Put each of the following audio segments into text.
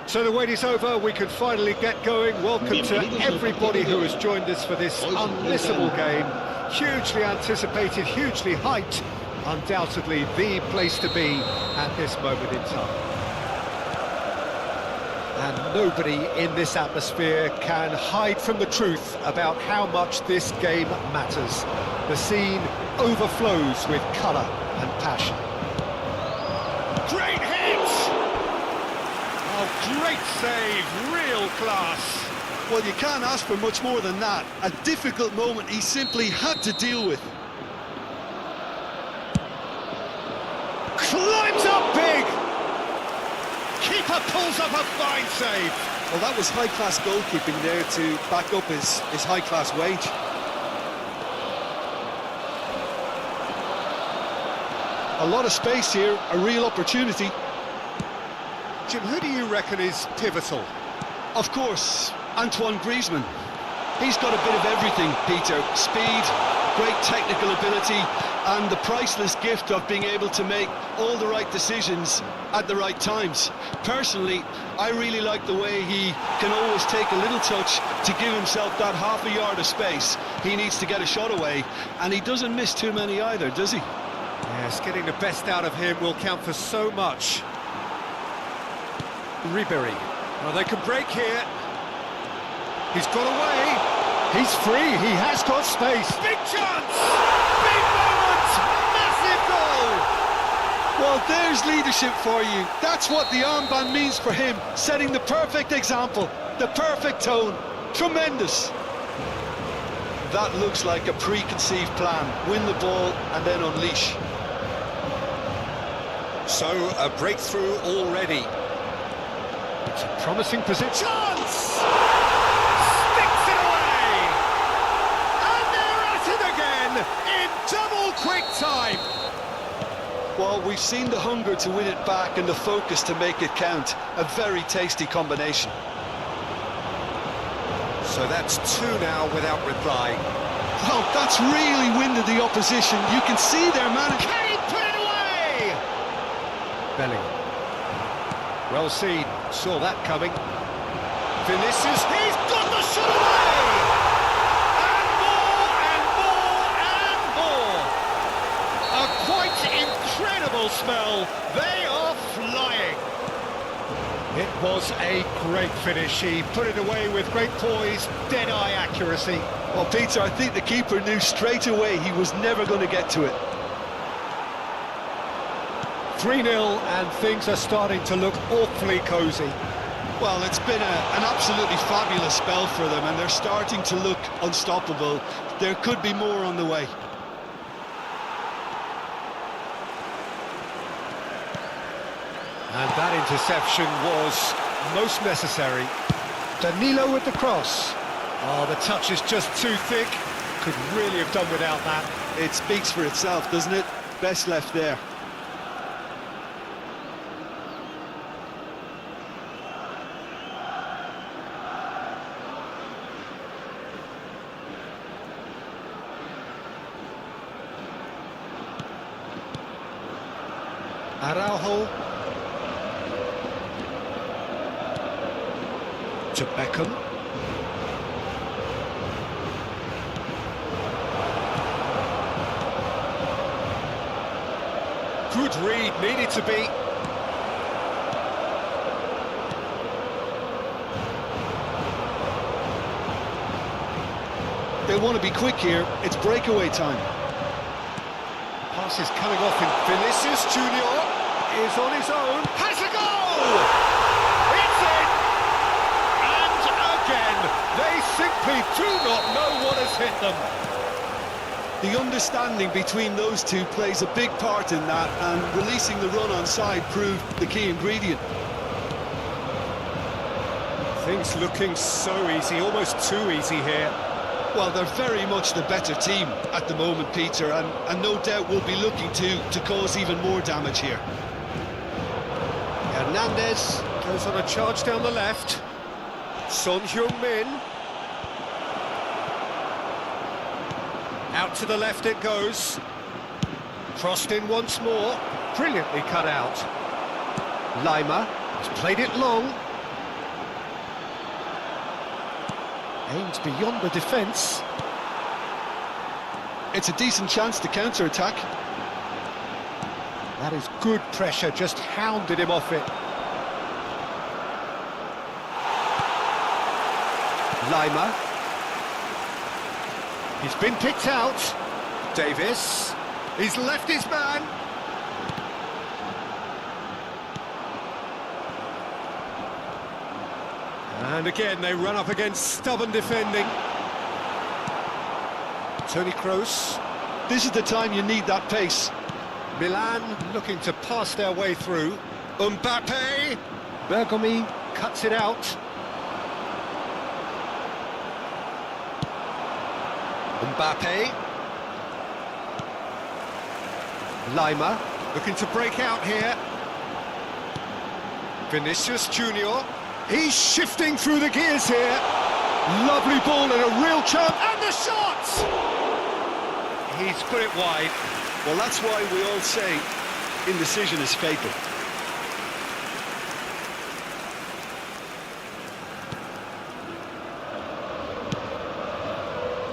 So the wait is over, we can finally get going. Welcome to everybody who has joined us for this unmissable game. Hugely anticipated, hugely hyped. Undoubtedly the place to be at this moment in time. And nobody in this atmosphere can hide from the truth about how much this game matters. The scene overflows with colour and passion. Great hit! Oh, great save, real class. Well, you can't ask for much more than that. A difficult moment he simply had to deal with. Climbs up big! Keeper pulls up a fine save. Well, that was high-class goalkeeping there to back up his high-class wage. A lot of space here, a real opportunity. Jim, who do you reckon is pivotal? Of course, Antoine Griezmann. He's got a bit of everything, Peter. Speed, great technical ability, and the priceless gift of being able to make all the right decisions at the right times. Personally, I really like the way he can always take a little touch to give himself that half a yard of space. He needs to get a shot away, and he doesn't miss too many either, does he? Yes, getting the best out of him will count for so much. Ribery. Well, they can break here. He's got away. He's free. He has got space. Big chance! Big moment! Massive goal! Well, there's leadership for you. That's what the armband means for him. Setting the perfect example, the perfect tone. Tremendous. That looks like a preconceived plan. Win the ball and then unleash. So, a breakthrough already. It's a promising position. Chance! Sticks it away! And they're at it again in double quick time. Well, we've seen the hunger to win it back and the focus to make it count. A very tasty combination. So that's two now without reply. Well, that's really winded the opposition. You can see their manager. Can he put it away? Bellingham. Well seen, saw that coming. Vinicius, he's got the shot away! And more, and more, and more! A quite incredible smell. They are flying. It was a great finish. He put it away with great poise, dead-eye accuracy. Well, Peter, I think the keeper knew straight away he was never going to get to it. 3-0, and things are starting to look awfully cosy. Well, it's been an absolutely fabulous spell for them, and they're starting to look unstoppable. There could be more on the way. And that interception was most necessary. Danilo with the cross. Oh, the touch is just too thick. Could really have done without that. It speaks for itself, doesn't it? Best left there. Ajoe to Beckham. Good read, needed to be. They want to be quick here. It's breakaway time. Pass is coming off in Vinicius Junior is on his own, has a goal! It's in! And again, they simply do not know what has hit them. The understanding between those two plays a big part in that, and releasing the run on side proved the key ingredient. Things looking so easy, almost too easy here. Well, they're very much the better team at the moment, Peter, and no doubt will be looking to cause even more damage here. Hernandez goes on a charge down the left. Son Heung-min. Out to the left it goes. Crossed in once more. Brilliantly cut out. Lima has played it long. Aimed beyond the defence. It's a decent chance to counter-attack. That is good pressure, just hounded him off it. Lima. He's been picked out. Davis. He's left his man. And again, they run up against stubborn defending. Toni Kroos. This is the time you need that pace. Milan looking to pass their way through. Mbappe. Bergomi cuts it out. Mbappe. Lima looking to break out here. Vinicius Junior. He's shifting through the gears here. Lovely ball and a real chance. And the shot! He's put it wide. Well, that's why we all say indecision is fatal.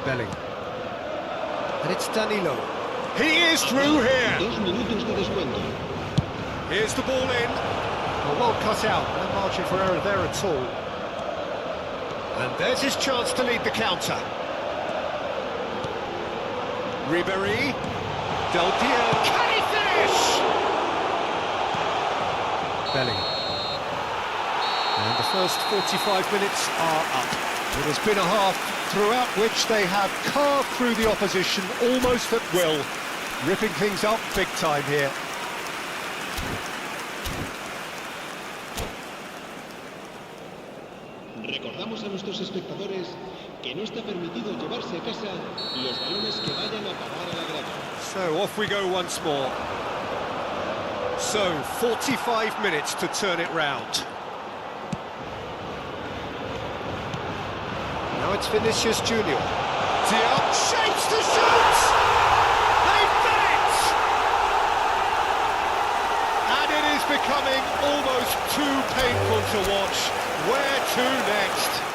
Belling. And it's Danilo. He is through here. Here's the ball in. Well cut out. No margin for error there at all. And there's his chance to lead the counter. Ribéry. Del Piero. Can he finish? Belling. And the first 45 minutes are up. It has been a half throughout which they have carved through the opposition almost at will, ripping things up big time here. Recordamos a nuestros espectadores que no está permitido llevarse a casa los balones que vayan a parar a la grada. So off we go once more. So 45 minutes to turn it round. Now it's Vinicius Junior. Diop shapes the shot! They've done it! And it is becoming almost too painful to watch. Where to next?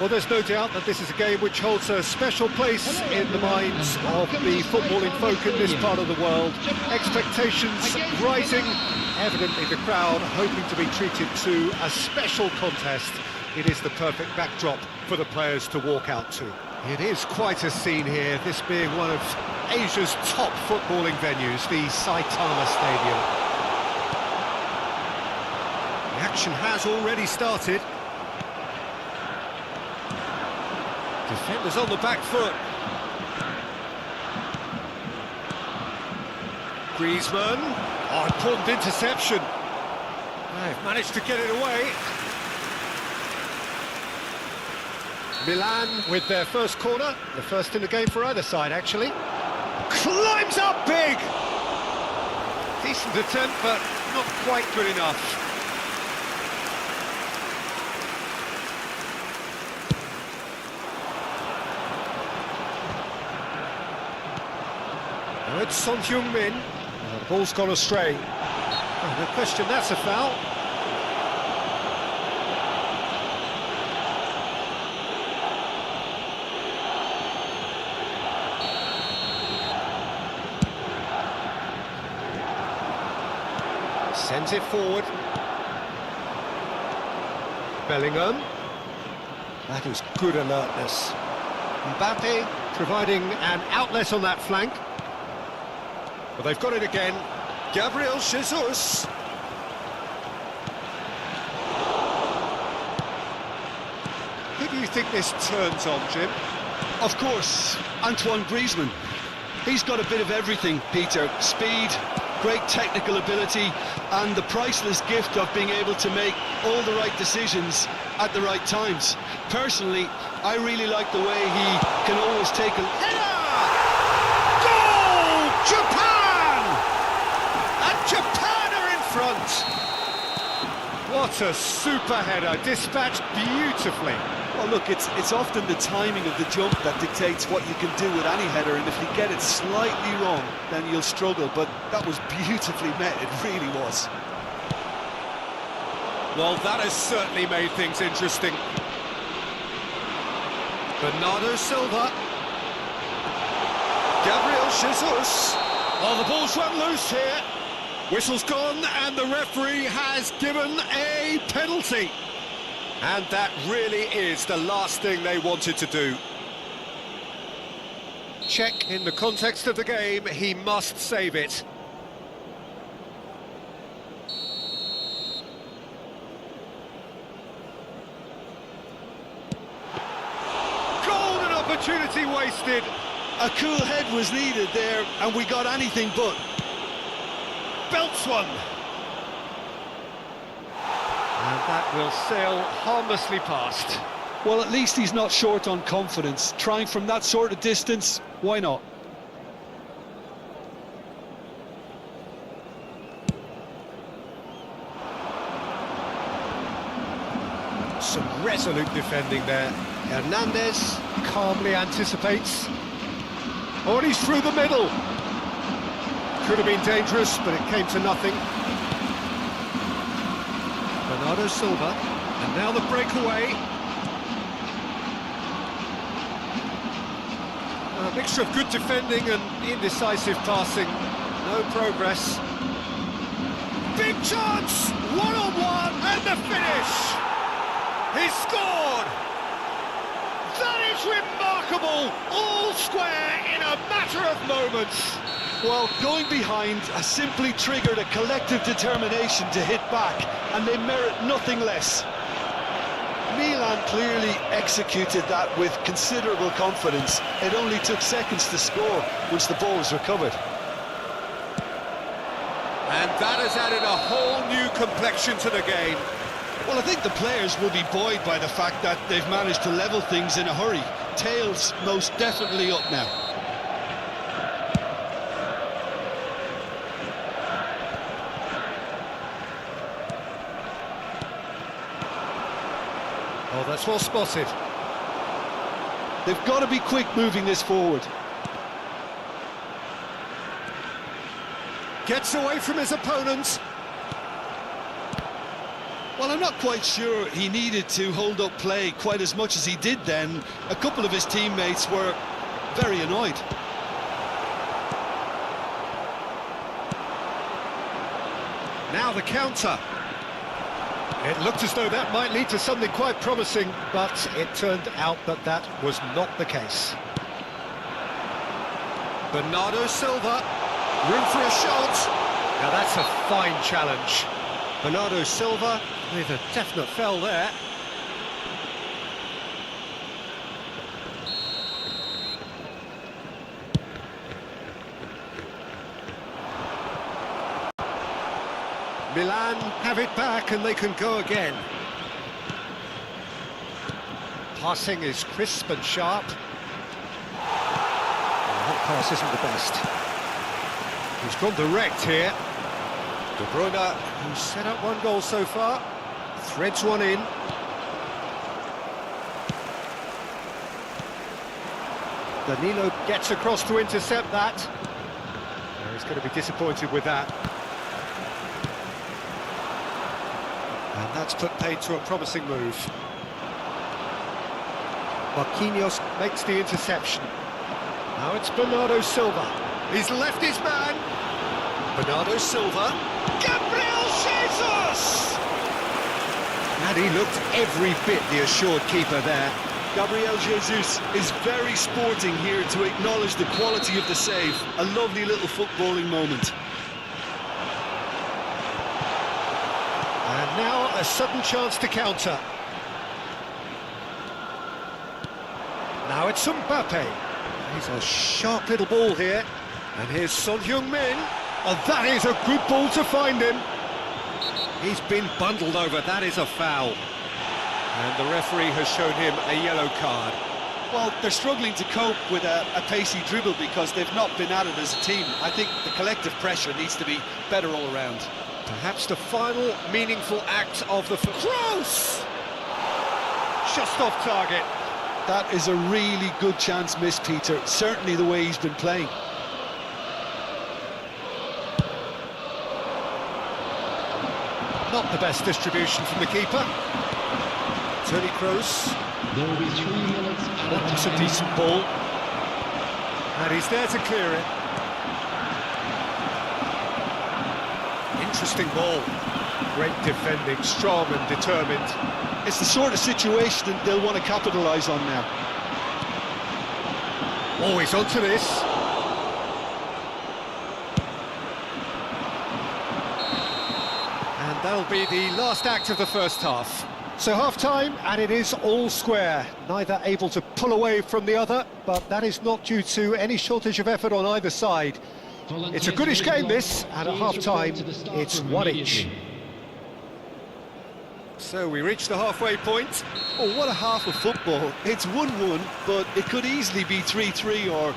Well, there's no doubt that this is a game which holds a special place in the minds of the footballing folk in this part of the world. Expectations rising, evidently the crowd hoping to be treated to a special contest. It is the perfect backdrop for the players to walk out to. It is quite a scene here, this being one of Asia's top footballing venues, the Saitama Stadium. The action has already started. Defenders on the back foot. Griezmann. Oh, important interception. They've managed to get it away. Milan with their first corner. The first in the game for either side, actually. Climbs up big! Decent attempt, but not quite good enough. Now it's Son Heung-min. The ball's gone astray. Oh, no question, that's a foul. Sends it forward. Bellingham. That was good alertness. Mbappe providing an outlet on that flank. Well, they've got it again. Gabriel Jesus. Who do you think this turns on, Jim? Of course, Antoine Griezmann. He's got a bit of everything, Peter. Speed, great technical ability, and the priceless gift of being able to make all the right decisions at the right times. Personally, I really like the way he can always take a... Header! Goal! Japan! And Japan are in front! What a super header, dispatched beautifully. Well, look, it's often the timing of the jump that dictates what you can do with any header, and if you get it slightly wrong, then you'll struggle, but that was beautifully met, it really was. Well, that has certainly made things interesting. Bernardo Silva. Gabriel Jesus. Oh, the ball's run loose here. Whistle's gone, and the referee has given a penalty. And that really is the last thing they wanted to do. Check, in the context of the game, he must save it. Golden opportunity wasted. A cool head was needed there, and we got anything but. Belts one. And that will sail harmlessly past. Well, at least he's not short on confidence. Trying from that sort of distance, why not? Some resolute defending there. Hernandez calmly anticipates. Oh, and he's through the middle. Could have been dangerous, but it came to nothing. Bernardo Silva, and now the breakaway. A mixture of good defending and indecisive passing. No progress. Big chance! One-on-one, and the finish! He's scored! That is remarkable! All square in a matter of moments. Well, going behind has simply triggered a collective determination to hit back, and they merit nothing less. Milan clearly executed that with considerable confidence. It only took seconds to score once the ball was recovered. And that has added a whole new complexion to the game. Well, I think the players will be buoyed by the fact that they've managed to level things in a hurry. Tails most definitely up now. Oh, that's well spotted. They've got to be quick moving this forward. Gets away from his opponent. Well, I'm not quite sure he needed to hold up play quite as much as he did then. A couple of his teammates were very annoyed. Now the counter. It looked as though that might lead to something quite promising, but it turned out that that was not the case. Bernardo Silva, room for a shot. Now that's a fine challenge. Bernardo Silva with a definite foul there. Milan have it back and they can go again. Passing is crisp and sharp. That pass isn't the best. He's gone direct here. De Bruyne, who's set up one goal so far, threads one in. Danilo gets across to intercept that. He's going to be disappointed with that. And that's put paid to a promising move. Marquinhos makes the interception. Now it's Bernardo Silva. He's left his man. Bernardo Silva. Gabriel Jesus! And he looked every bit the assured keeper there. Gabriel Jesus is very sporting here to acknowledge the quality of the save. A lovely little footballing moment. And now a sudden chance to counter. Now it's Mbappe. He's a sharp little ball here. And here's Son Heung-min. And that is a good ball to find him. He's been bundled over. That is a foul. And the referee has shown him a yellow card. Well, they're struggling to cope with a pacey dribble because they've not been at it as a team. I think the collective pressure needs to be better all around. Perhaps the final meaningful act of the... Cross! Just off target. That is a really good chance missed, Peter. Certainly the way he's been playing. Not the best distribution from the keeper. Toni Kroos. There will be 3 minutes at a That's a time. decent ball. And he's there to clear it. Interesting ball. Great defending, strong and determined. It's the sort of situation that they'll want to capitalise on now. Oh, he's onto this. And that'll be the last act of the first half. So half-time, and it is all square. Neither able to pull away from the other, but that is not due to any shortage of effort on either side. It's a goodish game, this, and at half-time, it's one each. So we reach the halfway point. Oh, what a half of football. It's 1-1, but it could easily be 3-3 or...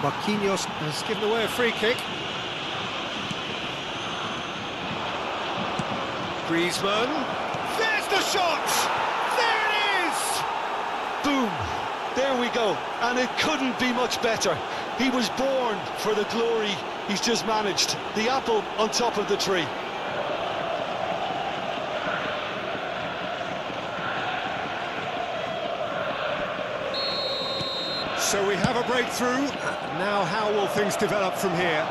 Marquinhos has given away a free kick. Griezmann. There's the shot! There it is! Boom! There we go. And it couldn't be much better. He was born for the glory he's just managed. The apple on top of the tree. So we have a breakthrough. Now how will things develop from here?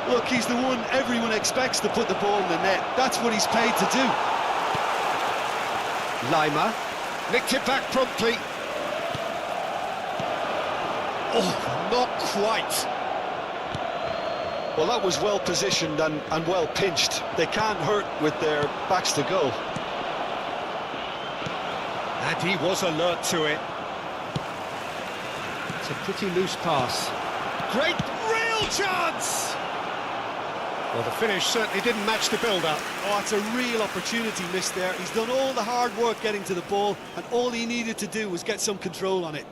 Look, he's the one everyone expects to put the ball in the net. That's what he's paid to do. Lima nicked it back promptly. Oh, not quite. Well, that was well positioned and well pinched. They can't hurt with their backs to go. And he was alert to it. It's a pretty loose pass. Great, real chance! Well, the finish certainly didn't match the build-up. Oh, it's a real opportunity missed there. He's done all the hard work getting to the ball, and all he needed to do was get some control on it.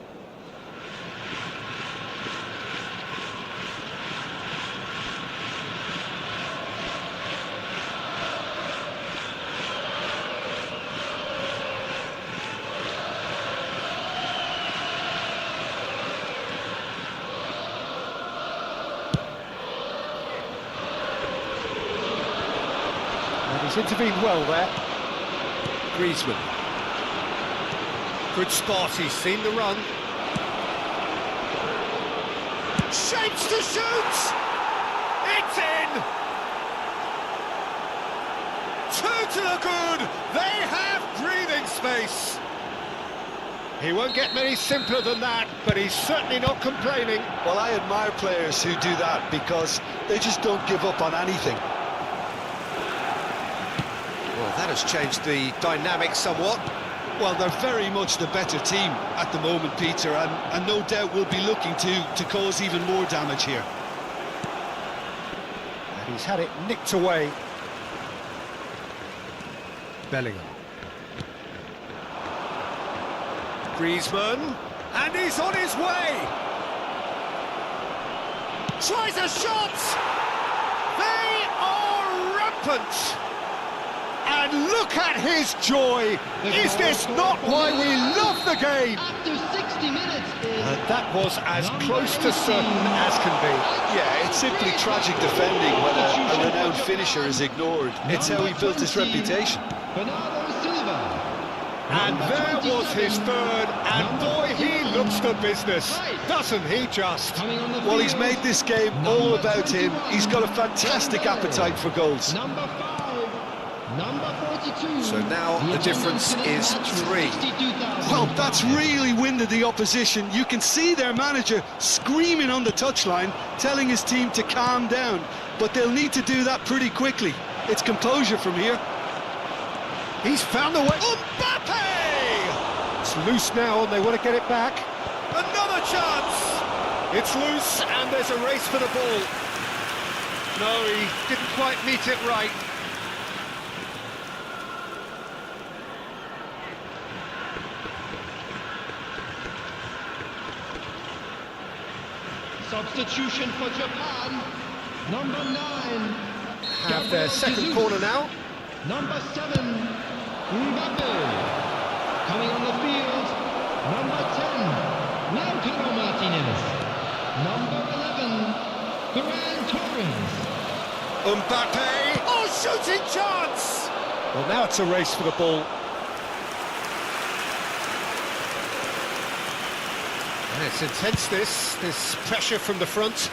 And he's intervened well there. Griezmann. Good spot, he's seen the run. Shapes to shoot! It's in! Two to the good! They have breathing space! He won't get many simpler than that, but he's certainly not complaining. Well, I admire players who do that because they just don't give up on anything. Well, that has changed the dynamic somewhat. Well, they're very much the better team at the moment, Peter, and no doubt will be looking to cause even more damage here. And he's had it nicked away. Bellingham. Griezmann, and he's on his way! Tries a shot! They are rampant! And look at his joy! Is this not why we love the game? After 60 minutes, And that was as close to certain as can be. Yeah, it's simply tragic defending when a renowned finisher is ignored. It's how he built his reputation. Bernardo Silva. And there was his third, and boy, he looks the business, doesn't he just? Well, he's made this game all about him. He's got a fantastic appetite for goals. Number 5, number 42. So now the difference is 3. Well, that's really winded the opposition. You can see their manager screaming on the touchline, telling his team to calm down. But they'll need to do that pretty quickly. It's composure from here. He's found the way. Mbappe! It's loose now and they want to get it back. Another chance! It's loose and there's a race for the ball. No, he didn't quite meet it right. Substitution for Japan. Number 9. Have their second corner now. Number 7, Mbappe. Coming on the field, number 10, Lautaro Martinez. Number 11, Ferran Torres. Mbappe! Oh, shooting chance! Well, now it's a race for the ball. And it's intense, this pressure from the front.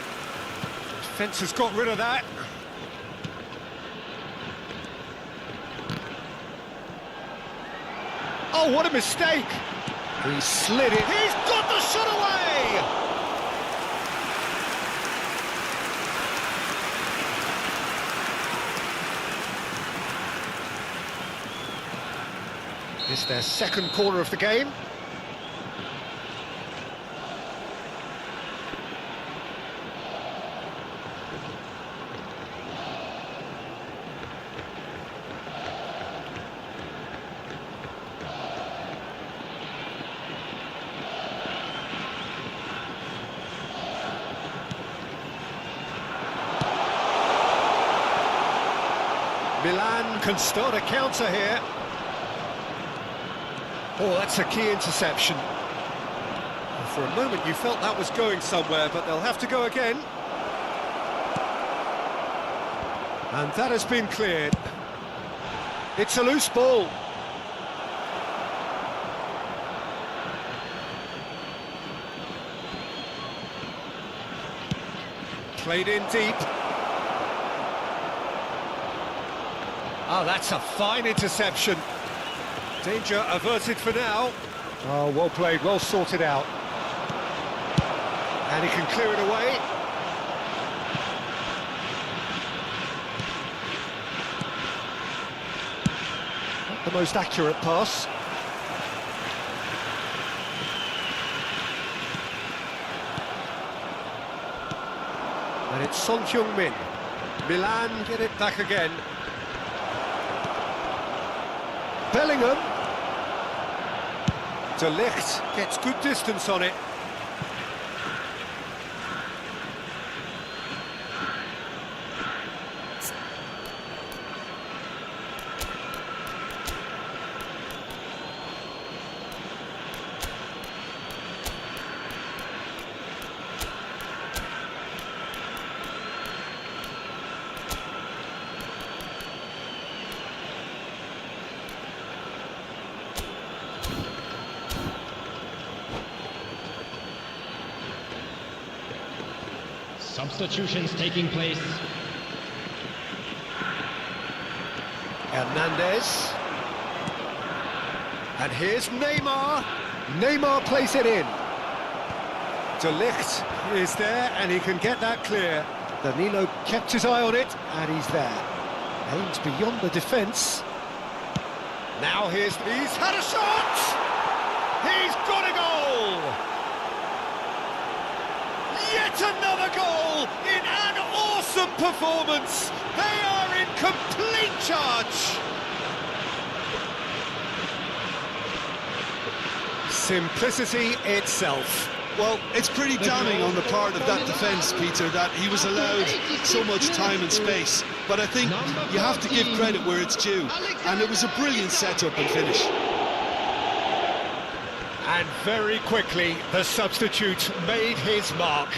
Defence has got rid of that. Oh, what a mistake! He slid it. He's got the shot away! It's their second corner of the game. Milan can start a counter here. Oh, that's a key interception. For a moment you felt that was going somewhere, but they'll have to go again. And that has been cleared. It's a loose ball. Played in deep. Oh, that's a fine interception. Danger averted for now. Oh, well played, well sorted out. And he can clear it away. Not the most accurate pass. And it's Son Heung-min. Milan get it back again. Bellingham. De Ligt gets good distance on it. Substitutions taking place. Hernandez. And here's Neymar. Neymar plays it in. De Ligt is there, and he can get that clear. Danilo kept his eye on it, and he's there. Aims beyond the defence. Now he's had a shot! He's got a goal! Yet another goal in an awesome performance! They are in complete charge! Simplicity itself. Well, it's pretty damning on the part of that defence, Peter, that he was allowed so much time and space. But I think you have to give credit where it's due. And it was a brilliant setup and finish. And very quickly, the substitute made his mark.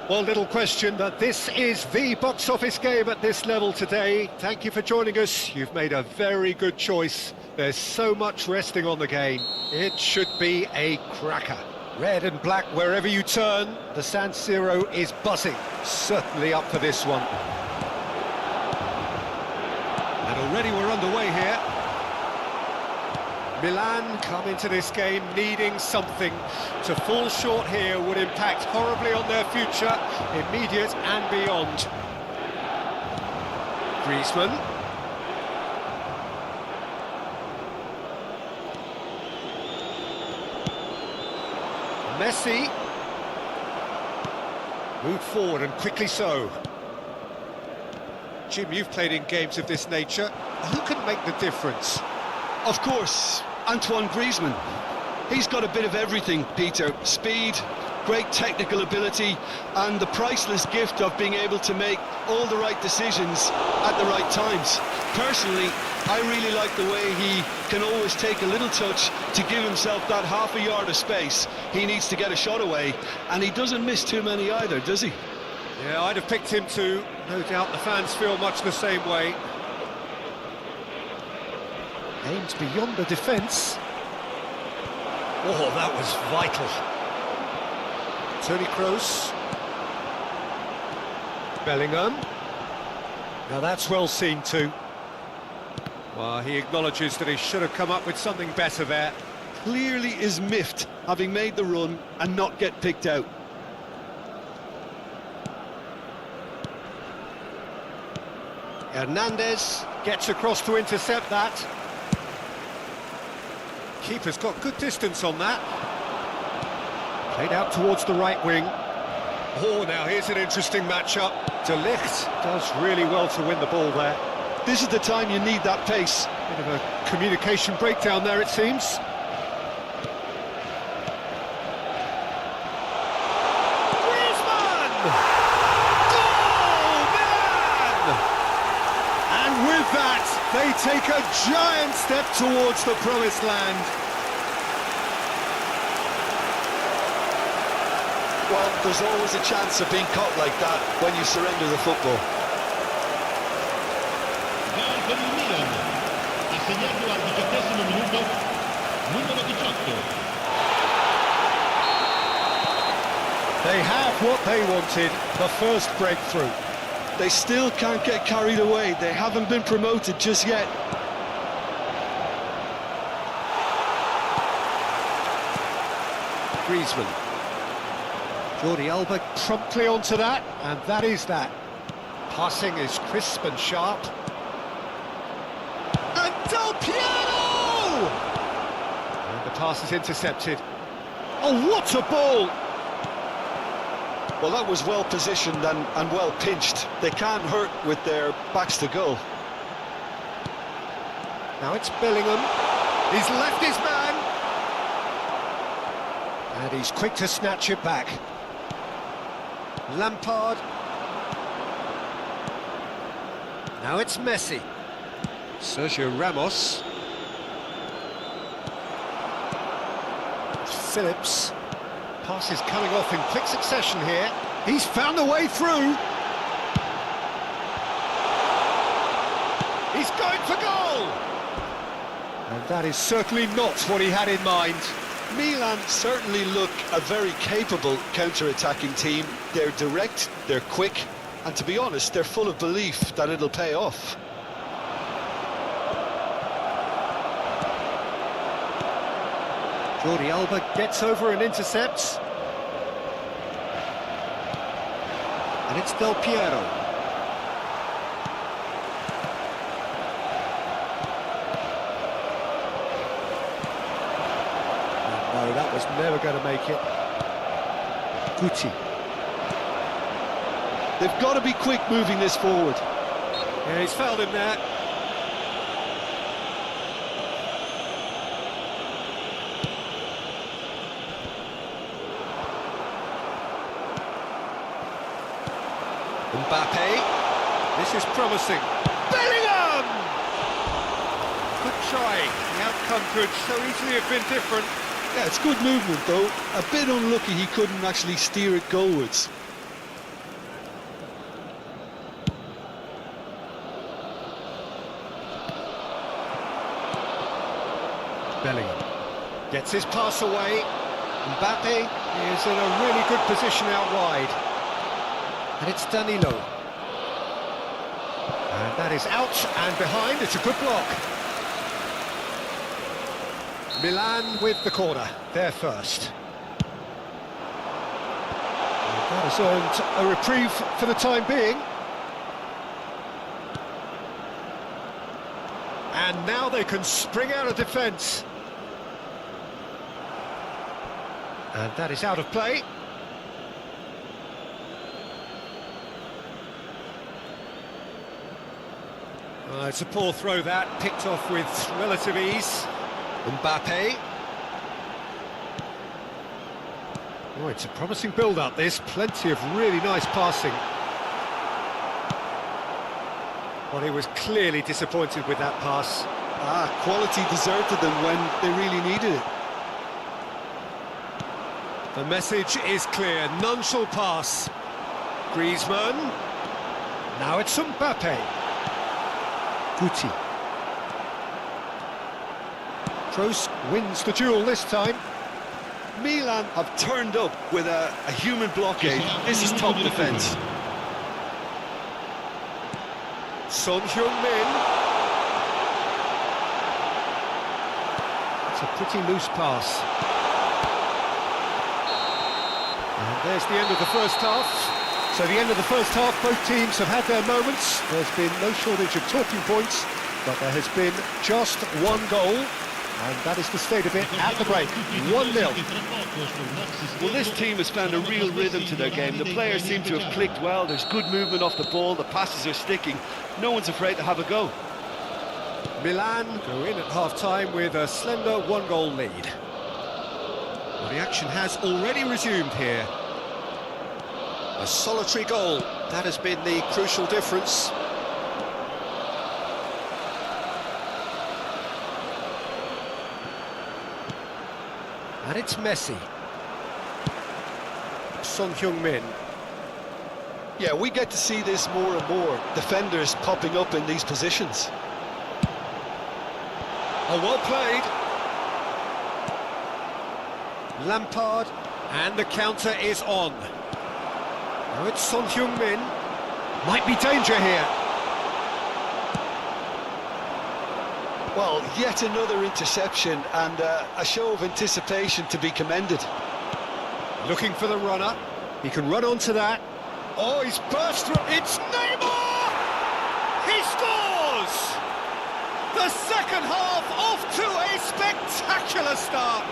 Well, little question, but this is the box office game at this level today. Thank you for joining us. You've made a very good choice. There's so much resting on the game. It should be a cracker. Red and black wherever you turn. The San Siro is buzzing. Certainly up for this one. And already we're underway here. Milan come into this game needing something. To fall short here would impact horribly on their future, immediate and beyond. Griezmann. Messi. Moved forward and quickly so. Jim, you've played in games of this nature. Who can make the difference? Of course, Antoine Griezmann. He's got a bit of everything, Peter. Speed, great technical ability, and the priceless gift of being able to make all the right decisions at the right times. Personally, I really like the way he can always take a little touch to give himself that half a yard of space he needs to get a shot away, and he doesn't miss too many either, does he? Yeah, I'd have picked him too. No doubt the fans feel much the same way. Aims beyond the defence. Oh, that was vital. Tony Kroos. Bellingham. Now that's well seen too. Well, he acknowledges that he should have come up with something better there. Clearly is miffed, having made the run and not get picked out. Hernandez gets across to intercept that. Keeper's got good distance on that. Played out towards the right wing. Oh, now here's an interesting matchup. De Ligt does really well to win the ball there. This is the time you need that pace. Bit of a communication breakdown there, it seems. Griezmann! Goal, Milan! And with that, they take a giant step towards the promised land. Well, there's always a chance of being caught like that when you surrender the football. Gol per il Milan, ha segnato al 18° minuto, numero 18. They have what they wanted, the first breakthrough. They still can't get carried away. They haven't been promoted just yet. Griezmann. Jordi Alba promptly onto that, and that is that. Passing is crisp and sharp. And Del Piero! And the pass is intercepted. Oh, what a ball! Well, that was well positioned and well pinched. They can't hurt with their backs to goal. Now it's Bellingham. He's left his man. And he's quick to snatch it back. Lampard. Now it's Messi. Sergio Ramos. Phillips. Pass is coming off in quick succession here. He's found a way through. He's going for goal. And that is certainly not what he had in mind. Milan certainly look a very capable counter-attacking team. They're direct, they're quick, and to be honest, they're full of belief that it'll pay off. Jordi Alba gets over and intercepts. And it's Del Piero. No, that was never going to make it. Koechai. They've got to be quick moving this forward. Yeah, he's fouled him there. Mbappe. This is promising. Bellingham! Koechai. The outcome could so easily have been different. Yeah, it's good movement though. A bit unlucky he couldn't actually steer it goalwards. Bellingham gets his pass away. Mbappe is in a really good position out wide. And it's Danilo. And that is out and behind. It's a good block. Milan with the corner. They're first. And that has earned a reprieve for the time being. And now they can spring out of defence. And that is out of play. It's a poor throw that, picked off with relative ease. Mbappe. Oh, it's a promising build-up, this. Plenty of really nice passing. Well, he was clearly disappointed with that pass. Quality deserted them when they really needed it. The message is clear, none shall pass. Griezmann. Now it's Mbappe. Guti. Terus wins the duel this time. Milan have turned up with a human blockade. This is top defence. Son Heung-min. It's a pretty loose pass. And there's the end of the first half. So the end of the first half, both teams have had their moments. There's been no shortage of talking points, but there has been just one goal, and that is the state of it at the break. 1-0. Well, this team has found a real rhythm to their game. The players seem to have clicked well. There's good movement off the ball. The passes are sticking. No one's afraid to have a go. Milan go in at half-time with a slender one-goal lead. Well, the action has already resumed here. A solitary goal, that has been the crucial difference. And it's Messi. Son Heung-min. Yeah, we get to see this more and more. Defenders popping up in these positions. Oh, well played. Lampard, and the counter is on. Now it's Son Heung-min. Might be danger here. Well, yet another interception and a show of anticipation to be commended. Looking for the runner. He can run onto that. Oh, he's burst through. It's Neymar! He scores! The second half off to a spectacular start.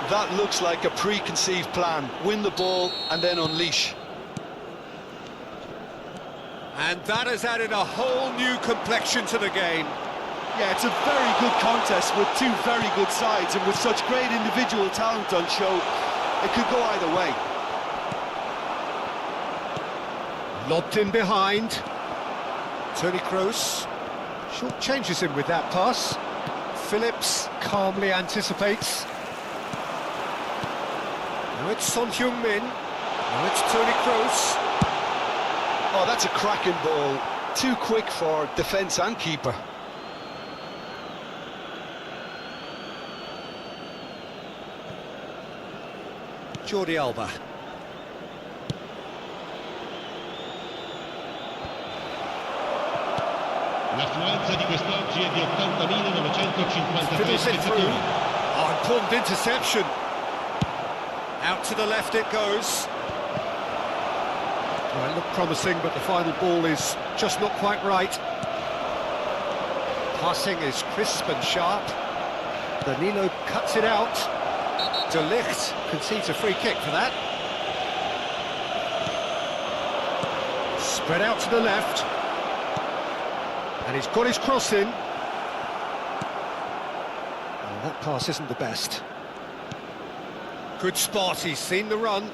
That looks like a preconceived plan. Win the ball and then unleash. And that has added a whole new complexion to the game. Yeah, it's a very good contest with two very good sides, and with such great individual talent on show, it could go either way. Lobbed in behind. Toni Kroos short changes him with that pass. Phillips calmly anticipates. Now it's Son Heung-min. Now it's Toni Kroos. Oh, that's a cracking ball. Too quick for defence and keeper. Jordi Alba. L'affluenza di quest'oggi è di 80.953 Fiddles it through. spettatori. Oh, important interception. Out to the left it goes. Well, it looked promising, but the final ball is just not quite right. Passing is crisp and sharp. Danilo cuts it out. De Ligt concedes a free kick for that. Spread out to the left. And he's got his cross in. Oh, that pass isn't the best. Good spot, he's seen the run.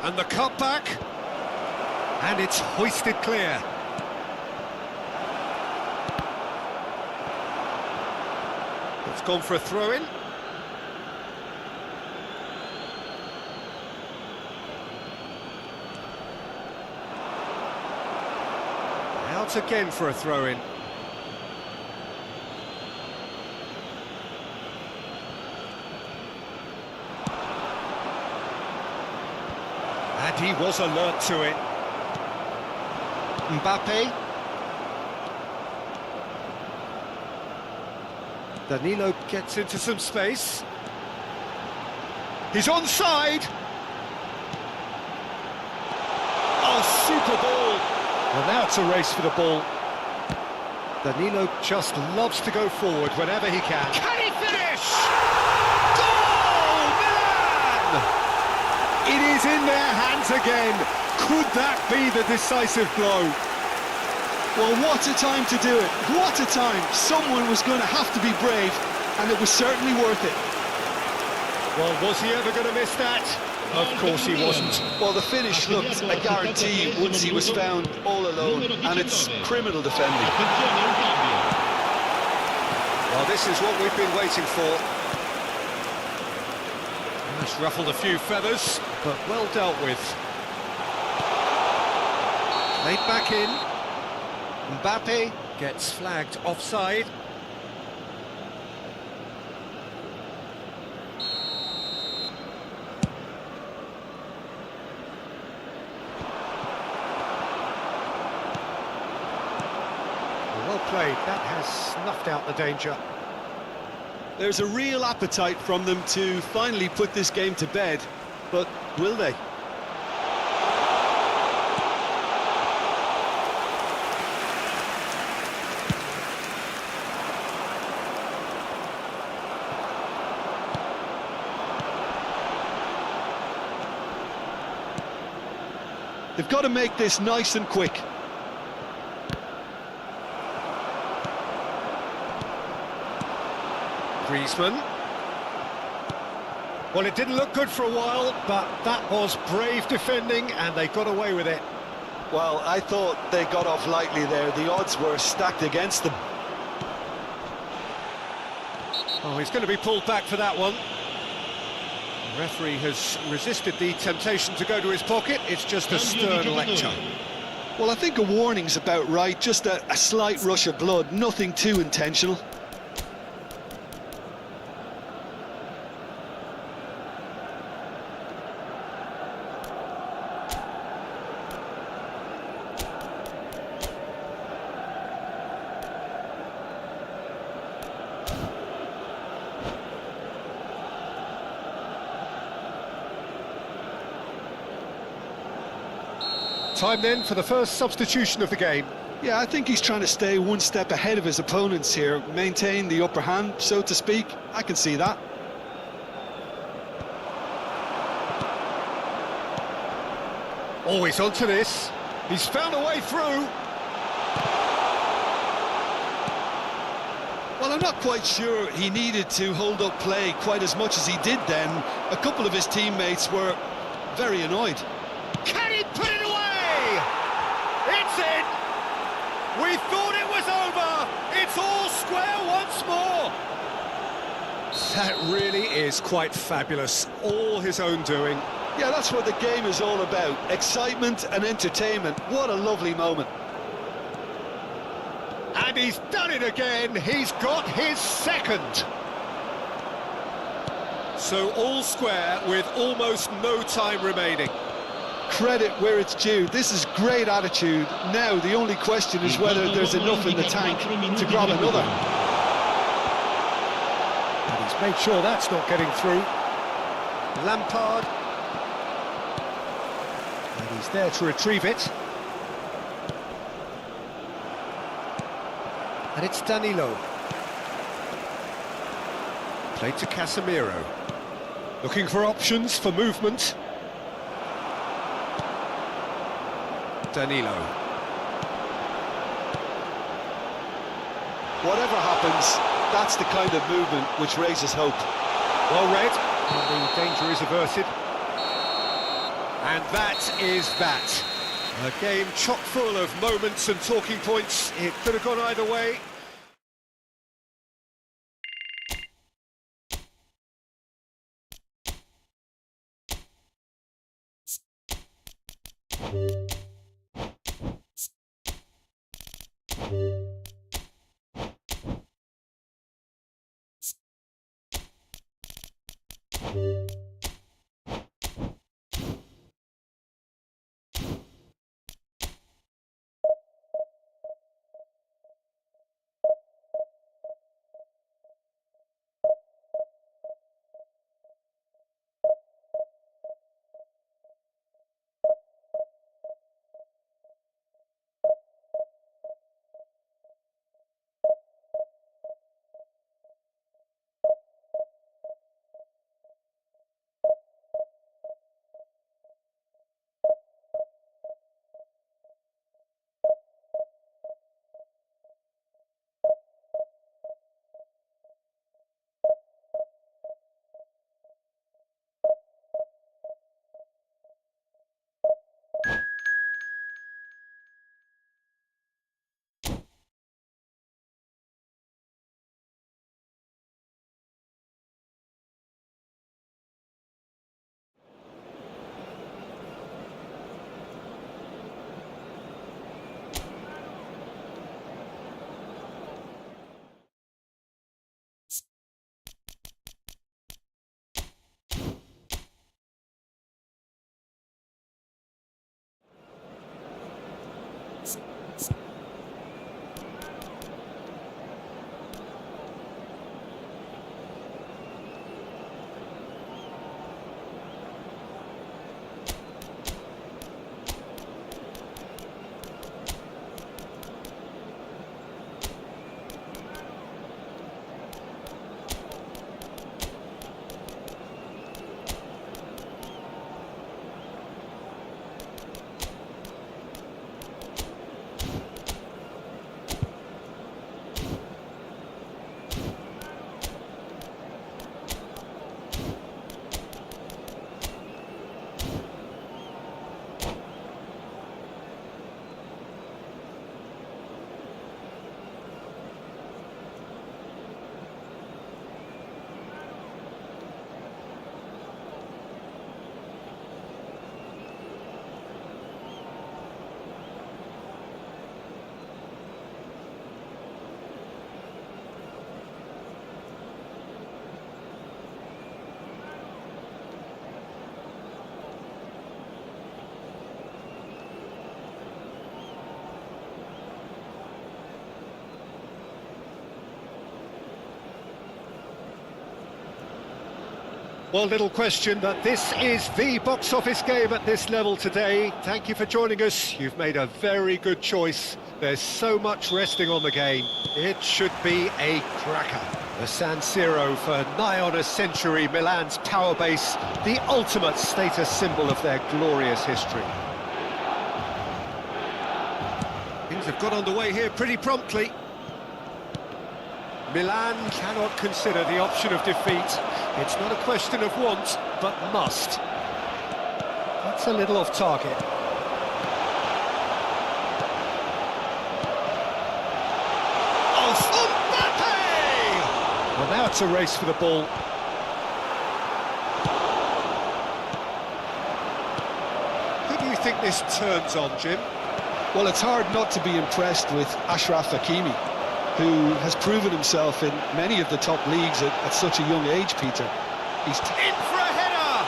And the cutback. And it's hoisted clear. It's gone for a throw-in. Out again for a throw-in. And he was alert to it. Mbappe. Danilo gets into some space. He's onside. Oh, super ball. Well, now it's a race for the ball. Danilo just loves to go forward whenever he can. Can he finish? Goal, Milan! It is in their hands again. Could that be the decisive blow? Well, what a time to do it. What a time. Someone was going to have to be brave, and it was certainly worth it. Well, was he ever going to miss that? Of course he wasn't. Well, the finish looked a guarantee once he was found all alone, and it's criminal defending. Well, this is what we've been waiting for. It's ruffled a few feathers, but well dealt with. Played back in. Mbappe gets flagged offside. Well played, that has snuffed out the danger. There's a real appetite from them to finally put this game to bed, but will they? They've got to make this nice and quick. Griezmann. Well, it didn't look good for a while, but that was brave defending, and they got away with it. Well, I thought they got off lightly there. The odds were stacked against them. Oh, he's going to be pulled back for that one. The referee has resisted the temptation to go to his pocket. It's just a stern lecture. Well, I think a warning's about right. Just a slight rush of blood, nothing too intentional. Time then for the first substitution of the game. Yeah, I think he's trying to stay one step ahead of his opponents here, maintain the upper hand, so to speak. I can see that. Always onto this. He's found a way through. Well, I'm not quite sure he needed to hold up play quite as much as he did then. A couple of his teammates were very annoyed. Can he put it away? It's in! We thought it was over! It's all square once more! That really is quite fabulous. All his own doing. Yeah, that's what the game is all about. Excitement and entertainment. What a lovely moment. And he's done it again. He's got his second. So all square with almost no time remaining. Credit where it's due. This is great attitude. Now the only question is whether there's enough in the tank to grab another. And he's made sure that's not getting through. Lampard. And he's there to retrieve it. And it's Danilo. Played to Casemiro. Looking for options for movement. Danilo. Whatever happens, that's the kind of movement which raises hope. Well read, and the danger is averted. And that is that. A game chock full of moments and talking points. It could have gone either way. Well, little question that this is the box office game at this level today. Thank you for joining us. You've made a very good choice. There's so much resting on the game. It should be a cracker. The San Siro for nigh on a century, Milan's power base, the ultimate status symbol of their glorious history. Things have got underway here pretty promptly. Milan cannot consider the option of defeat. It's not a question of want, but must. That's a little off target. Oh, Mbappe! Well, now it's a race for the ball. Who do you think this turns on, Jim? Well, it's hard not to be impressed with Achraf Hakimi, who has proven himself in many of the top leagues at such a young age, Peter. He's in for a header!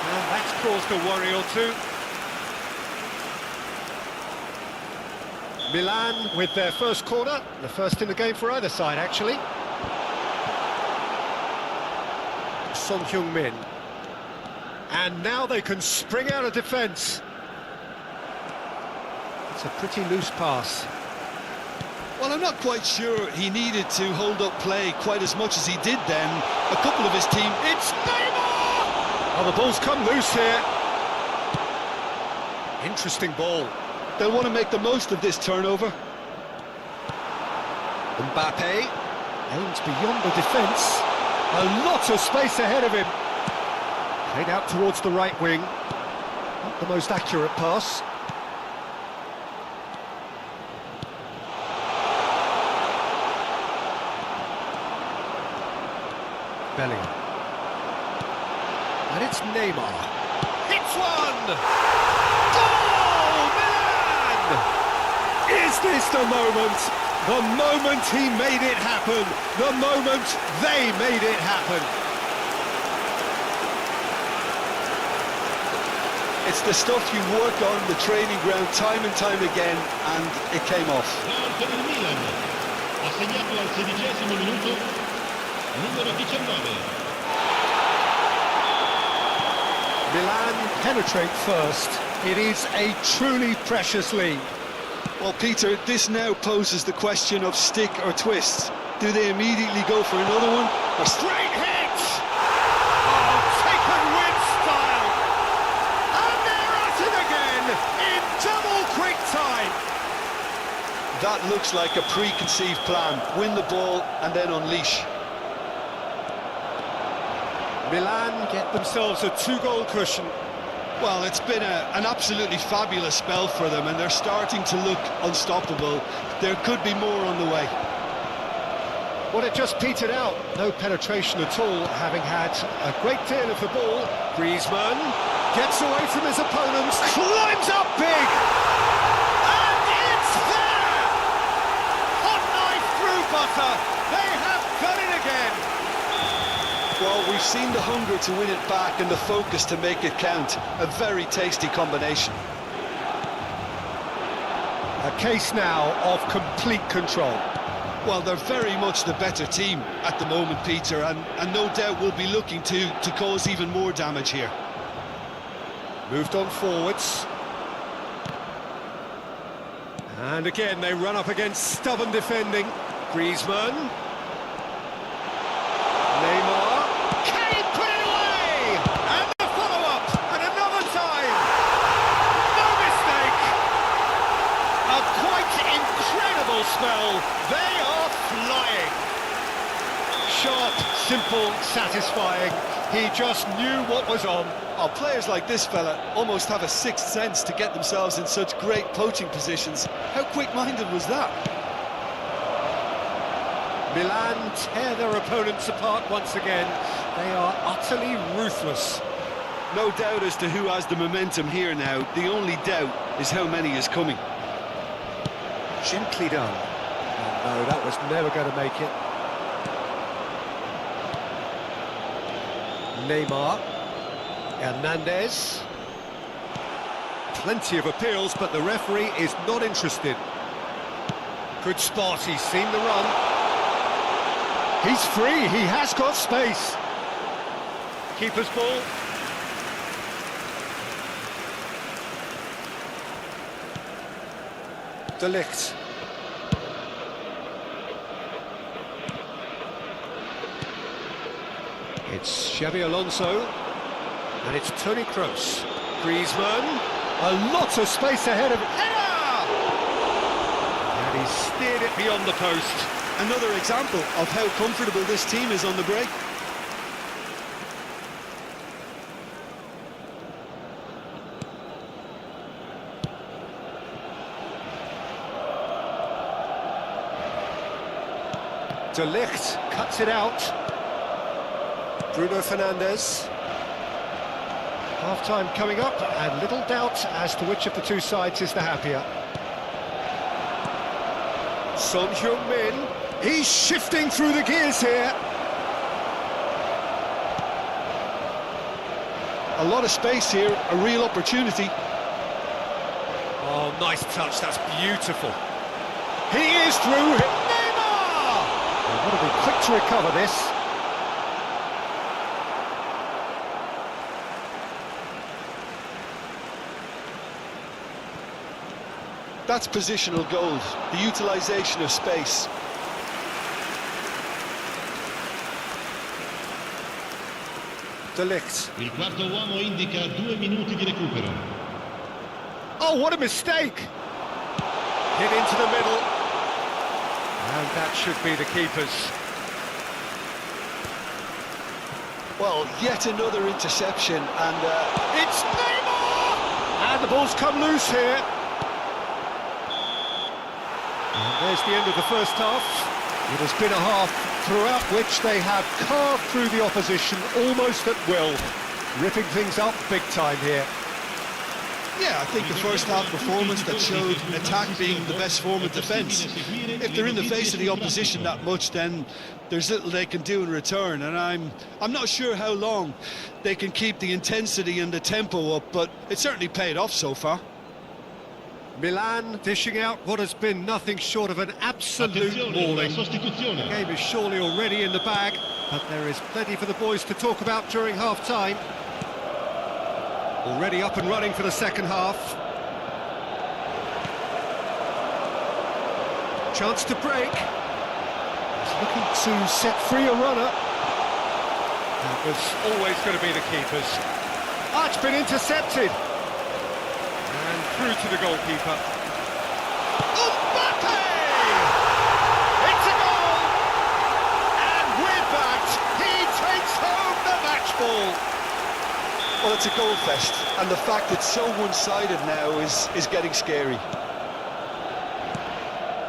And that's caused a worry or two. Milan with their first corner, the first in the game for either side, actually. Son Heung-min. And now they can spring out of defence. It's a pretty loose pass. Well, I'm not quite sure he needed to hold up play quite as much as he did then. A couple of his team... It's Mabar! Oh, the ball's come loose here. Interesting ball. They'll want to make the most of this turnover. Mbappe aims beyond the defence. A lot of space ahead of him. Played out towards the right wing. Not the most accurate pass. Bellingham. And it's Neymar. Hits one! Goal! Milan! Is this the moment? The moment he made it happen. The moment they made it happen. It's the stuff you work on the training ground time and time again, and it came off. Per il Milan, ha segnato al 16° minuto, numero 19. Milan penetrate first. It is a truly precious lead. Well, Peter, this now poses the question of stick or twist. Do they immediately go for another one? Or Straight hit! Oh, taken with style! And they're at it again in double quick time. that looks like a preconceived plan. Win the ball and then unleash. Milan get themselves a two-goal cushion. Well, it's been an absolutely fabulous spell for them, and they're starting to look unstoppable. There could be more on the way. Well, it just petered out. No penetration at all, having had a great deal of the ball. Griezmann gets away from his opponents, climbs up big! And it's there! Hot knife through butter. They have done it again. Well, we've seen the hunger to win it back and the focus to make it count. A very tasty combination. A case now of complete control. Well, they're very much the better team at the moment, Peter, and no doubt will be looking to cause even more damage here. Moved on forwards. And again, they run up against stubborn defending. Griezmann. Neymar. Can he put it away? And the follow-up. And another time. No mistake. A quite incredible spell. They are flying. Sharp, simple, satisfying. He just knew what was on. Oh, players like this fella almost have a sixth sense to get themselves in such great poaching positions. How quick-minded was that? Milan tear their opponents apart once again. They are utterly ruthless. No doubt as to who has the momentum here now. The only doubt is how many is coming. Gently done. Oh, no, that was never going to make it. Neymar. Hernandez. Plenty of appeals, but the referee is not interested. Good spot, he's seen the run. He's free, he has got space. Keeper's ball. De Ligt. It's Xabi Alonso, and it's Toni Kroos. Griezmann, a lot of space ahead of him. And he steered it beyond the post. Another example of how comfortable this team is on the break. De Ligt cuts it out. Bruno Fernandes. Half-time coming up, and little doubt as to which of the two sides is the happier. Son Heung-min. He's shifting through the gears here. A lot of space here, a real opportunity. Oh, nice touch, that's beautiful. He is through. Neymar! They've got to be quick to recover this. That's positional gold, the utilisation of space. De Ligt. Il quarto uomo indica 2 minuti di recupero. Oh, what a mistake! Hit into the middle. And that should be the keeper's. Well, yet another interception, and It's Neymar! And the ball's come loose here. And there's the end of the first half. It has been a half throughout which they have carved through the opposition almost at will, ripping things up big time here. yeah, I think the first half performance that showed attack being the best form of defence. If they're in the face of the opposition that much, then there's little they can do in return, and I'm not sure how long they can keep the intensity and the tempo up, but it certainly paid off so far. Milan dishing out what has been nothing short of an absolute mauling. The game is surely already in the bag, but there is plenty for the boys to talk about during half-time. Already up and running for the second half. Chance to break. He's looking to set free a runner. That was always going to be the keeper's. Ah, it's been intercepted. And through to the goalkeeper. Mbappe! It's a goal! And with that, he takes home the match ball. Well, it's a goal fest, and the fact it's so one-sided now is getting scary.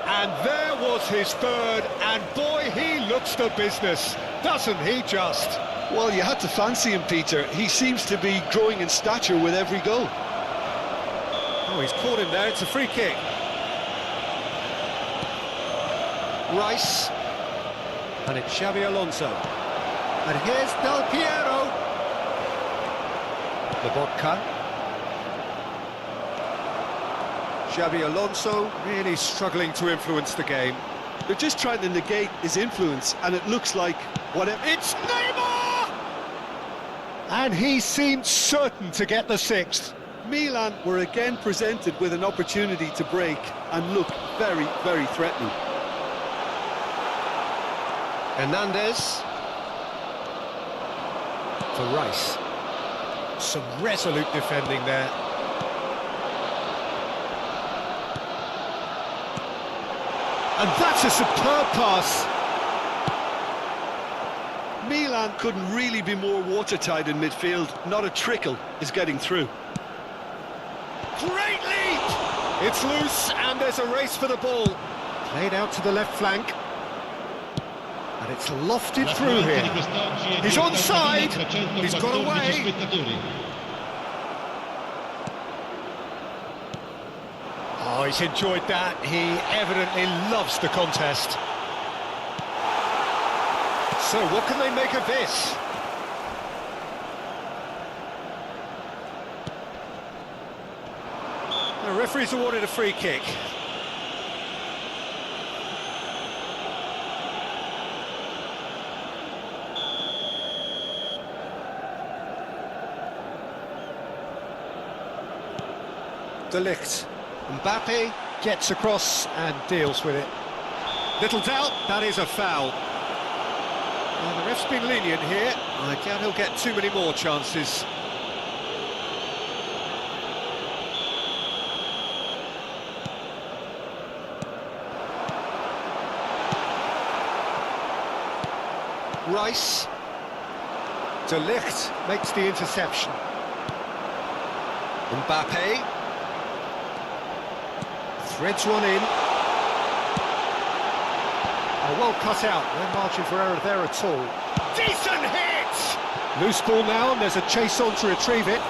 And there was his third, and boy, he looks the business, doesn't he just? Well, you had to fancy him, Peter. He seems to be growing in stature with every goal. Oh, he's caught him there, it's a free kick. Rice. And it's Xabi Alonso. And here's Del Piero. Lobotka. Xabi Alonso really struggling to influence the game. They're just trying to negate his influence, and it looks like whatever. It's Neymar! And he seemed certain to get the sixth. Milan were again presented with an opportunity to break and look very, very threatening. Hernandez. For Rice. Some resolute defending there. And that's a superb pass. Milan couldn't really be more watertight in midfield. Not a trickle is getting through. Great leap! It's loose and there's a race for the ball. Played out to the left flank. And it's lofted through here. He's onside. He's got away. Oh, he's enjoyed that. He evidently loves the contest. So what can they make of this? The referee's awarded a free kick. De Ligt. Mbappe gets across and deals with it. Little doubt, that is a foul. Well, the ref's been lenient here. I doubt he'll get too many more chances. Rice. De Ligt makes the interception. Mbappe threads one in. Oh, well cut out, no margin for error there at all. Decent hit! Loose ball now, and there's a chase on to retrieve it.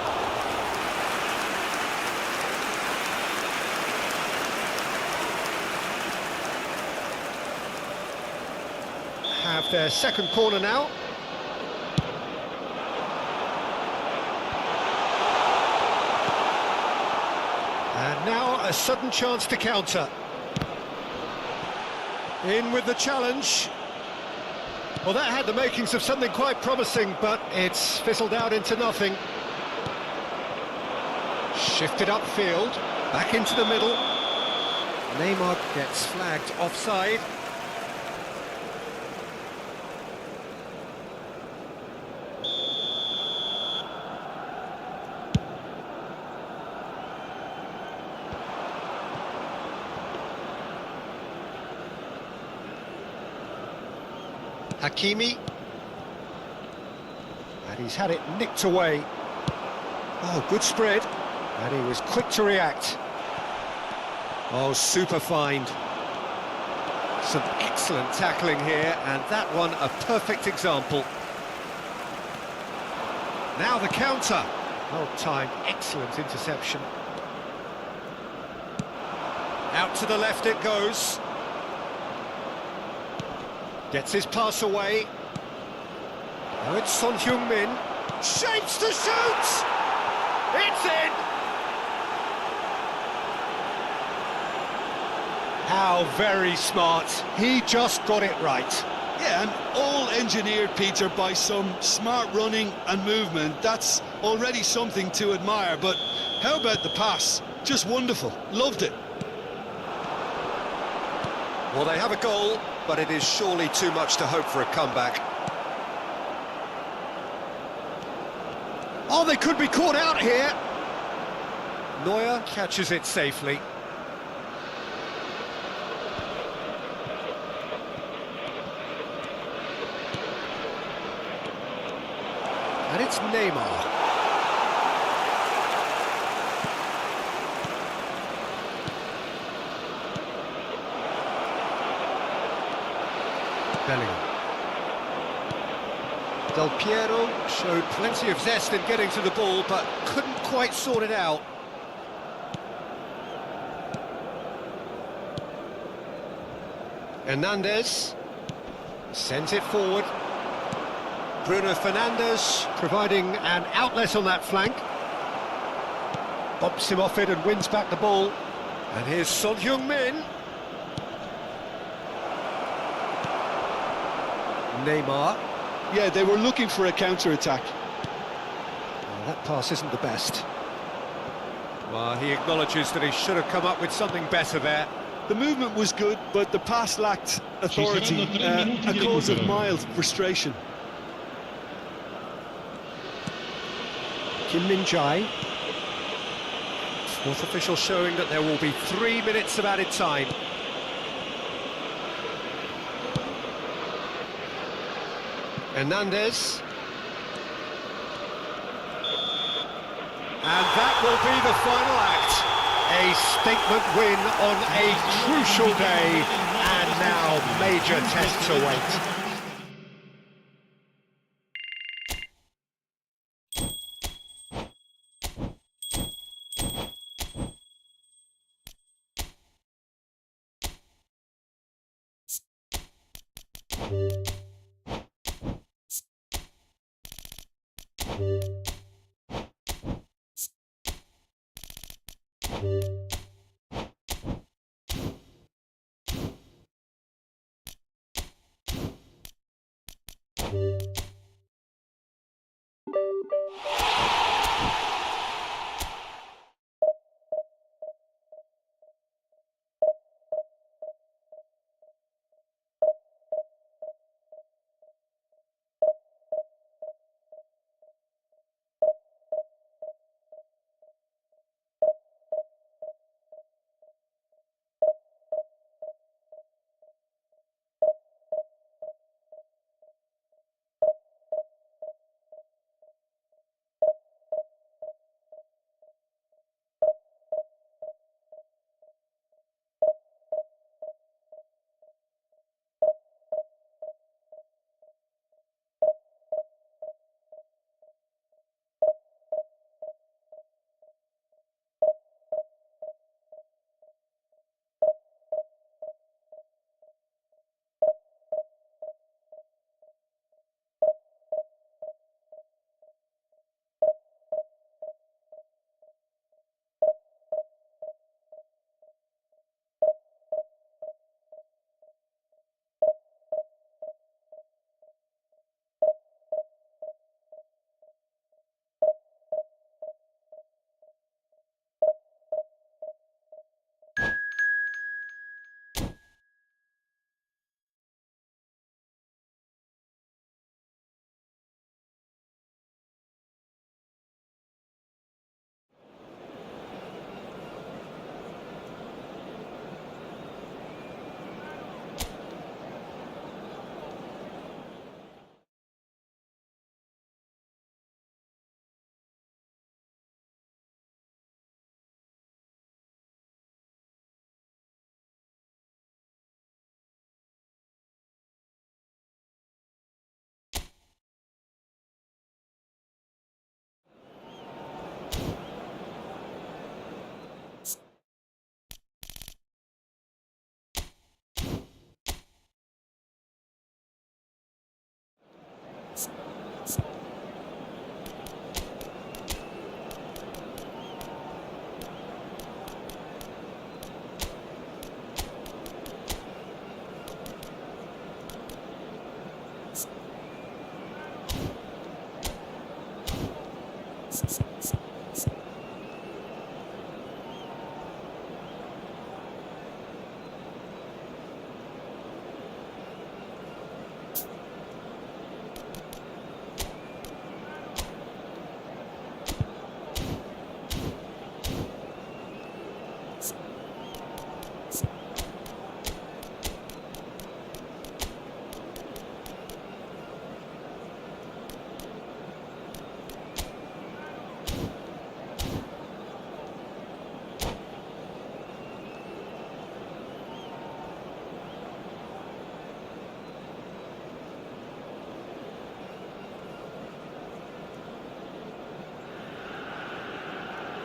Have their second corner now. And now a sudden chance to counter. In with the challenge. Well, that had the makings of something quite promising, but it's fizzled out into nothing. Shifted upfield, back into the middle. Neymar gets flagged offside. Hakimi, and he's had it nicked away. Oh, good spread, and he was quick to react. Oh, super find. Some excellent tackling here, and that one a perfect example. Now the counter. Well timed, excellent interception. Out to the left it goes. Gets his pass away. Now it's Son Heung-min. Shapes to shoot! It's in! How very smart. He just got it right. Yeah, and all engineered, Peter, by some smart running and movement. That's already something to admire, but how about the pass? Just wonderful. Loved it. Well, they have a goal, but it is surely too much to hope for a comeback. Oh, they could be caught out here. Neuer catches it safely. And it's Neymar. Bellingham. Del Piero showed plenty of zest in getting to the ball, but couldn't quite sort it out. Hernandez sends it forward. Bruno Fernandes providing an outlet on that flank. Bumps him off it and wins back the ball. And here's Son Heung-min. Neymar. Yeah, they were looking for a counter-attack. Well, that pass isn't the best. Well, he acknowledges that he should have come up with something better there. The movement was good, but the pass lacked authority, a cause of mild frustration. Kim Min-jae. Fourth official showing that there will be 3 minutes of added time. Hernandez. And that will be the final act. A statement win on a crucial day, and now major tests await.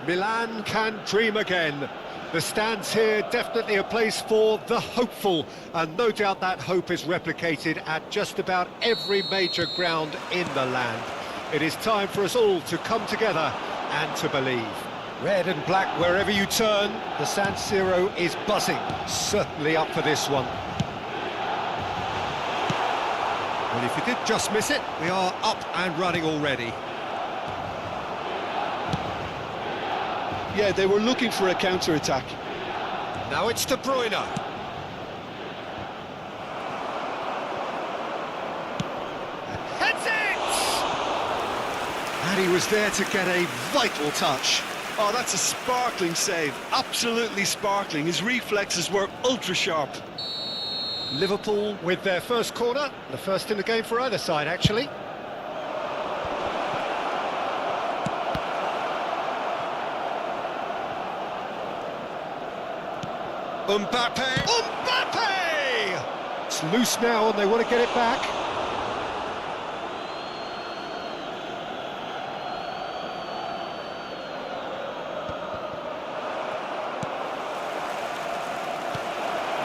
Milan can dream again. The stands here definitely a place for the hopeful, and no doubt that hope is replicated at just about every major ground in the land. It is time for us all to come together and to believe. Red and black wherever you turn, the San Siro is buzzing. Certainly up for this one. Well, if you did just miss it, we are up and running already. Yeah, they were looking for a counter-attack. Now it's De Bruyne. Heads it! And he was there to get a vital touch. Oh, that's a sparkling save. Absolutely sparkling. His reflexes were ultra-sharp. Liverpool with their first corner, the first in the game for either side, actually. Mbappe! Mbappe! It's loose now and they want to get it back.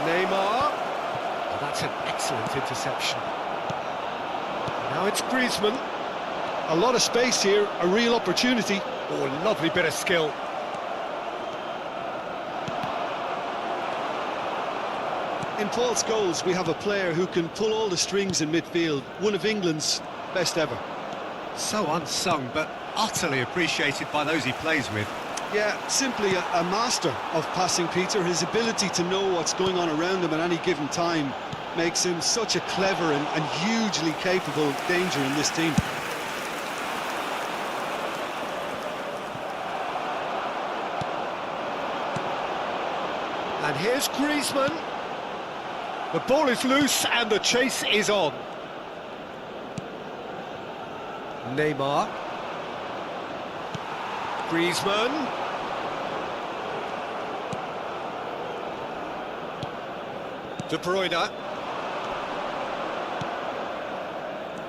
Neymar. Oh, that's an excellent interception. Now it's Griezmann. A lot of space here, a real opportunity. Oh, a lovely bit of skill. In Paul's goals, we have a player who can pull all the strings in midfield. One of England's best ever. So unsung, but utterly appreciated by those he plays with. Yeah, simply a master of passing, Peter. His ability to know what's going on around him at any given time makes him such a clever and hugely capable danger in this team. And here's Griezmann. The ball is loose and the chase is on. Neymar. Griezmann. De Bruyne.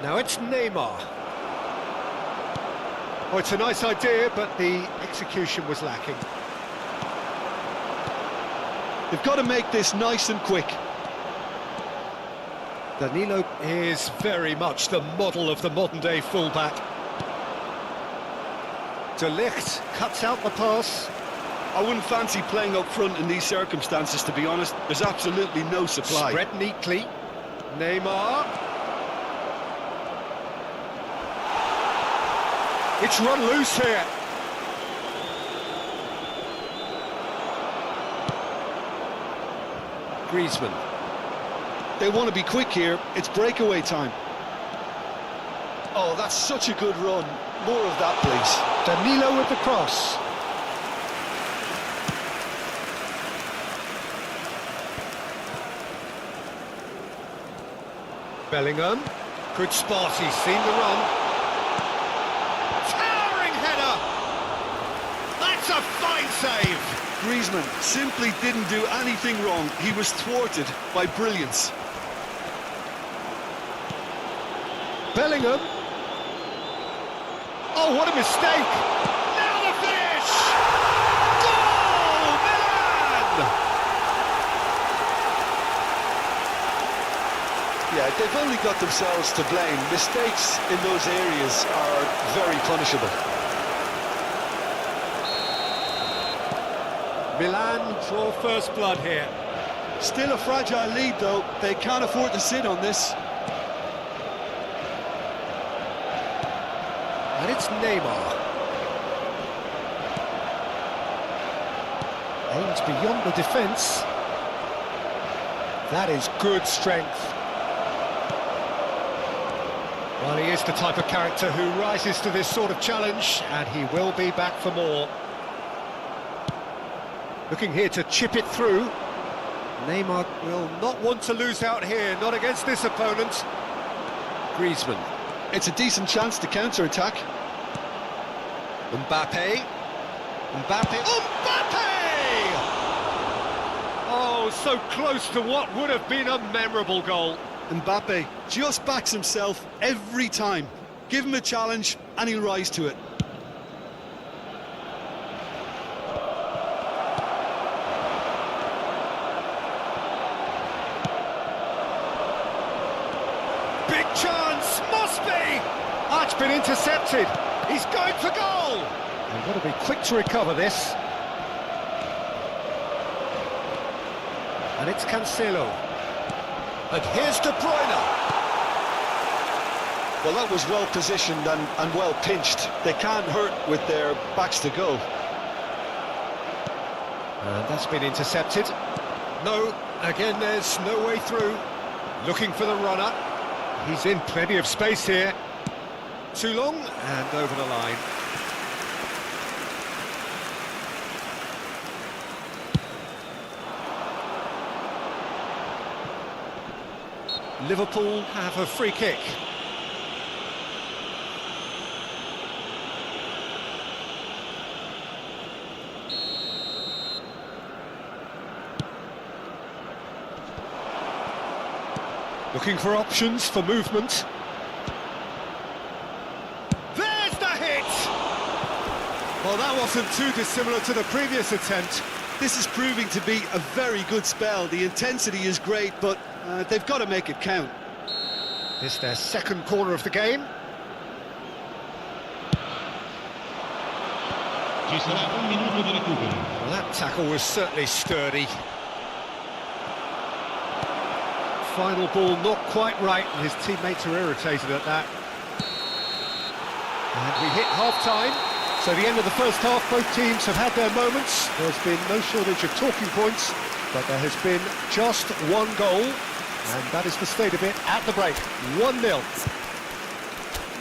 Now it's Neymar. Oh, it's a nice idea, but the execution was lacking. They've got to make this nice and quick. Danilo is very much the model of the modern-day fullback. De Ligt cuts out the pass. I wouldn't fancy playing up front in these circumstances, to be honest. There's absolutely no supply. Spread neatly. Neymar. It's run loose here. Griezmann. They want to be quick here. It's breakaway time. Oh, that's such a good run. More of that, please. Danilo with the cross. Bellingham. Good spot, he's seen the run. Towering header! That's a fine save! Griezmann simply didn't do anything wrong. He was thwarted by brilliance. Bellingham. Oh, what a mistake! Now the finish! Goal, Milan! Yeah, they've only got themselves to blame. Mistakes in those areas are very punishable. Milan draw first blood here. Still a fragile lead, though. They can't afford to sit on this. And it's Neymar. Aims beyond the defence. That is good strength. Well, he is the type of character who rises to this sort of challenge, and he will be back for more. Looking here to chip it through. Neymar will not want to lose out here, not against this opponent. Griezmann. It's a decent chance to counter-attack. Mbappe. Oh, so close to what would have been a memorable goal. Mbappe just backs himself every time. Give him a challenge and he'll rise to it. Big chance, must be! That's been intercepted. He's going for goal. They've got to be quick to recover this. And it's Cancelo. And here's De Bruyne. Well, that was well positioned and well pinched. They can't hurt with their backs to go. And that's been intercepted. No, again there's no way through. Looking for the runner. He's in plenty of space here. Too long and over the line. Liverpool have a free kick. Looking for options for movement. There's the hit! Well, that wasn't too dissimilar to the previous attempt. This is proving to be a very good spell. The intensity is great, but they've got to make it count. This is their second corner of the game. Well, that tackle was certainly sturdy. Final ball not quite right, and his teammates are irritated at that. And we hit half-time. So the end of the first half, both teams have had their moments. There's been no shortage of talking points, but there has been just one goal, and that is the state of it at the break. 1-0.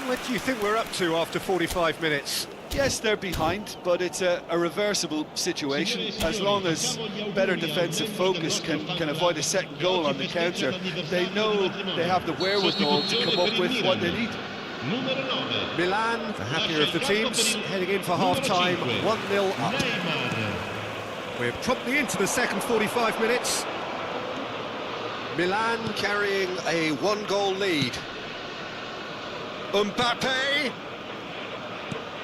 What do you think we're up to after 45 minutes? Yes, they're behind, but it's a reversible situation. As long as better defensive focus can avoid a second goal on the counter, they know they have the wherewithal to come up with what they need. Milan, the happier of the teams, heading in for half-time, 1-0 up. We're promptly into the second 45 minutes. Milan carrying a one-goal lead. Mbappe!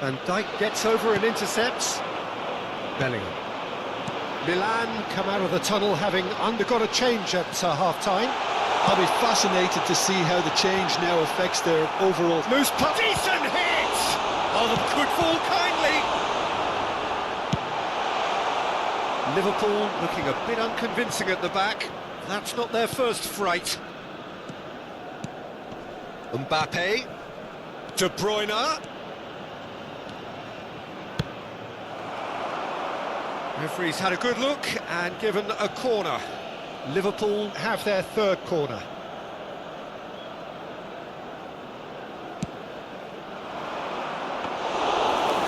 Van Dijk gets over and intercepts. Bellingham. Milan come out of the tunnel having undergone a change at half-time. I'll be fascinated to see how the change now affects their overall... Loose puck. Decent hit! Oh, the good fall kindly. Liverpool looking a bit unconvincing at the back. That's not their first fright. Mbappe. De Bruyne. Referee's had a good look and given a corner. Liverpool have their third corner.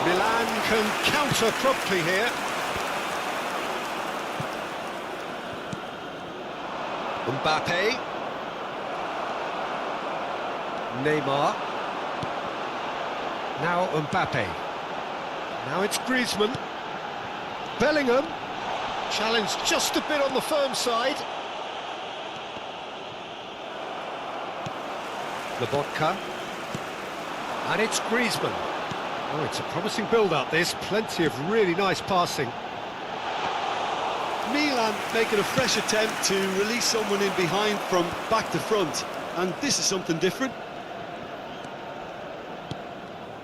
Milan can counter promptly here. Mbappe. Neymar. Now Mbappe. Now it's Griezmann. Bellingham. Challenged just a bit on the firm side. Lobotka. And it's Griezmann. Oh, it's a promising build-up, this. Plenty of really nice passing. Milan making a fresh attempt to release someone in behind from back to front. And this is something different.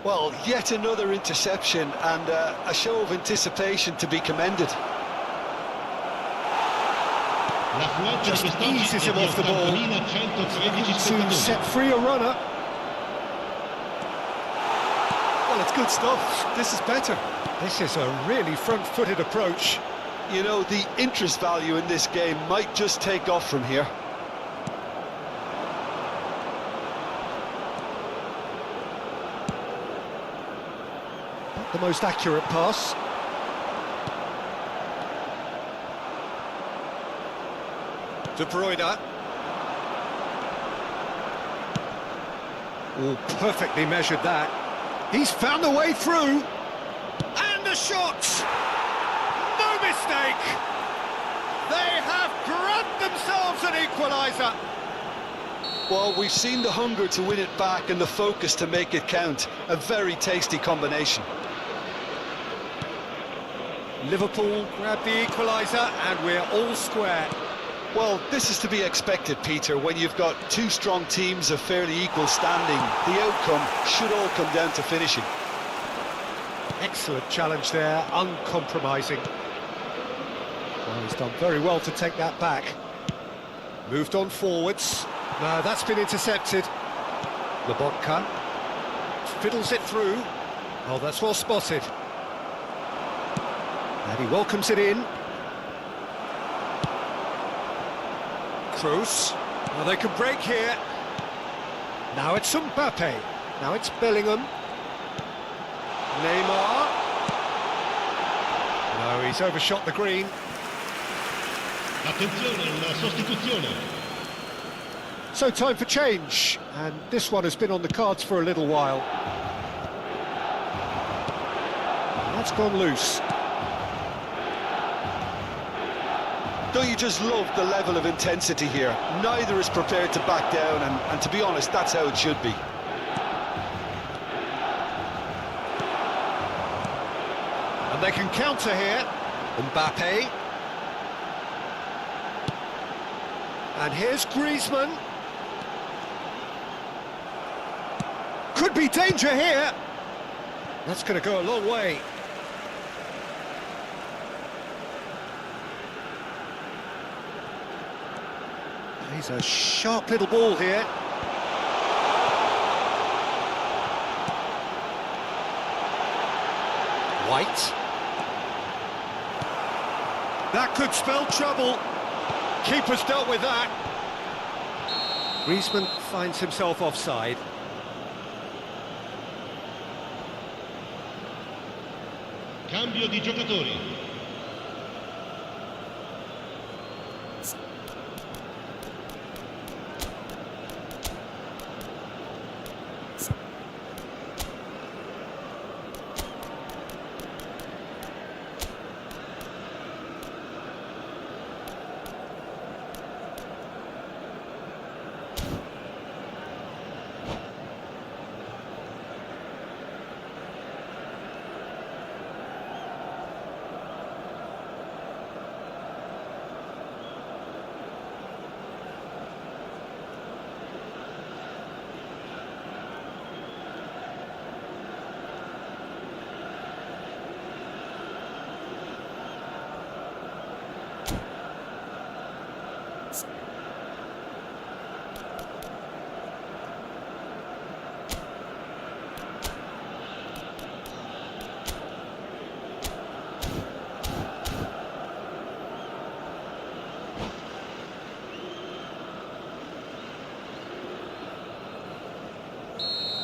Well, yet another interception and a show of anticipation to be commended. Just eases him off the ball. To set free a runner. Well, it's good stuff. This is better. This is a really front-footed approach. You know, the interest value in this game might just take off from here. Not the most accurate pass. De Bruyne. Oh, perfectly measured that. He's found a way through. And the shot! No mistake! They have grabbed themselves an equaliser. Well, we've seen the hunger to win it back and the focus to make it count. A very tasty combination. Liverpool grab the equaliser and we're all square. Well, this is to be expected, Peter. When you've got two strong teams of fairly equal standing, the outcome should all come down to finishing. Excellent challenge there, uncompromising. Well, he's done very well to take that back. Moved on forwards. No, that's been intercepted. Lobotka fiddles it through. Oh, that's well spotted. And he welcomes it in. Terus. Well, they can break here. Now it's Mbappe. Now it's Bellingham. Neymar. No, he's overshot the green. Attenzione alla sostituzione. So time for change, and this one has been on the cards for a little while. That's gone loose. Don't you just love the level of intensity here? Neither is prepared to back down, and to be honest, that's how it should be. And they can counter here. Mbappe. And here's Griezmann. Could be danger here. That's going to go a long way. He's a sharp little ball here. White. That could spell trouble. Keeper's dealt with that. Griezmann finds himself offside. Cambio di giocatori.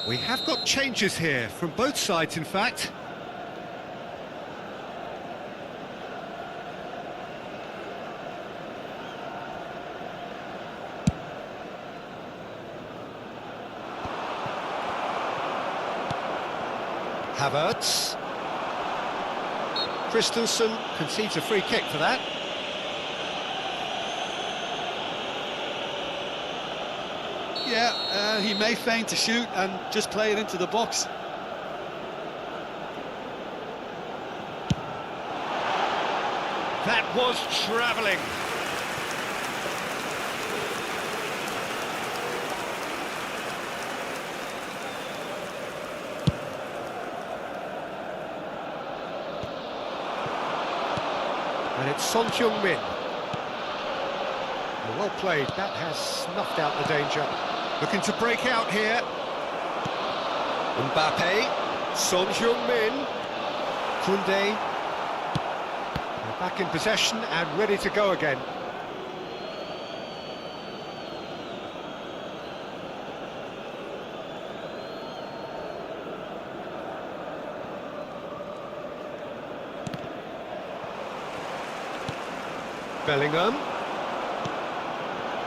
We have got changes here, from both sides in fact. Havertz. Christensen concedes a free kick for that. Yeah, he may feign to shoot and just play it into the box. That was travelling. And it's Son Heung-min. Well played, that has snuffed out the danger. Looking to break out here. Mbappe, Son Heung-min, Koundé. They're back in possession and ready to go again. Bellingham.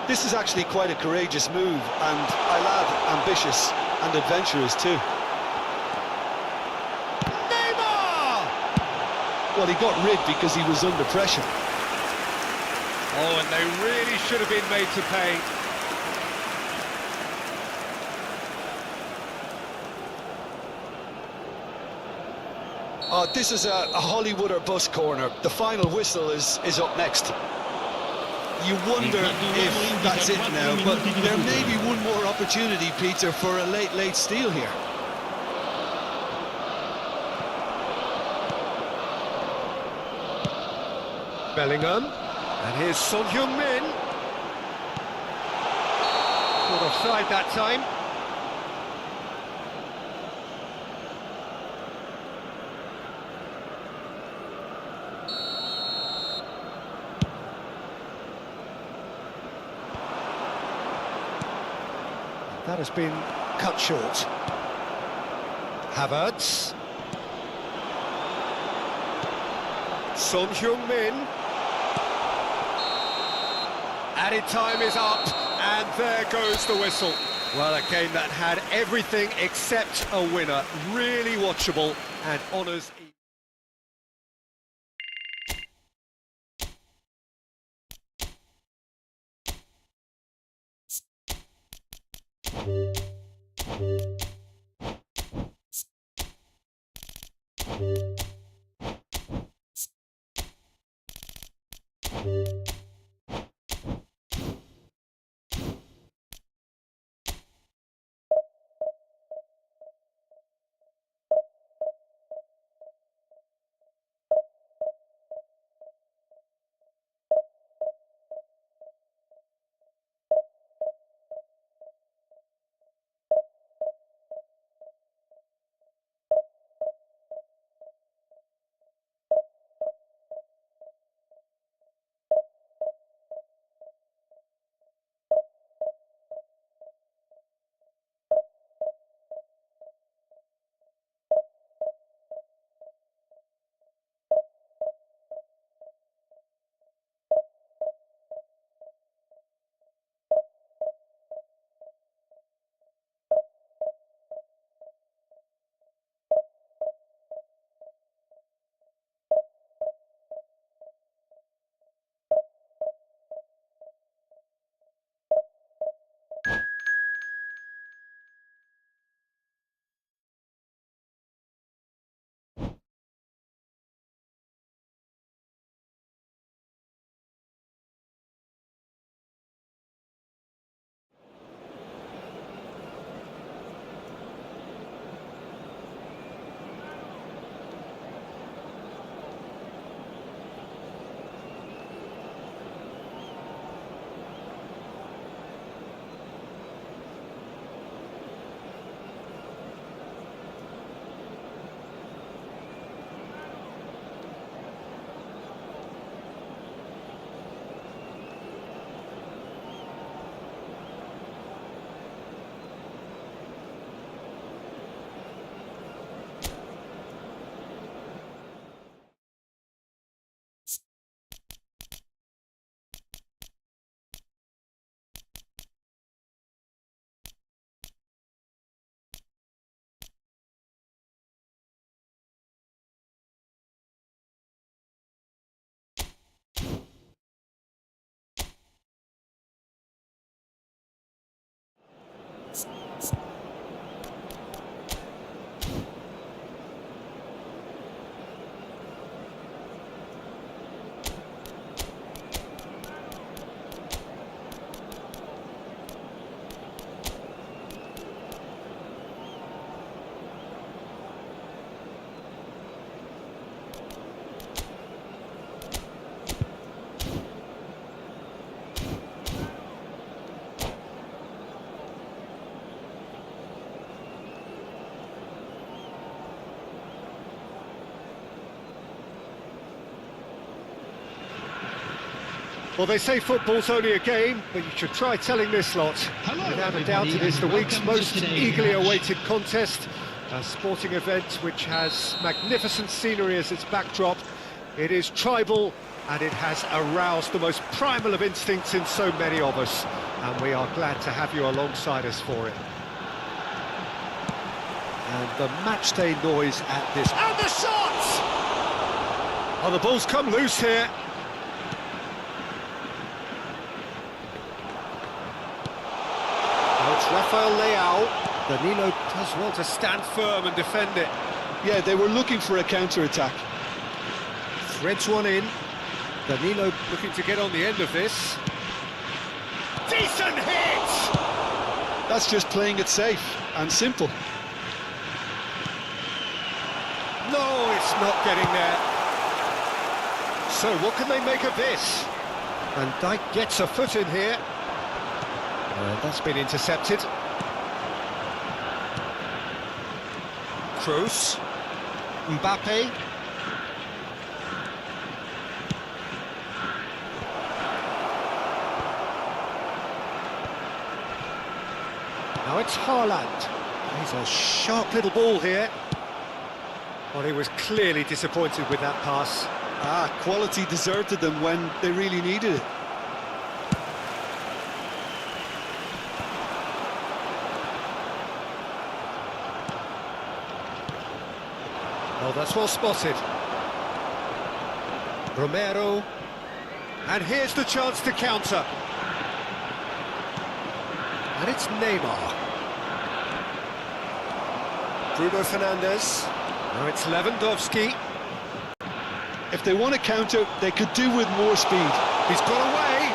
This is actually quite a courageous move, and I'll add ambitious and adventurous too. Mabar! Well, he got rid because he was under pressure. Oh, and they really should have been made to pay. This is a Hollywood or bust corner. The final whistle is up next. You wonder if that's it now, but there may be one more opportunity, Peter, for a late steal here. Bellingham. And here's Son Heung-min. Caught offside that time. That has been cut short. Havertz. Son Heung-min. Added time is up, and there goes the whistle. Well, a game that had everything except a winner. Really watchable and honours... Well, they say football's only a game, but you should try telling this lot. Hello, Without a doubt, it everybody, is the and week's welcome to most today's eagerly match. awaited contest. A sporting event which has magnificent scenery as its backdrop. It is tribal, and it has aroused the most primal of instincts in so many of us. And we are glad to have you alongside us for it. And the matchday noise at this... And the shots! Oh, the ball's come loose here. Now it's Rafael Leao. Danilo does well to stand firm and defend it. Yeah, they were looking for a counter-attack. Threads one in. Danilo looking to get on the end of this. Decent hit! That's just playing it safe and simple. No, it's not getting there. So what can they make of this? Van Dijk gets a foot in here. That's been intercepted. Kroos. Mbappe. Now it's Haaland. He's a sharp little ball here. Well, he was clearly disappointed with that pass. Quality deserted them when they really needed it. Oh, that's well spotted. Romero. And here's the chance to counter. And it's Neymar. Bruno Fernandes. Now it's Lewandowski. If they want to counter, they could do with more speed. He's got away.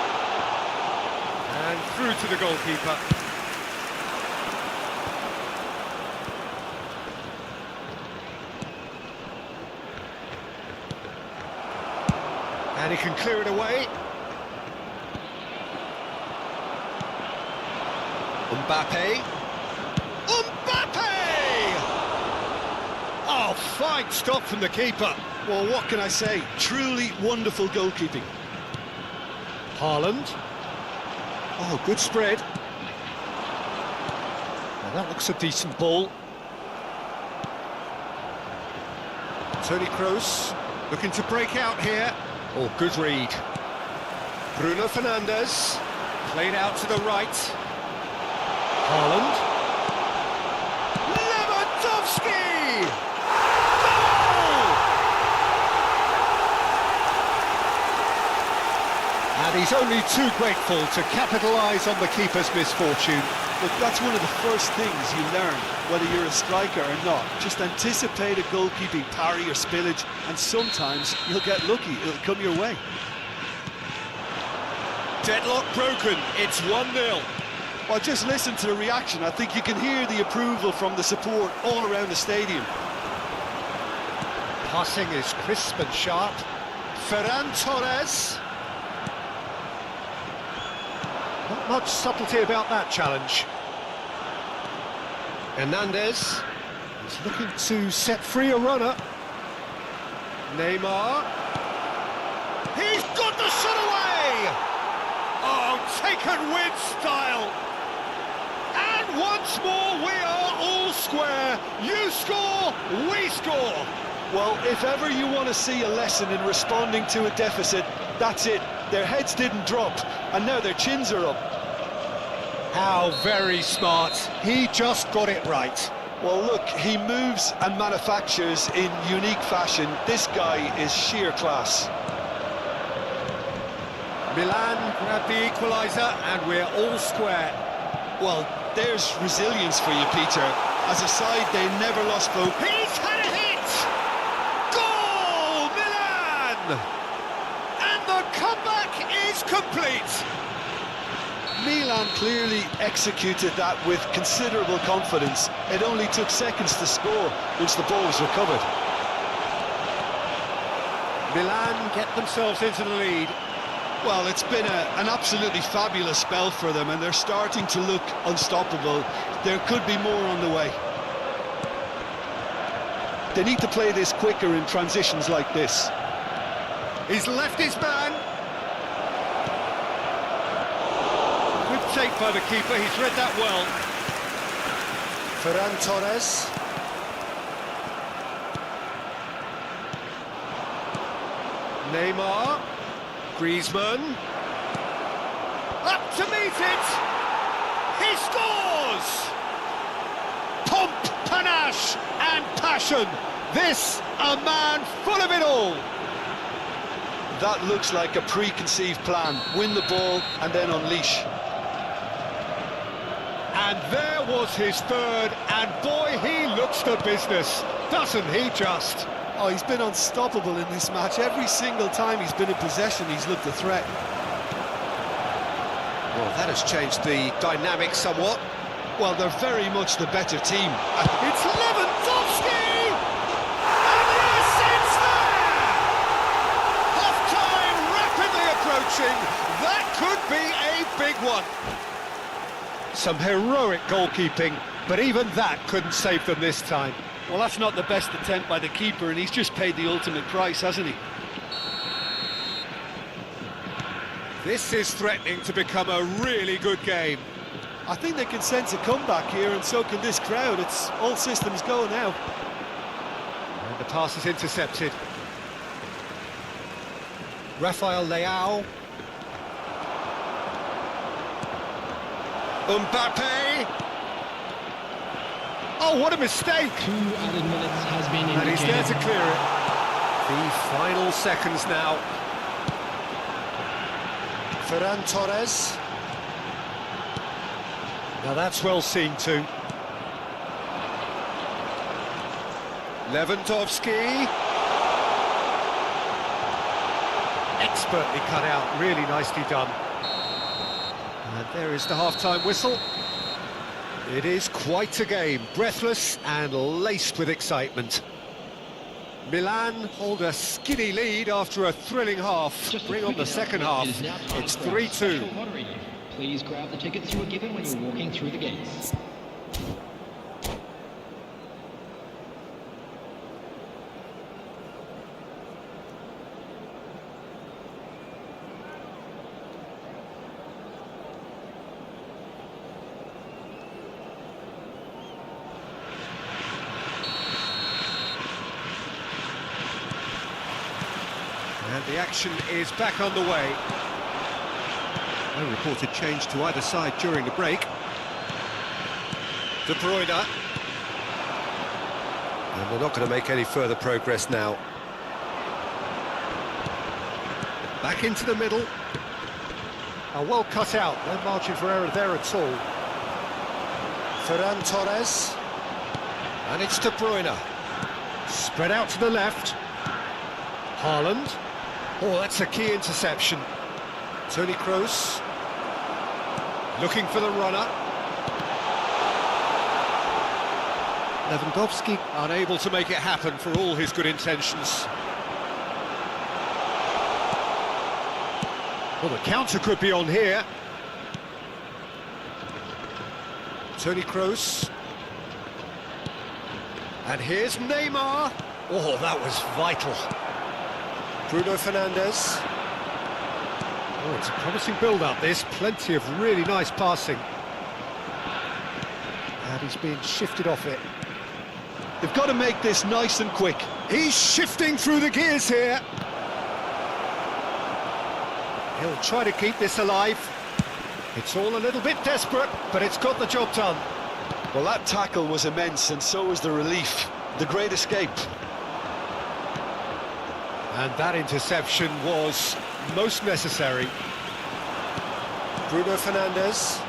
And through to the goalkeeper. And he can clear it away. Mbappe. Mbappe! Oh, fine stop from the keeper. Well, what can I say? Truly wonderful goalkeeping. Haaland. Oh, good spread. Now that looks a decent ball. Toni Kroos looking to break out here. Oh, good read. Bruno Fernandes. Played out to the right. Haaland. Lewandowski! Goal! And he's only too grateful to capitalise on the keeper's misfortune. Look, that's one of the first things you learn, whether you're a striker or not. Just anticipate a goalkeeping parry or spillage, and sometimes you'll get lucky, it'll come your way. Deadlock broken, it's 1-0. Well, just listen to the reaction. I think you can hear the approval from the support all around the stadium. Passing is crisp and sharp. Ferran Torres. Not much subtlety about that challenge. Hernandez is looking to set free a runner. Neymar. He's got the shot away! Oh, taken with style. And once more we are all square. You score, we score. Well, if ever you want to see a lesson in responding to a deficit, that's it. Their heads didn't drop, and now their chins are up. How very smart. He just got it right. Well, look, he moves and manufactures in unique fashion. This guy is sheer class. Milan grabbed the equaliser, and we're all square. Well, there's resilience for you, Peter. As a side, they never lost hope. He's had a hit! Goal, Milan! And the comeback is complete. Milan clearly executed that with considerable confidence. It only took seconds to score once the ball was recovered. Milan get themselves into the lead. Well, it's been an absolutely fabulous spell for them, and they're starting to look unstoppable. There could be more on the way. They need to play this quicker in transitions like this. He's left his man. safe by the keeper, he's read that well. Ferran Torres. Neymar. Griezmann. Up to meet it! He scores! Pomp, panache and passion. This, a man full of it all. That looks like a preconceived plan. Win the ball and then unleash. And there was his third, and boy, he looks the business, doesn't he just? Oh, he's been unstoppable in this match. Every single time he's been in possession, he's looked a threat. Well, that has changed the dynamic somewhat. Well, they're very much the better team. It's Lewandowski! And the assist's there! Half-time rapidly approaching. That could be a big one. Some heroic goalkeeping, but even that couldn't save them this time. Well, that's not the best attempt by the keeper, and he's just paid the ultimate price, hasn't he? This is threatening to become a really good game. I think they can sense a comeback here, and so can this crowd. It's all systems go now. And the pass is intercepted. Rafael Leao. Mbappe. Oh, what a mistake! 2 added minutes has been And he's there to indicated. clear it. The final seconds now. Ferran Torres. Now that's well seen too. Lewandowski. Expertly cut out, really nicely done. And there is the half-time whistle. It is quite a game, breathless and laced with excitement. Milan hold a skinny lead after a thrilling half. Just a Bring on quick the second announcement, half. it is now time It's for our 3-2. special lottery. Please grab the tickets you were given when you were walking through the gates. And the action is back underway. No reported change to either side during the break. De Bruyne. And they're not going to make any further progress now. Back into the middle. Well cut out, no margin for error there at all. Ferran Torres. And it's De Bruyne. Spread out to the left. Haaland. Oh, that's a key interception. Toni Kroos. Looking for the runner. Lewandowski unable to make it happen for all his good intentions. Well, the counter could be on here. Toni Kroos. And here's Neymar. Oh, that was vital. Bruno Fernandes. Oh, it's a promising build-up, this. Plenty of really nice passing. And he's being shifted off it. They've got to make this nice and quick. He's shifting through the gears here. He'll try to keep this alive. It's all a little bit desperate, but it's got the job done. Well, that tackle was immense, and so was the relief. The great escape. And that interception was most necessary. Bruno Fernandes.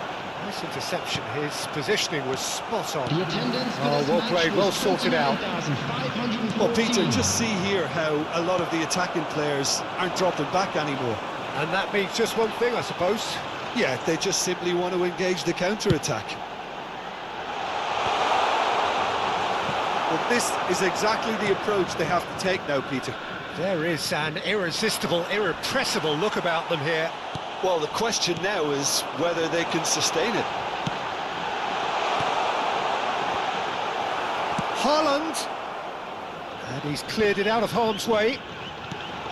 Nice interception. His positioning was spot on. The attendance for Oh, this well match played, well was sorted out. 39,514. Well, Peter, just see here how a lot of the attacking players aren't dropping back anymore. And that means just one thing, I suppose. Yeah, they just simply want to engage the counter-attack. Well, this is exactly the approach they have to take now, Peter. There is an irresistible, irrepressible look about them here. Well, the question now is whether they can sustain it. Haaland. And he's cleared it out of harm's way.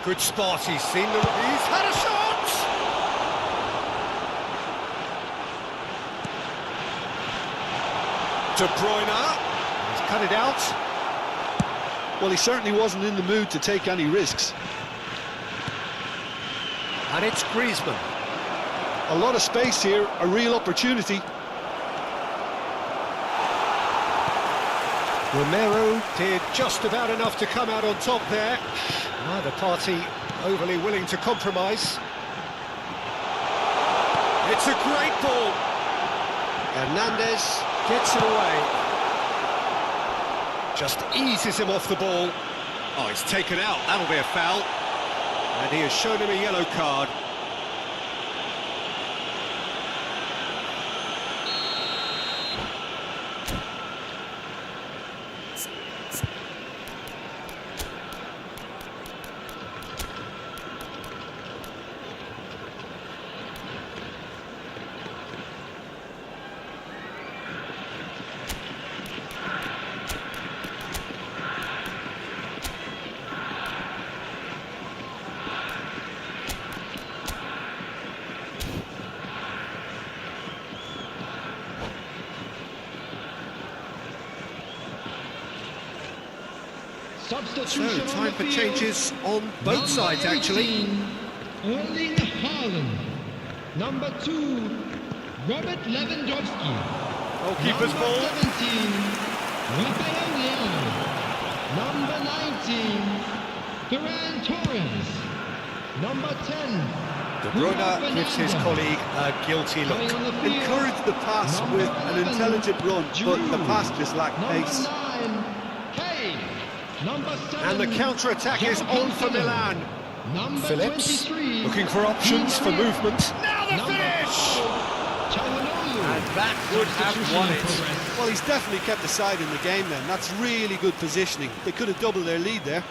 Good spot, he's had a shot! De Bruyne. He's cut it out. Well, he certainly wasn't in the mood to take any risks. And it's Griezmann. A lot of space here, a real opportunity. Romero did just about enough to come out on top there. Neither party overly willing to compromise. It's a great ball. Hernandez gets it away. Just eases him off the ball. Oh, it's taken out. That'll be a foul. And he has shown him a yellow card. Substitution So, time on for the changes on both sides, actually. Erling Haaland. Number 2, Robert Lewandowski. Goalkeeper's Number ball. 17, Rafael Leão. Number 19, Ferran Torres. Number 10, De Bruyne gives his colleague a guilty look. Encouraged the pass with an intelligent run, but the pass just lacked pace. Number 9, Kane. Number 7, And the counter-attack is on for Milan. Number Phillips 23, looking for options for movement. Now the Number finish! 4, Calhanoglu. And that would have won it. Well, he's definitely kept the side in the game then. That's really good positioning. They could have doubled their lead there.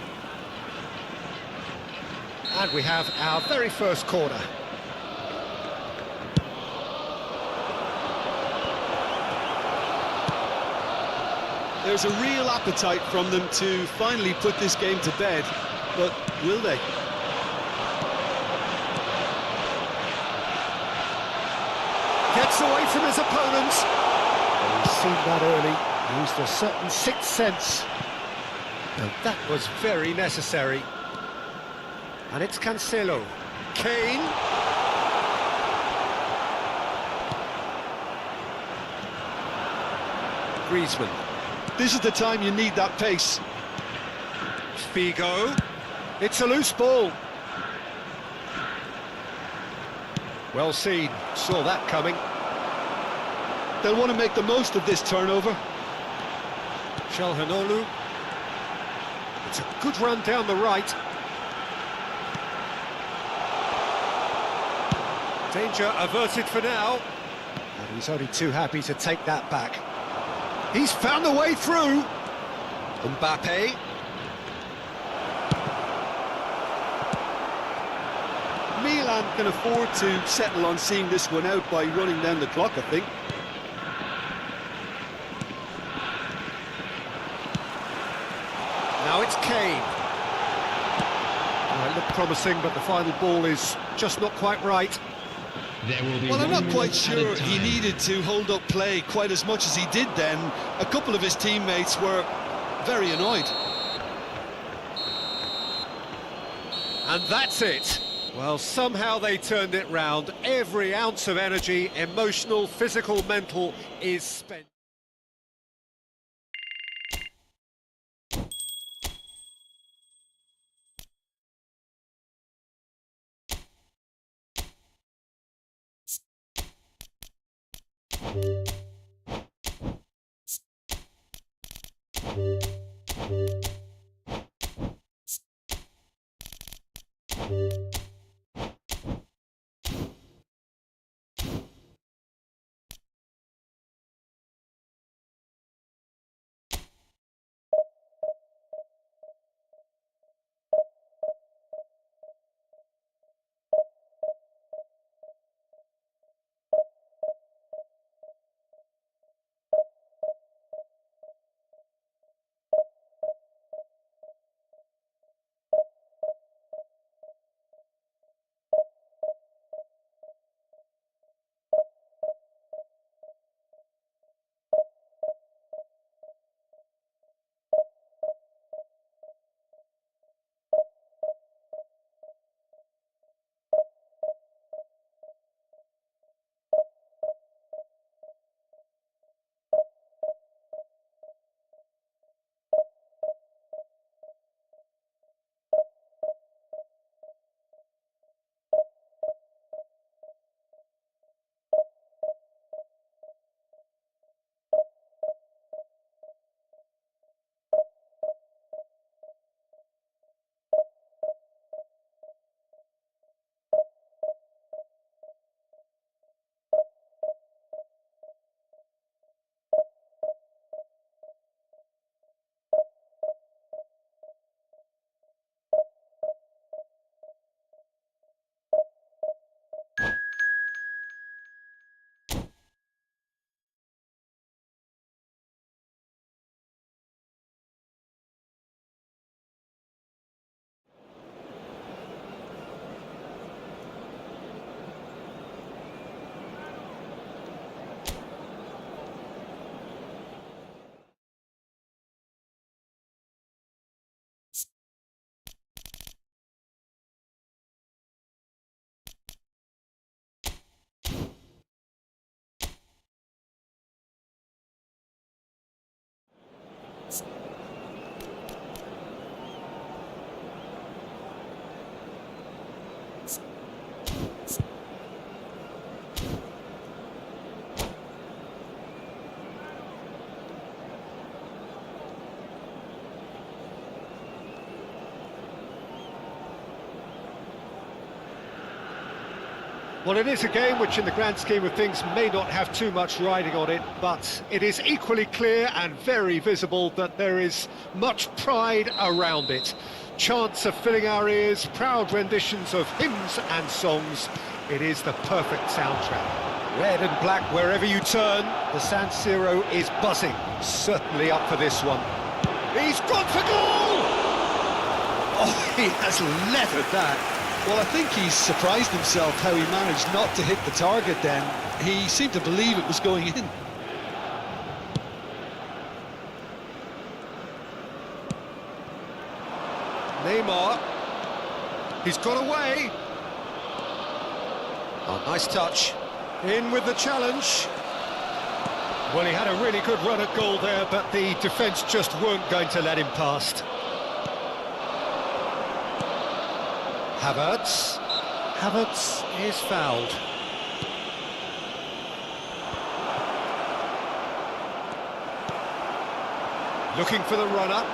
And we have our very first corner. There's a real appetite from them to finally put this game to bed, but will they? Gets away from his opponent. And he's seen that early. Used a certain sixth sense. And that was very necessary. And it's Cancelo. Kane. Griezmann. This is the time you need that pace. Figo. It's a loose ball. Well seen. Saw that coming. They'll want to make the most of this turnover. Calhanoglu. It's a good run down the right. Danger averted for now. And he's only too happy to take that back. He's found the way through. Mbappe. Milan can afford to settle on seeing this one out by running down the clock, I think. Now it's Kane. It looked promising, but the final ball is just not quite right. There will be Well, I'm one not quite minute sure added he time. needed to hold up play quite as much as he did then. A couple of his teammates were very annoyed. And that's it. Well, somehow they turned it round. Every ounce of energy, emotional, physical, mental, is spent. Well, it is a game which in the grand scheme of things may not have too much riding on it, but it is equally clear and very visible that there is much pride around it. Chants are filling our ears, proud renditions of hymns and songs. It is the perfect soundtrack. Red and black wherever you turn, the San Siro is buzzing. Certainly up for this one. He's gone for goal! Oh, he has leathered that. Well, I think he's surprised himself how he managed not to hit the target then. He seemed to believe it was going in. Neymar. He's got away. Oh, nice touch. In with the challenge. Well, he had a really good run at goal there, but the defence just weren't going to let him past. Havertz. Havertz is fouled. Looking for the runner.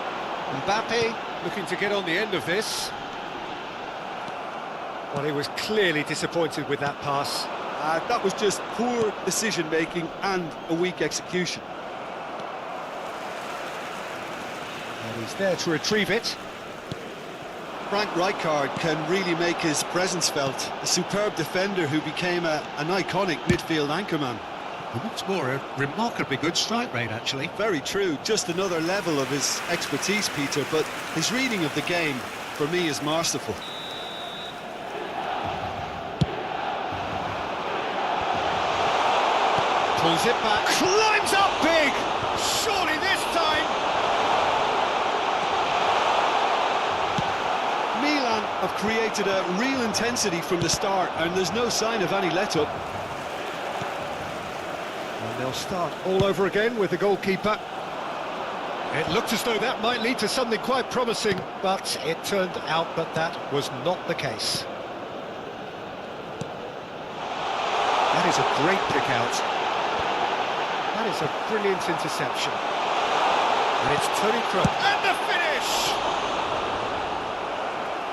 Mbappe looking to get on the end of this. Well, he was clearly disappointed with that pass. That was just poor decision-making and a weak execution. And he's there to retrieve it. Frank Rijkaard can really make his presence felt. A superb defender who became an iconic midfield anchorman. What's more, a remarkably good strike rate, actually. Very true, just another level of his expertise, Peter, but his reading of the game, for me, is masterful. Pulls it back, climbs up big! Surely this time! Milan have created a real intensity from the start, and there's no sign of any let-up. And they'll start all over again with the goalkeeper. It looked as though that might lead to something quite promising, but it turned out that that was not the case. That is a great pick-out. That is a brilliant interception. And it's Tony Kroos. And the finish!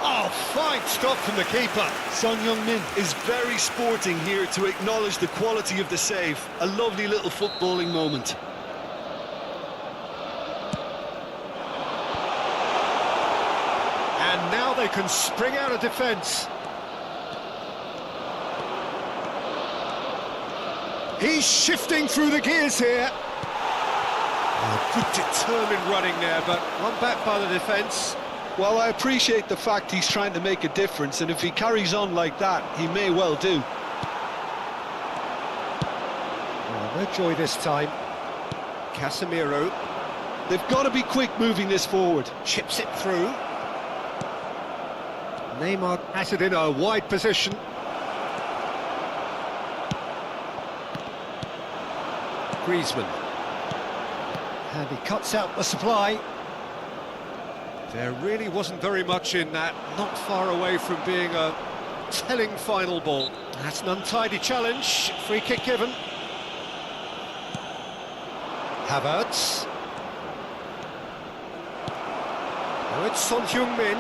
Oh, fine stop from the keeper. Son Heung-min is very sporting here to acknowledge the quality of the save. A lovely little footballing moment. And now they can spring out of defence. He's shifting through the gears here. Oh, good determined running there, but one back by the defence. Well, I appreciate the fact he's trying to make a difference, and if he carries on like that, he may well do. Oh, no joy this time. Casemiro. They've got to be quick moving this forward. Chips it through. Neymar has it in a wide position. Griezmann. And he cuts out the supply. There really wasn't very much in that, not far away from being a telling final ball. That's an untidy challenge, free kick given. Havertz. Oh, it's Son Heung-min.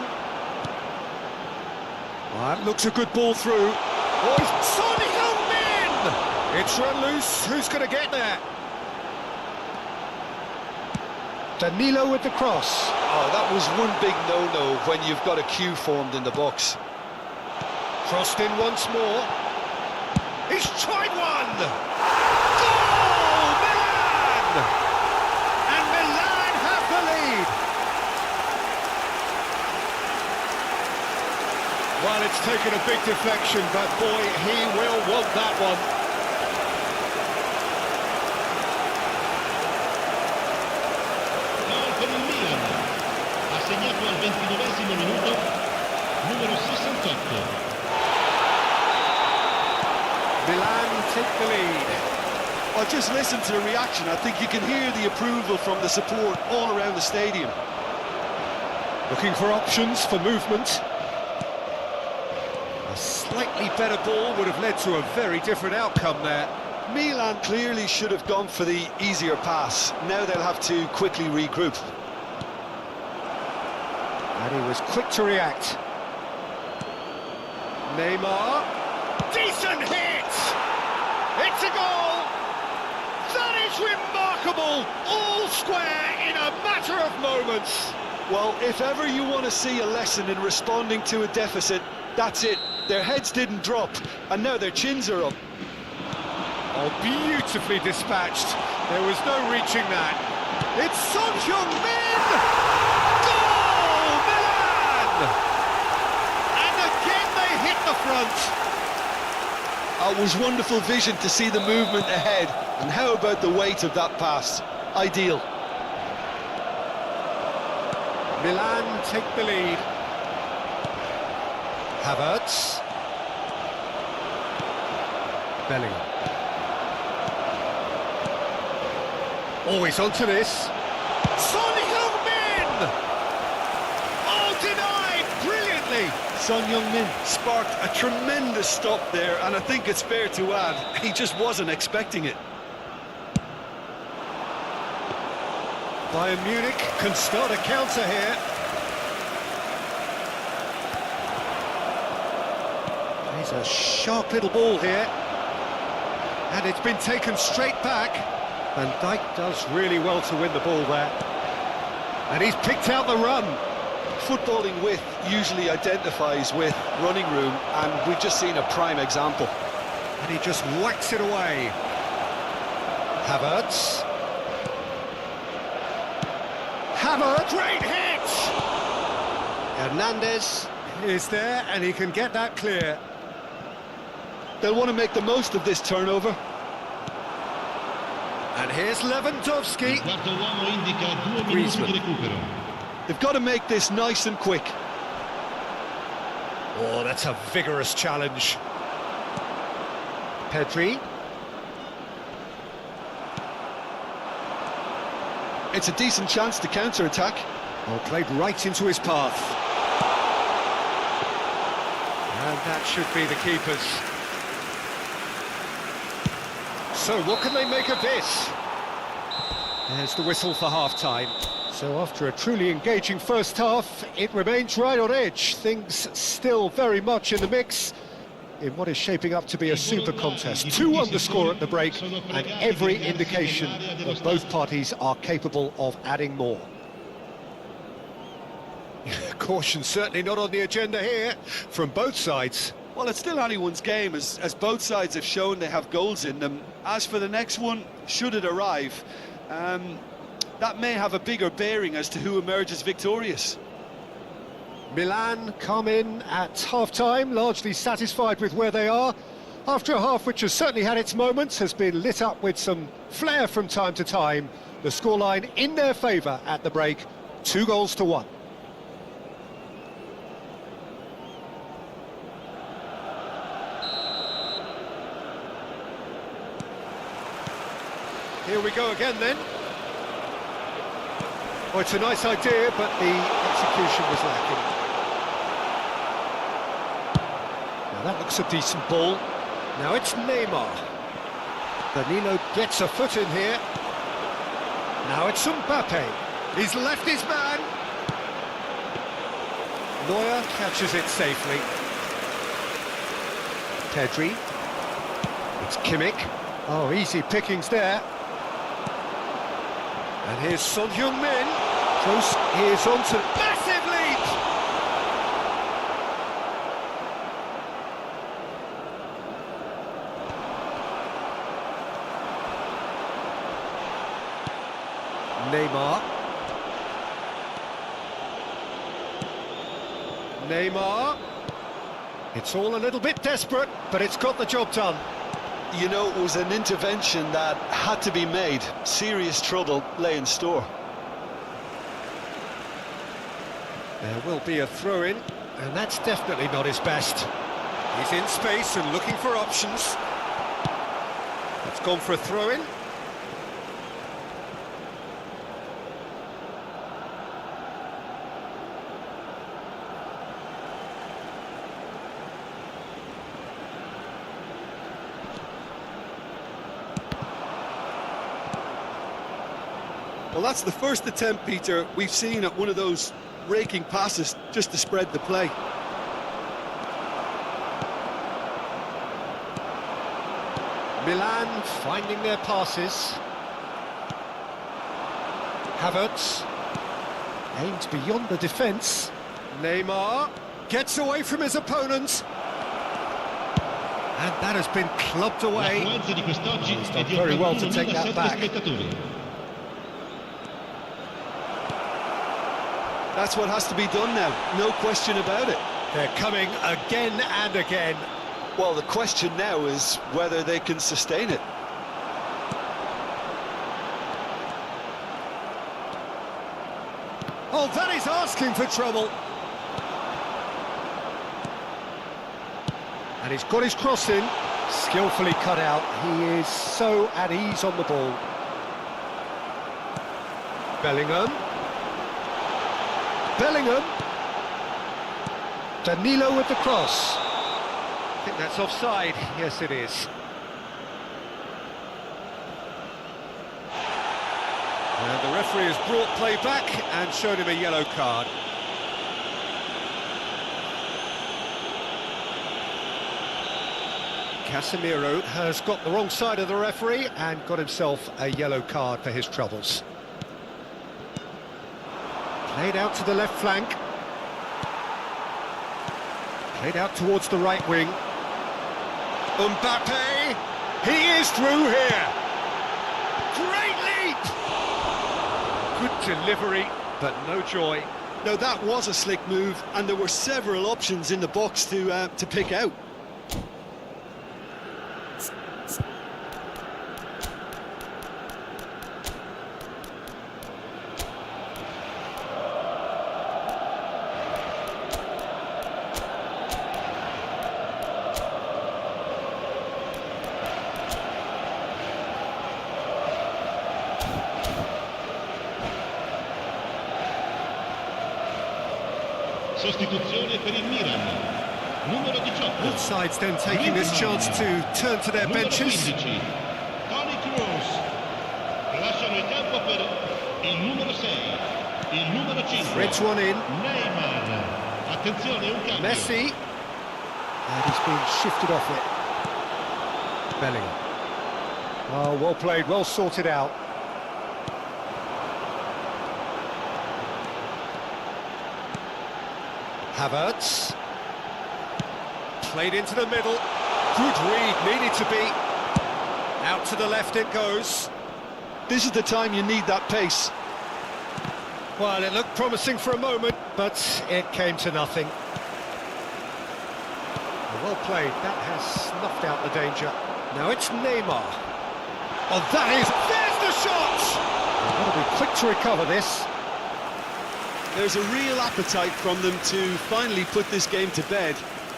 That looks a good ball through. Oh, it's Son Heung-min! It's run loose, who's going to get there? Danilo with the cross. Oh, that was one big no-no when you've got a queue formed in the box. Crossed in once more. He's tried one! Goal! Milan! And Milan have the lead. Well, it's taken a big deflection, but boy, he will want that one. Assegnato al 29esimo minuto, numero 68. Milan take the lead. Well, just listen to the reaction. I think you can hear the approval from the support all around the stadium. Looking for options for movement. A slightly better ball would have led to a very different outcome there. Milan clearly should have gone for the easier pass. Now they'll have to quickly regroup. And he was quick to react. Neymar. Decent hit! It's a goal! That is remarkable! All square in a matter of moments. Well, if ever you want to see a lesson in responding to a deficit, that's it. Their heads didn't drop, and now their chins are up. Oh, beautifully dispatched. There was no reaching that. It's Son Heung-min! Goal! Milan! And again they hit the front. It was wonderful vision to see the movement ahead, and how about the weight of that pass? Ideal. Milan take the lead. Havertz. Bellingham. Always onto this. Son Heung-min! Oh, denied brilliantly. Son Heung-min sparked a tremendous stop there, and I think it's fair to add, he just wasn't expecting it. Bayern Munich can start a counter here. There's a sharp little ball here. And it's been taken straight back. Van Dijk does really well to win the ball there. And he's picked out the run. Footballing width usually identifies with running room, and we've just seen a prime example. And he just whacks it away. Havertz. Havertz! Great hit! Hernandez is there, and he can get that clear. They'll want to make the most of this turnover. And here's Lewandowski. Il quarto uomo indica 2 minuti di recupero. They've got to make this nice and quick. Oh, that's a vigorous challenge. Pedri. It's a decent chance to counter-attack. Oh, played right into his path. And that should be the keepers. So, what can they make of this? There's the whistle for half-time. So after a truly engaging first half, it remains right on edge. Things still very much in the mix in what is shaping up to be a super contest. 2-1 the score at the break, and every indication that both parties are capable of adding more. Caution certainly not on the agenda here from both sides. Well, it's still anyone's game, as both sides have shown they have goals in them. As for the next one, should it arrive, that may have a bigger bearing as to who emerges victorious. Milan come in at half-time, largely satisfied with where they are. After a half which has certainly had its moments, has been lit up with some flair from time to time. The scoreline in their favour at the break, 2-1. Here we go again then. Oh, it's a nice idea, but the execution was lacking. Now that looks a decent ball. Now it's Neymar. Danilo gets a foot in here. Now it's Mbappe. He's left his man. Neuer catches it safely. Pedri. It's Kimmich. Oh, easy pickings there. And here's Son Heung-min. Close, here's on to massive lead! Neymar. Neymar. It's all a little bit desperate, but it's got the job done. You know, it was an intervention that had to be made. Serious trouble lay in store. There will be a throw-in, and that's definitely not his best. He's in space and looking for options. It's gone for a throw-in. Well, that's the first attempt, Peter, we've seen at one of those raking passes just to spread the play. Milan finding their passes. Havertz aimed beyond the defence. Neymar gets away from his opponent. And that has been clubbed away. He's done very well to take that back. That's what has to be done now, no question about it. They're coming again and again. Well, the question now is whether they can sustain it. Oh, that is asking for trouble. And he's got his cross in, skillfully cut out. He is so at ease on the ball. Bellingham. Danilo with the cross. I think that's offside. Yes, it is. And the referee has brought play back and showed him a yellow card. Casemiro has got the wrong side of the referee and got himself a yellow card for his troubles. Played out to the left flank. Played out towards the right wing. Mbappe! He is through here! Great leap! Good delivery, but no joy. No, that was a slick move, and there were several options in the box to pick out. Sostituzione per il Milan. Numero 18. Both sides then taking this chance to turn to their Numero benches. 15. Toni Kroos. Lasciano il campo per il numero 6. Il numero 5. Threads one in. Neymar. Attenzione, un cambio. Messi. And he's been shifted off it. Bellingham. Oh, well played, well sorted out. Havertz. Played into the middle. Good read, needed to be. Out to the left it goes. This is the time you need that pace. Well, it looked promising for a moment, but it came to nothing. Well played, that has snuffed out the danger. Now it's Neymar. Oh, that is... There's the shot! They've got to be quick to recover this. There's a real appetite from them to finally put this game to bed,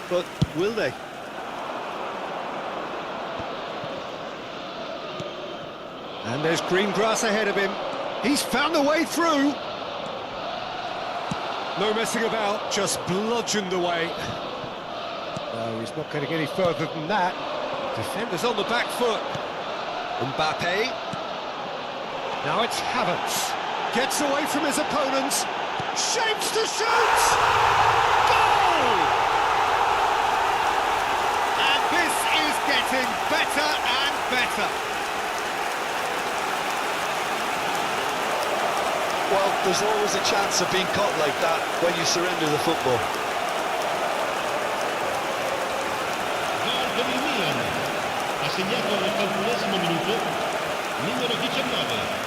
but will they? And there's green grass ahead of him. He's found a way through. No messing about, just bludgeoned away. No, he's not going to get any further than that. Defenders on the back foot. Mbappe. Now it's Havertz. Gets away from his opponents. Shapes to shoot! Goal! And this is getting better and better. Well, there's always a chance of being caught like that when you surrender the football. Gol per il Milan. Ha segnato nel 41esimo minuto. Numero 19.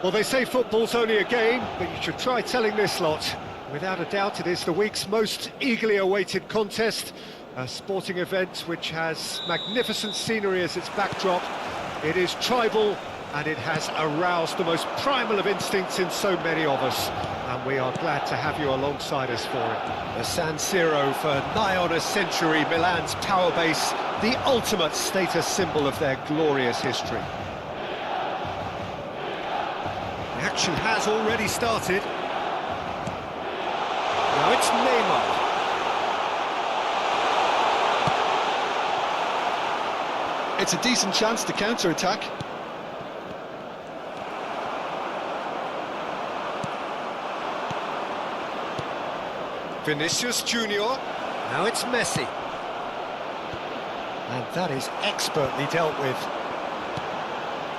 Well, they say football's only a game, but you should try telling this lot. Without a doubt, it is the week's most eagerly awaited contest, a sporting event which has magnificent scenery as its backdrop. It is tribal, and it has aroused the most primal of instincts in so many of us, and we are glad to have you alongside us for it. The San Siro for nigh on a century, Milan's power base, the ultimate status symbol of their glorious history. The action has already started. Now it's Neymar. It's a decent chance to counter-attack. Vinicius Junior. Now it's Messi. And that is expertly dealt with.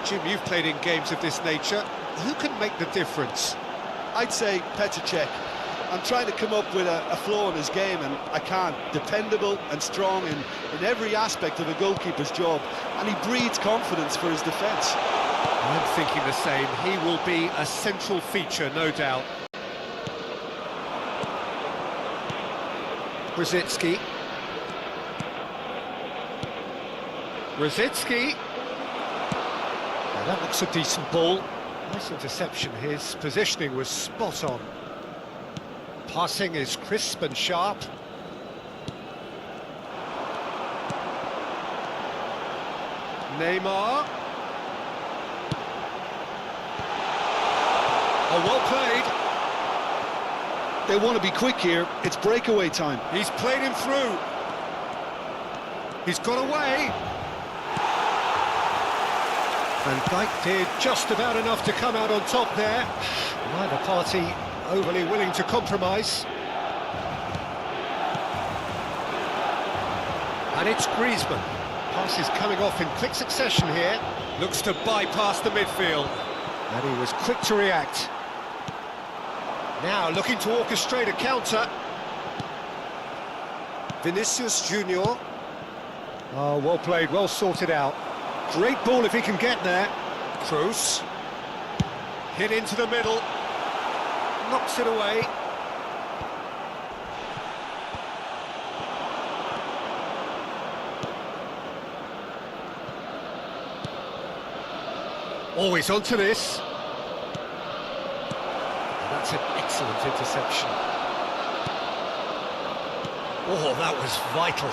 Jim, you've played in games of this nature. Who can make the difference? I'd say Koechai. I'm trying to come up with a flaw in his game, and I can't. Dependable and strong in every aspect of a goalkeeper's job, and he breeds confidence for his defence. I'm thinking the same. He will be a central feature, no doubt. Rosicki. Now that looks a decent ball. Nice interception. His positioning was spot on. Passing is crisp and sharp. Neymar. Oh, well played. They want to be quick here. It's breakaway time. He's played him through. He's got away. Van Dijk did just about enough to come out on top there. Neither party overly willing to compromise. And it's Griezmann. Pass is coming off in quick succession here. Looks to bypass the midfield. And he was quick to react. Now looking to orchestrate a counter. Vinicius Junior. Oh, well played, well sorted out. Great ball if he can get there. Terus. Hit into the middle. Knocks it away. Always onto this. That's an excellent interception. Oh, that was vital.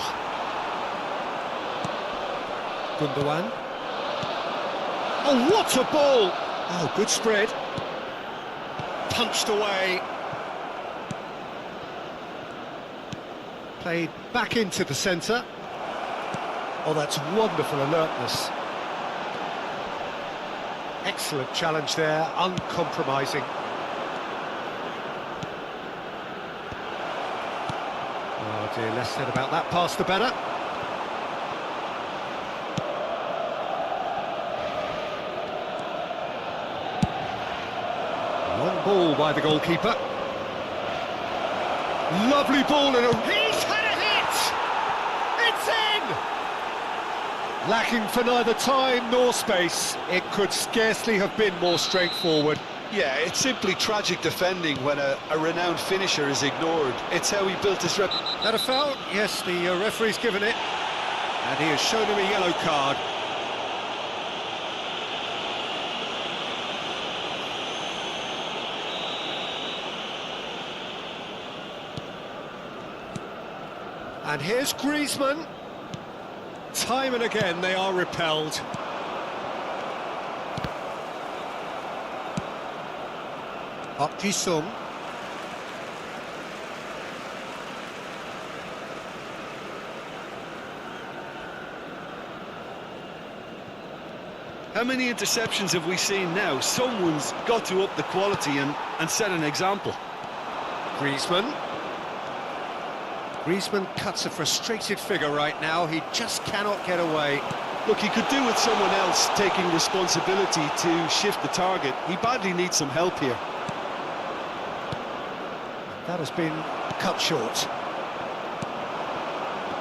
Gundogan. Oh, what a ball! Oh, good spread. Punched away. Played back into the centre. Oh, that's wonderful alertness. Excellent challenge there, uncompromising. Oh dear, less said about that pass the better. Long ball by the goalkeeper. Lovely ball and he's had a hit! It's in! Lacking for neither time nor space. It could scarcely have been more straightforward. Yeah, it's simply tragic defending when a renowned finisher is ignored. It's how he built his rep. That a foul? Yes, the referee's given it. And he has shown him a yellow card. And here's Griezmann. Time and again they are repelled. Park Ji-sung. How many interceptions have we seen now? Someone's got to up the quality and set an example. Griezmann. Griezmann cuts a frustrated figure right now. He just cannot get away. Look, he could do with someone else taking responsibility to shift the target. He badly needs some help here. That has been cut short.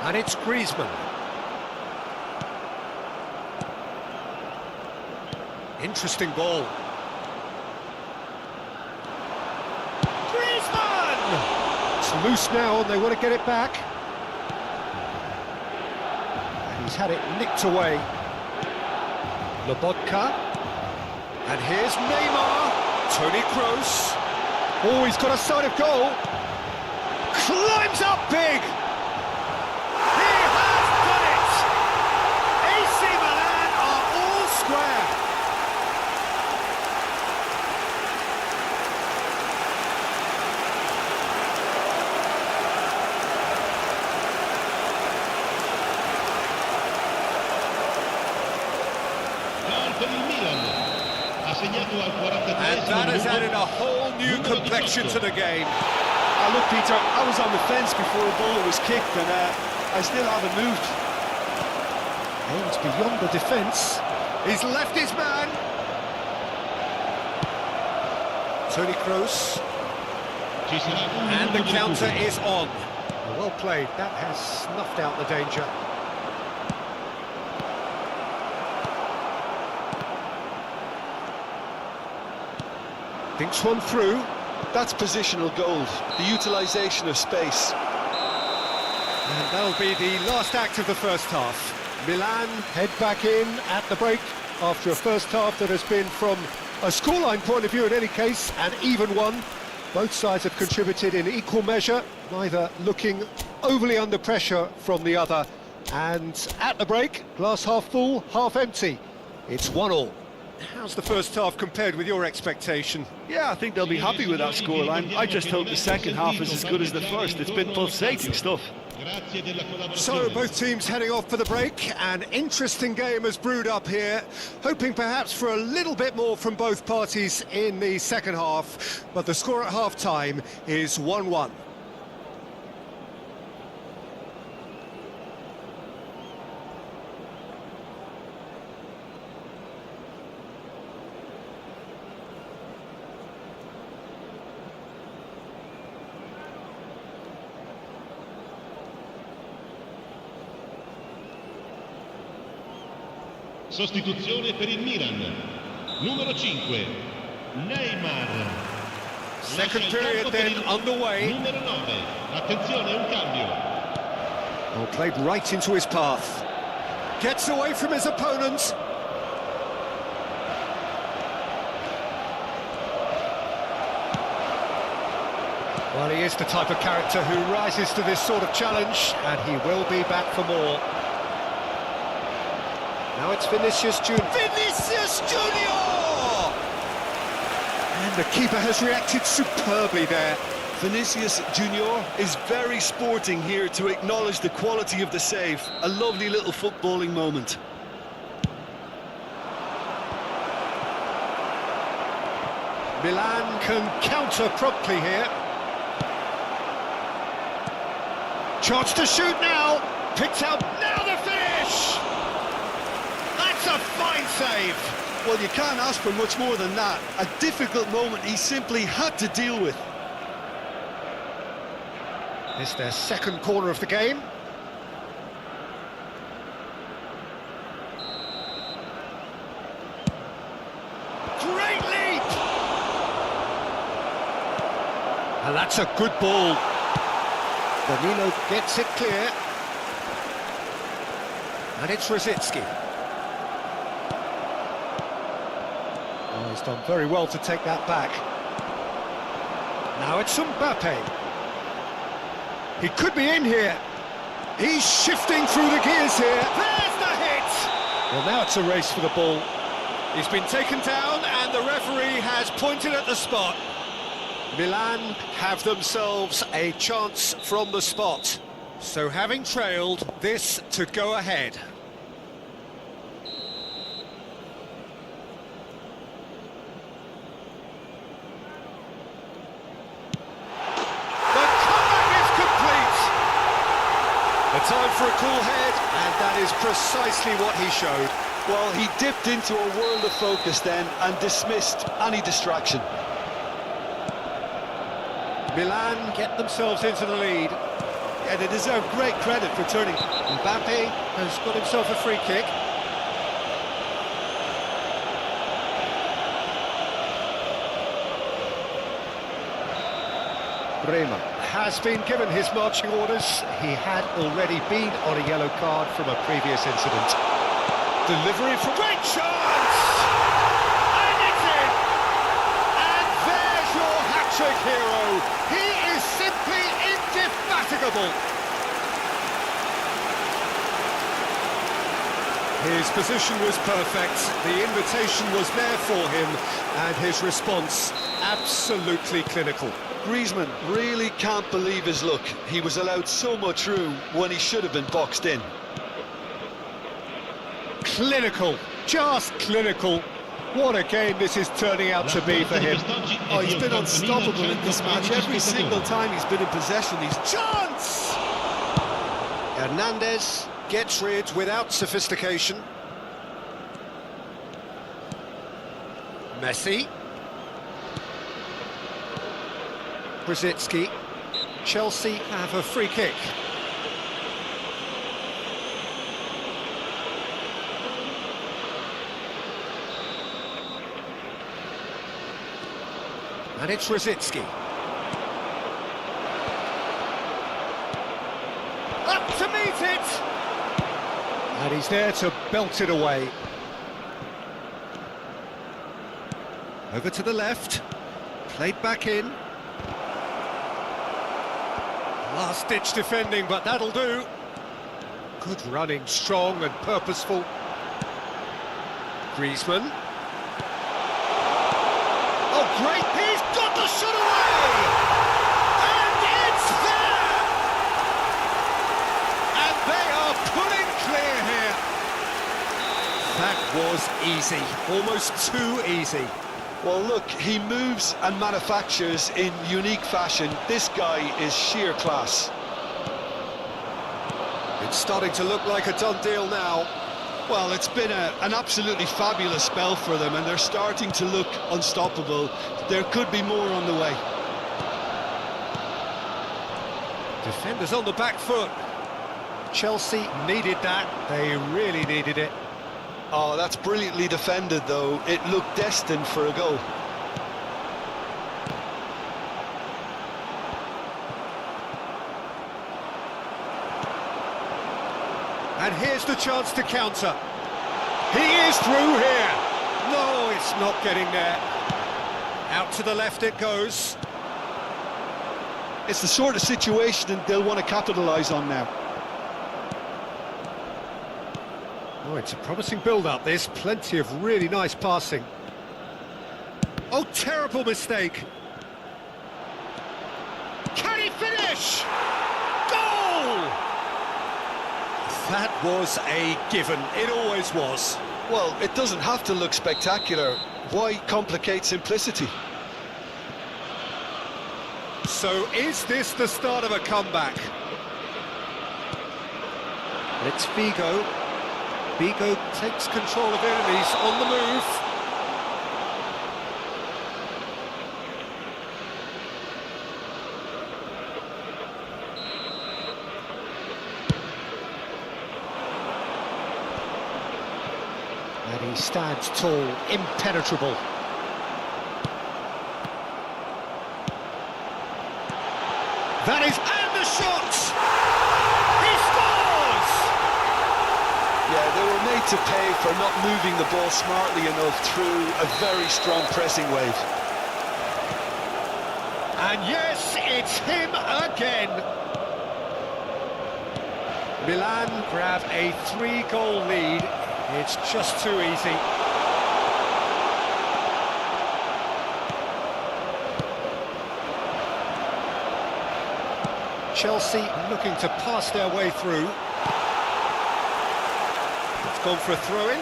And it's Griezmann. Interesting ball. Griezmann! It's loose now and they want to get it back. And he's had it nicked away. Lobotka. And here's Neymar. Toni Kroos. Oh, he's got a sight of goal. Climbs up big. He has done it. AC Milan are all square. Gol per il Milan. Ha segnato al 43esimo And that has minuto. added a whole new Numero complexion 18. to the game. Look, Peter, I was on the fence before the ball was kicked, and I still haven't moved. Aims beyond the defence. He's left his man. Toni Kroos. Ci sarà un And minuto the di counter recupero. is on. Well played. That has snuffed out the danger. Thinks one through. That's positional gold, the utilisation of space. And that'll be the last act of the first half. Milan head back in at the break after a first half that has been, from a scoreline point of view in any case, an even one. Both sides have contributed in equal measure, neither looking overly under pressure from the other. And at the break, glass half full, half empty. It's 1-1. How's the first half compared with your expectation? Yeah, I think they'll be happy with that scoreline. I just hope the second half is as good as the first. It's been pulsating stuff. Grazie della collaborazione. So both teams heading off for the break. An interesting game has brewed up here, hoping perhaps for a little bit more from both parties in the second half, but the score at half-time is 1-1. Sostituzione per il Milan. Numero 5, Neymar. Second Lascia il period campo per then il underway. Numero 9. Attenzione, un cambio. Oh, played right into his path. Gets away from his opponent. Well, he is the type of character who rises to this sort of challenge, and he will be back for more. Now it's Vinicius Junior. Vinicius Junior! And the keeper has reacted superbly there. Vinicius Junior is very sporting here to acknowledge the quality of the save. A lovely little footballing moment. Milan can counter promptly here. Chance to shoot now. Picked out. Now the finish! That's a fine save. Well, you can't ask for much more than that. A difficult moment he simply had to deal with. It's their second corner of the game. Great leap! And that's a good ball. Danilo gets it clear. And it's Rosicki. Oh, he's done very well to take that back. Now it's Mbappe. He could be in here. He's shifting through the gears here. There's the hit! Well, now it's a race for the ball. He's been taken down and the referee has pointed at the spot. Milan have themselves a chance from the spot. So having trailed, this to go ahead. The comeback is complete. The time for a cool head, and that is precisely what he showed. Well, he dipped into a world of focus then and dismissed any distraction. Milan get themselves into the lead. Yeah, they deserve great credit for turning. Mbappe has got himself a free kick. Bremer has been given his marching orders. He had already been on a yellow card from a previous incident. Delivery from great chance! And it's in! And there's your hat-trick hero. He is simply indefatigable. His position was perfect, the invitation was there for him, and his response absolutely clinical. Griezmann really can't believe his luck. He was allowed so much room when he should have been boxed in. Clinical, just clinical. What a game this is turning out to be for him. Oh, he's been unstoppable in this match. Every single time he's been in possession, he's... Chance! Hernandez gets rid without sophistication. Messi. Brzezinski. Chelsea have a free kick. And it's Brzezinski. Up to meet it! And he's there to belt it away. Over to the left. Played back in. Last-ditch defending, but that'll do. Good running, strong and purposeful. Griezmann. Oh, great! He's got the shot away! And it's there! And they are pulling clear here. That was easy, almost too easy. Well, look, he moves and manufactures in unique fashion. This guy is sheer class. It's starting to look like a done deal now. Well, it's been an absolutely fabulous spell for them, and they're starting to look unstoppable. There could be more on the way. Defenders on the back foot. Chelsea needed that. They really needed it. Oh, that's brilliantly defended, though. It looked destined for a goal. And here's the chance to counter. He is through here. No, it's not getting there. Out to the left it goes. It's the sort of situation they'll want to capitalise on now. Oh, it's a promising build-up, this. Plenty of really nice passing. Oh, terrible mistake. Can he finish? Goal! That was a given. It always was. Well, it doesn't have to look spectacular. Why complicate simplicity? So is this the start of a comeback? It's Figo. Figo takes control of it and he's on the move. And he stands tall, impenetrable. That is, and the shot! He scores! Yeah, they were made to pay for not moving the ball smartly enough through a very strong pressing wave. And yes, it's him again. Milan grab a 3-goal lead. It's just too easy. Chelsea looking to pass their way through. It's gone for a throw-in.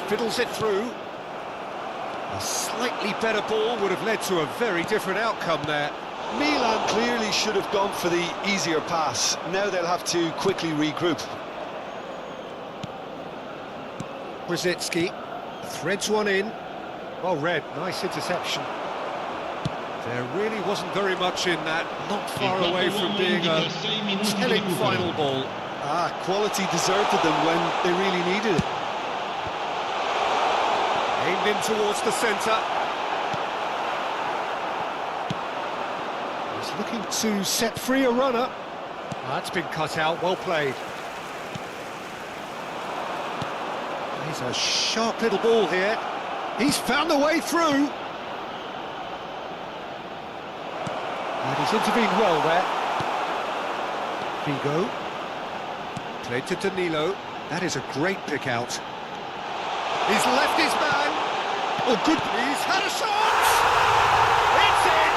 Fiddles it through. A slightly better ball would have led to a very different outcome there. Milan clearly should have gone for the easier pass. Now they'll have to quickly regroup. Brzezinski threads one in. Well read, nice interception. There really wasn't very much in that, not far away from being a telling final ball. Quality deserted them when they really needed it. Aimed in towards the centre. He's looking to set free a runner. That's been cut out, well played. He's a sharp little ball here. He's found the way through. And he's intervened well there. Vigo. Played to Danilo. That is a great pick out. He's left his man. Oh, good. He's had a shot. It's in.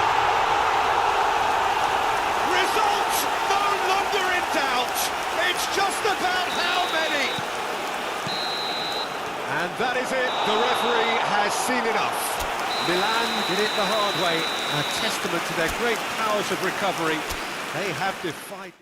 Result no longer in doubt. It's just about how many. And that is it. The referee has seen enough. Milan did it the hard way. A testament to their great powers of recovery. They have defied...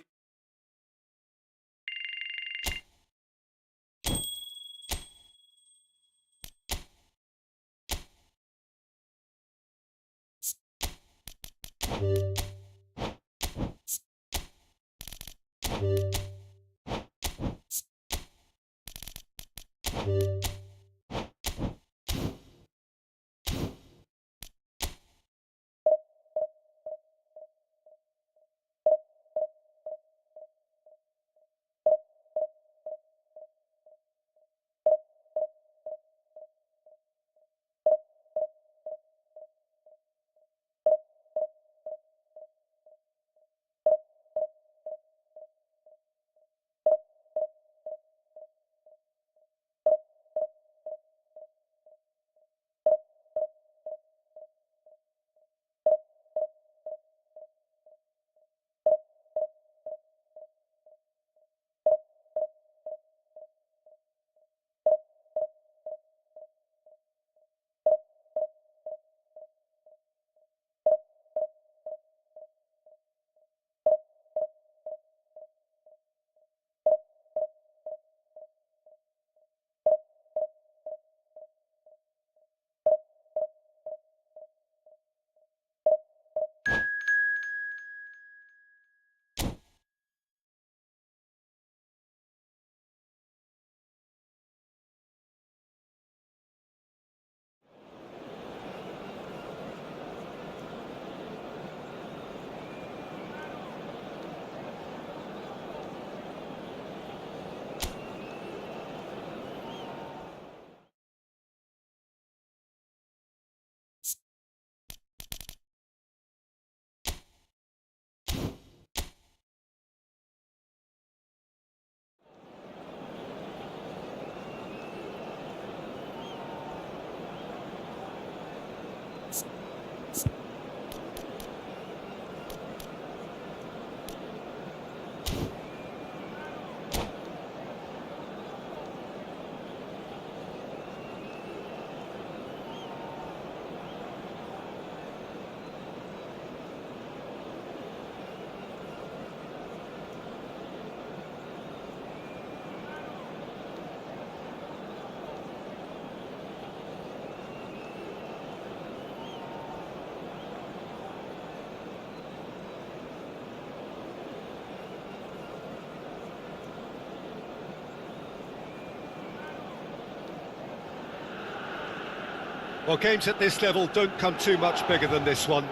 Well, games at this level don't come too much bigger than this one.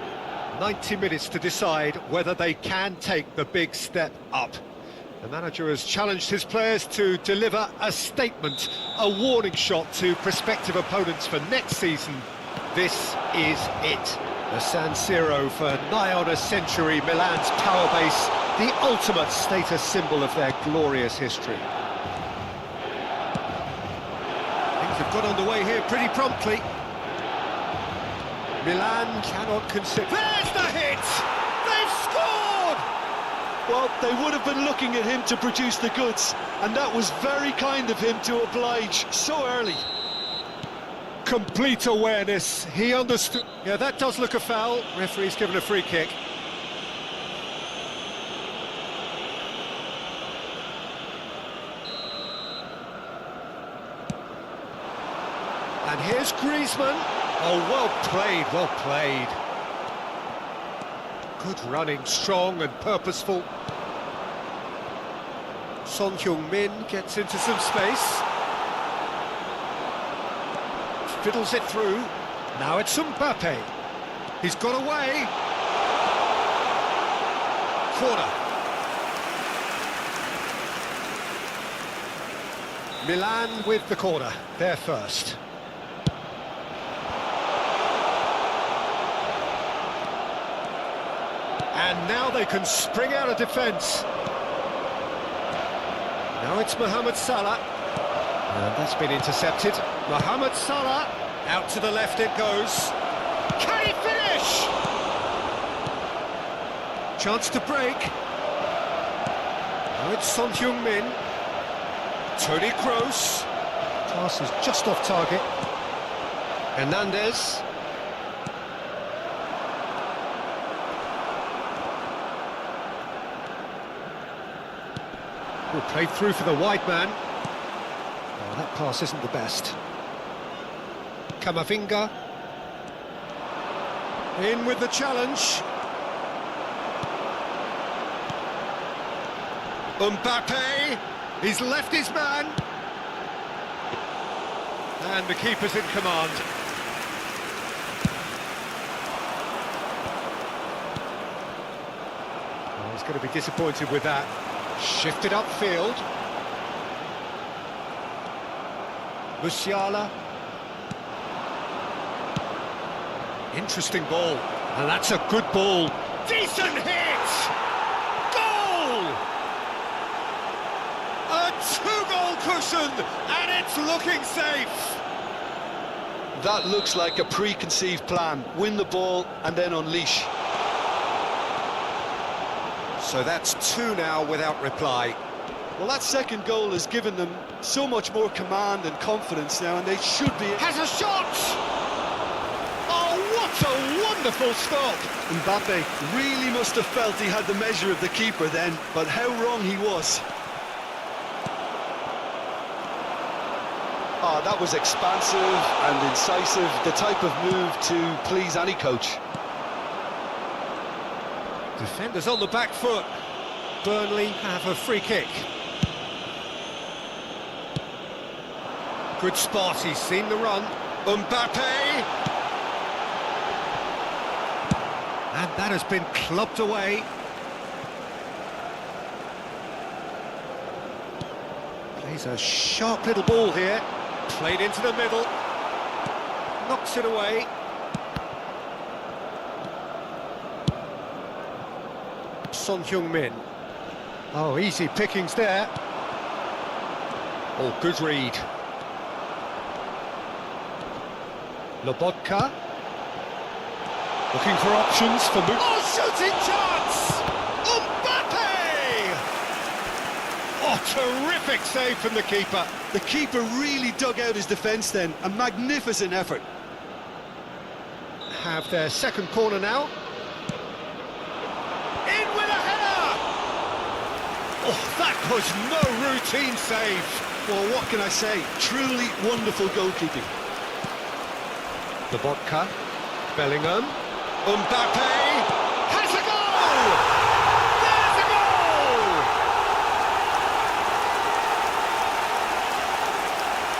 90 minutes to decide whether they can take the big step up. The manager has challenged his players to deliver a statement, a warning shot to prospective opponents for next season. This is it. The San Siro for nigh on a century, Milan's power base, the ultimate status symbol of their glorious history. Things have got underway here pretty promptly. Milan cannot consider... There's the hit! They've scored! Well, they would have been looking at him to produce the goods, and that was very kind of him to oblige so early. Complete awareness, he understood. Yeah, that does look a foul. Referee's given a free kick. And here's Griezmann. Oh, well played, well played. Good running, strong and purposeful. Son Heung-min gets into some space. Fiddles it through. Now it's Mbappe. He's got away. Corner. Milan with the corner. They're first. And now they can spring out of defence. Now it's Mohamed Salah. And that's been intercepted. Mohamed Salah, out to the left it goes. Can he finish? Chance to break. Now it's Son Heung-min. Toni Kroos. Pass is just off target. Hernandez. Will play through for the wide man. Oh, that pass isn't the best. Camavinga. In with the challenge. Mbappe. He's left his man. And the keeper's in command. Oh, he's going to be disappointed with that. Shifted upfield. Musiala. Interesting ball. And that's a good ball. Decent hit! Goal! A two-goal cushion, and it's looking safe. That looks like a preconceived plan. Win the ball and then unleash. So that's two now without reply. Well, that second goal has given them so much more command and confidence now, and they should be... Has a shot! Oh, what a wonderful stop! Mbappe really must have felt he had the measure of the keeper then, but how wrong he was. Ah, that was expansive and incisive, the type of move to please any coach. Defenders on the back foot. Burnley have a free kick. Good spot, he's seen the run. Mbappe! And that has been clubbed away. Plays a sharp little ball here. Played into the middle. Knocks it away. Son Heung-min. Oh, easy pickings there. Oh, good read. Lobotka. Looking for options for... Oh, shooting chance! Mbappe! Oh, terrific save from the keeper. The keeper really dug out his defence then. A magnificent effort. Have their second corner now. In with a header! Oh, that was no routine save. Well, what can I say? Truly wonderful goalkeeping. Lobotka, Bellingham, Mbappe has a goal! There's a goal!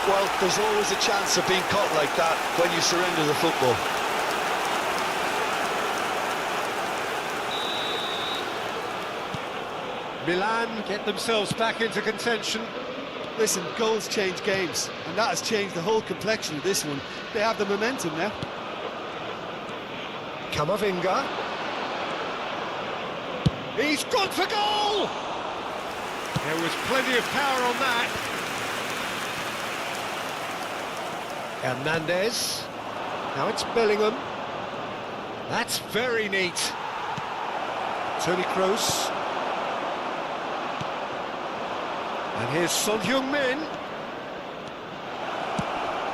Well, there's always a chance of being caught like that when you surrender the football. Milan get themselves back into contention. Listen, goals change games, and that has changed the whole complexion of this one. They have the momentum now. Camavinga. He's gone for goal! There was plenty of power on that. Hernandez. Now it's Bellingham. That's very neat. Toni Kroos. And here's Son Heung-min.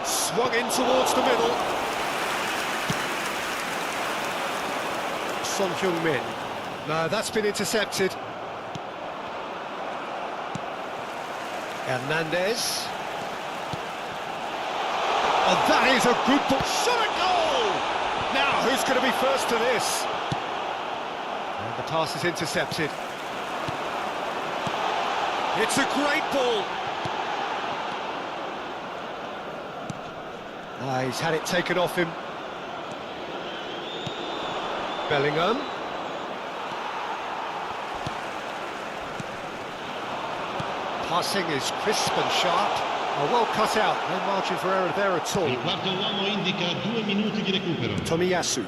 Swung in towards the middle. Son Heung-min. No, that's been intercepted. Hernandez. Oh, that is a good ball. Shot a goal! Now, who's going to be first to this? And the pass is intercepted. It's a great ball. He's had it taken off him. Bellingham. Passing is crisp and sharp. Oh, well cut out, no margin for error there at all. Il quarto uomo indica 2 minuti di recupero. Tomiyasu.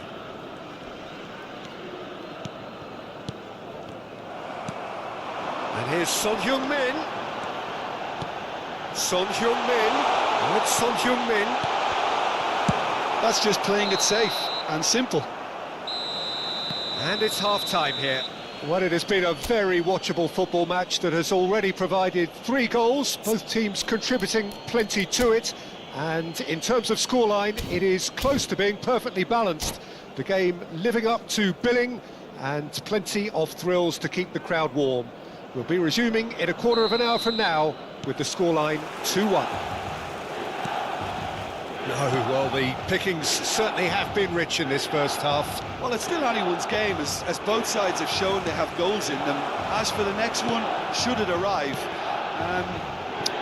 And here's Son Heung-min. Son Heung-min. Oh, it's Son Heung-min. That's just playing it safe and simple. And it's half-time here. Well, it has been a very watchable football match that has already provided 3 goals, both teams contributing plenty to it. And in terms of scoreline, it is close to being perfectly balanced. The game living up to billing and plenty of thrills to keep the crowd warm. We'll be resuming in a quarter of an hour from now with the scoreline 2-1. No, well, the pickings certainly have been rich in this first half. Well, it's still anyone's game, as both sides have shown they have goals in them. As for the next one, should it arrive,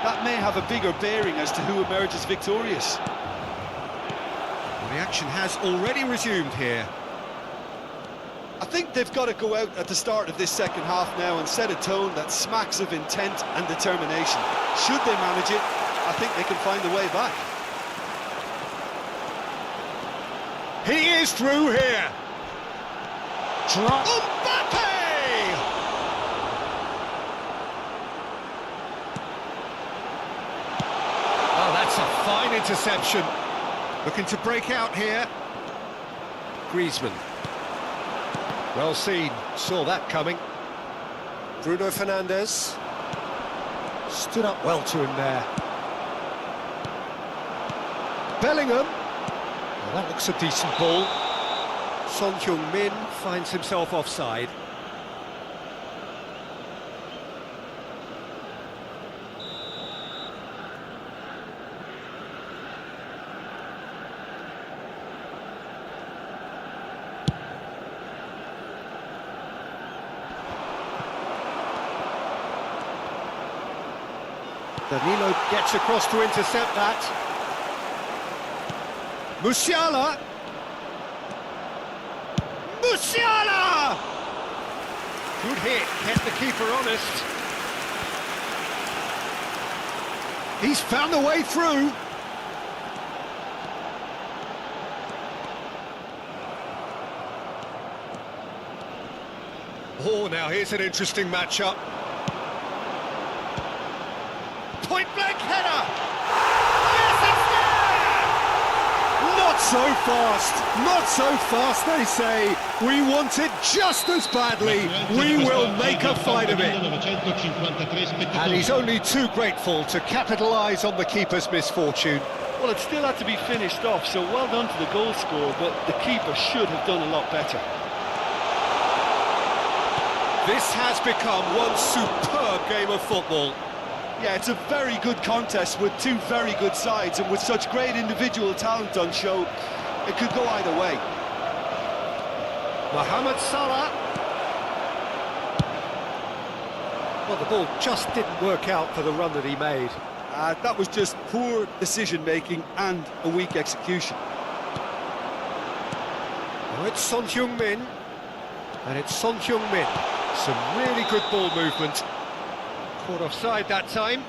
that may have a bigger bearing as to who emerges victorious. Well, the action has already resumed here. I think they've got to go out at the start of this second half now and set a tone that smacks of intent and determination. Should they manage it, I think they can find the way back. He is through here. Mbappe! Oh, that's a fine interception. Looking to break out here. Griezmann. Well seen, saw that coming. Bruno Fernandes. Stood up well to him there. Bellingham. Well, that looks a decent ball. Son Heung-min finds himself offside. Danilo gets across to intercept that. Musiala! Musiala! Good hit, kept the keeper honest. He's found a way through. Oh, now here's an interesting matchup. Point-blank header! Yes, it's there! Not so fast, they say. We want it just as badly. We will make a fight of it. And he's only too grateful to capitalise on the keeper's misfortune. Well, it still had to be finished off, so well done to the goal scorer, but the keeper should have done a lot better. This has become one superb game of football. Yeah, it's a very good contest with 2 very good sides, and with such great individual talent on show, it could go either way. Mohamed Salah. Well, the ball just didn't work out for the run that he made. That was just poor decision-making and a weak execution. Now it's Son Heung-min. And it's Son Heung-min. Some really good ball movement. Caught offside that time.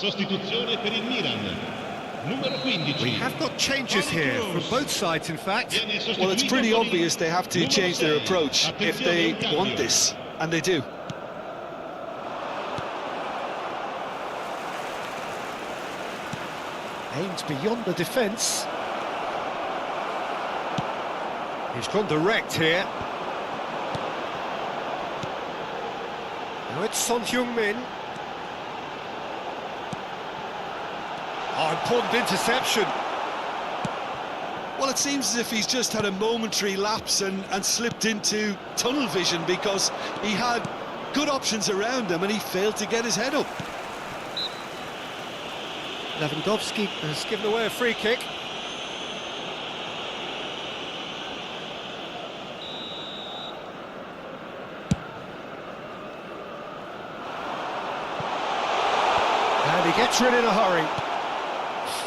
Sostituzione per il Milan. Numero 15. We have got changes here from both sides, in fact. Viene sostituito Well, it's pretty con il obvious they have to numero change their 6. approach if they Attenzione, un want cambio. this, and they do. Aimed beyond the defence. He's gone direct here. Now it's Son Heung-min. Oh, important interception. Well, it seems as if he's just had a momentary lapse and slipped into tunnel vision, because he had good options around him and he failed to get his head up. Lewandowski has given away a free kick. And he gets rid in a hurry.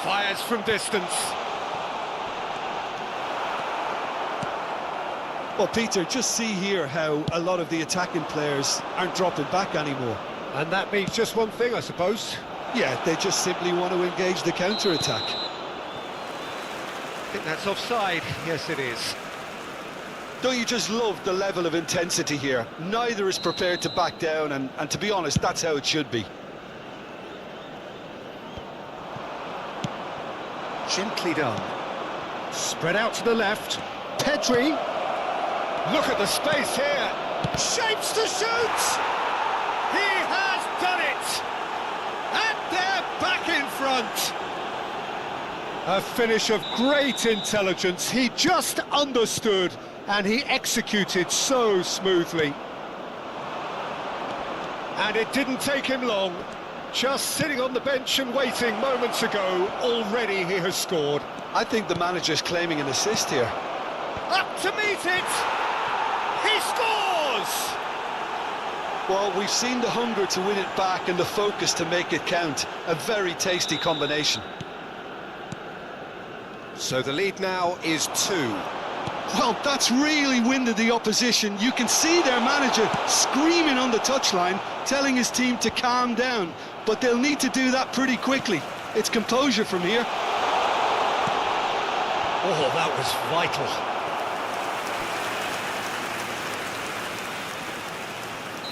Fires from distance. Well, Peter, just see here how a lot of the attacking players aren't dropping back anymore. And that means just one thing, I suppose. Yeah, they just simply want to engage the counter-attack. I think that's offside. Yes, it is. Don't you just love the level of intensity here? Neither is prepared to back down, and to be honest, that's how it should be. Gently done. Spread out to the left. Pedri. Look at the space here. Shapes to shoot. He has done it. And they're back in front. A finish of great intelligence. He just understood and he executed so smoothly. And it didn't take him long. Just sitting on the bench and waiting moments ago, already he has scored. I think the manager's claiming an assist here. Up to meet it! He scores! Well, we've seen the hunger to win it back and the focus to make it count. A very tasty combination. So the lead now is 2. Well, that's really winded the opposition. You can see their manager screaming on the touchline, telling his team to calm down. But they'll need to do that pretty quickly. It's composure from here. Oh, that was vital.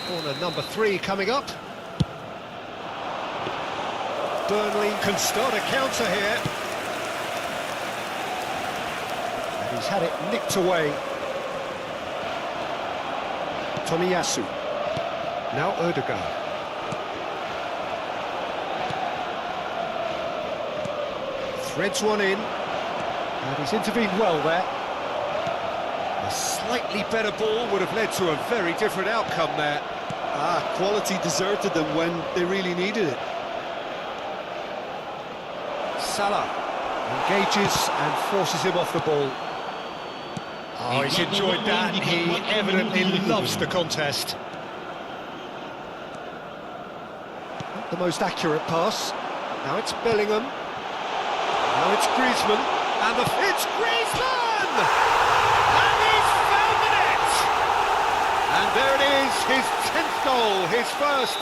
Corner number 3 coming up. Burnley can start a counter here. And he's had it nicked away. Tomiyasu. Now Odegaard. Threads one in. And he's intervened well there. A slightly better ball would have led to a very different outcome there. Quality deserted them when they really needed it. Salah engages and forces him off the ball. Oh, he's enjoyed that. He evidently loves the contest. Not the most accurate pass. Now it's Bellingham. Now it's Griezmann. And it's Griezmann! And he's found the net! And there it is, his 10th goal, his first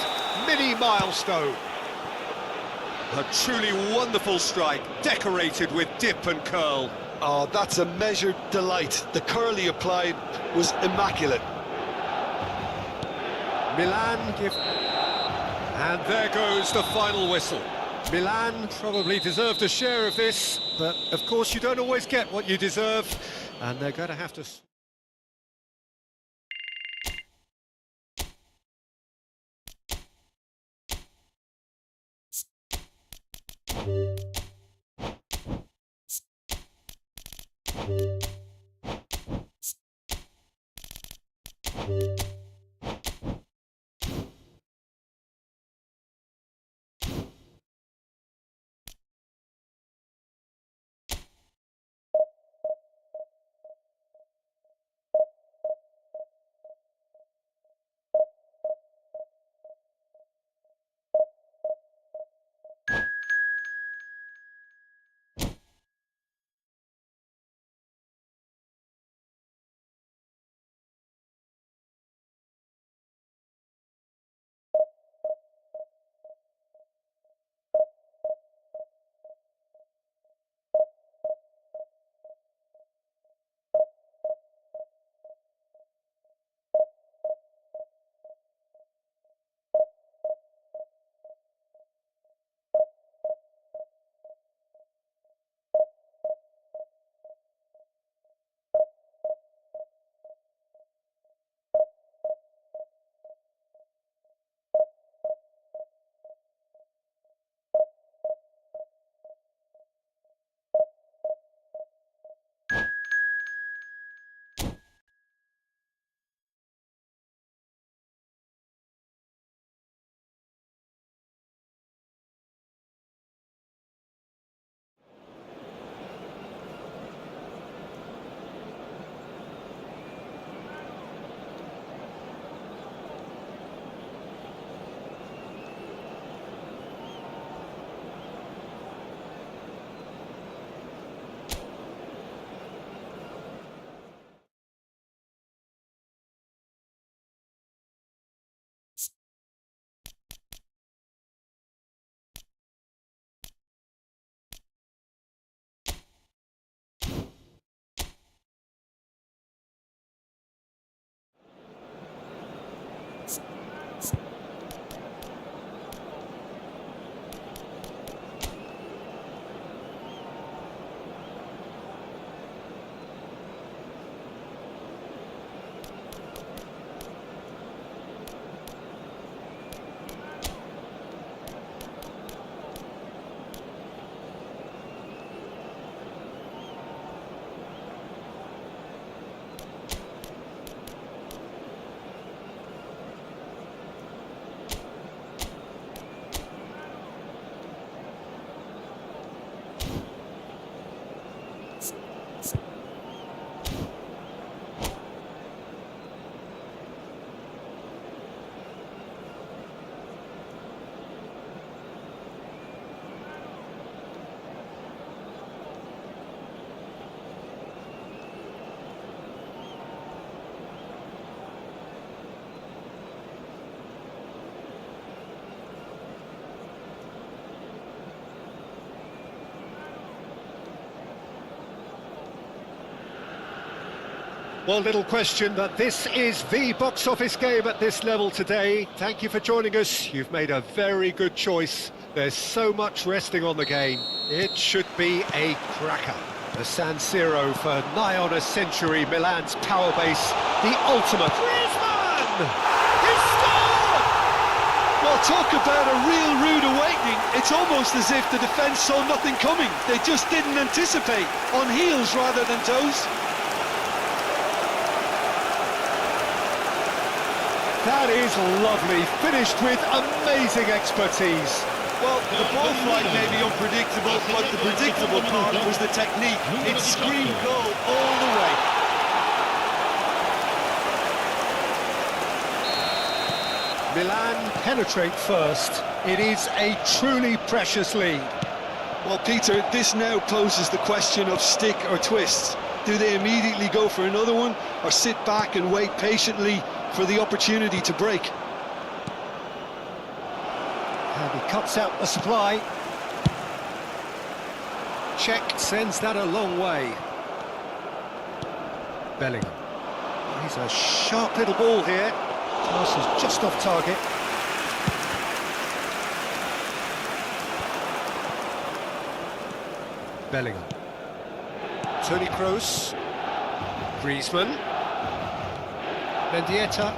mini milestone. A truly wonderful strike, decorated with dip and curl. Oh, that's a measured delight. The curl he applied was immaculate. Milan give... And there goes the final whistle. Milan probably deserved a share of this, but of course you don't always get what you deserve, and they're going to have to... Well, little question that this is the box office game at this level today. Thank you for joining us. You've made a very good choice. There's so much resting on the game. It should be a cracker. The San Siro for nigh on a century, Milan's power base, the ultimate. Griezmann! He scored! Well, talk about a real rude awakening. It's almost as if the defence saw nothing coming. They just didn't anticipate, on heels rather than toes. That is lovely, finished with amazing expertise. Well, the ball flight may be unpredictable, but the predictable part was the technique. It screamed goal all the way. Milan penetrate first. It is a truly precious lead. Well, Peter, this now poses the question of stick or twist. Do they immediately go for another one, or sit back and wait patiently for the opportunity to break? And he cuts out the supply. Czech sends that a long way. Bellingham. He's a sharp little ball here. Pass is just off target. Bellingham. Toni Kroos. Griezmann. Mendieta.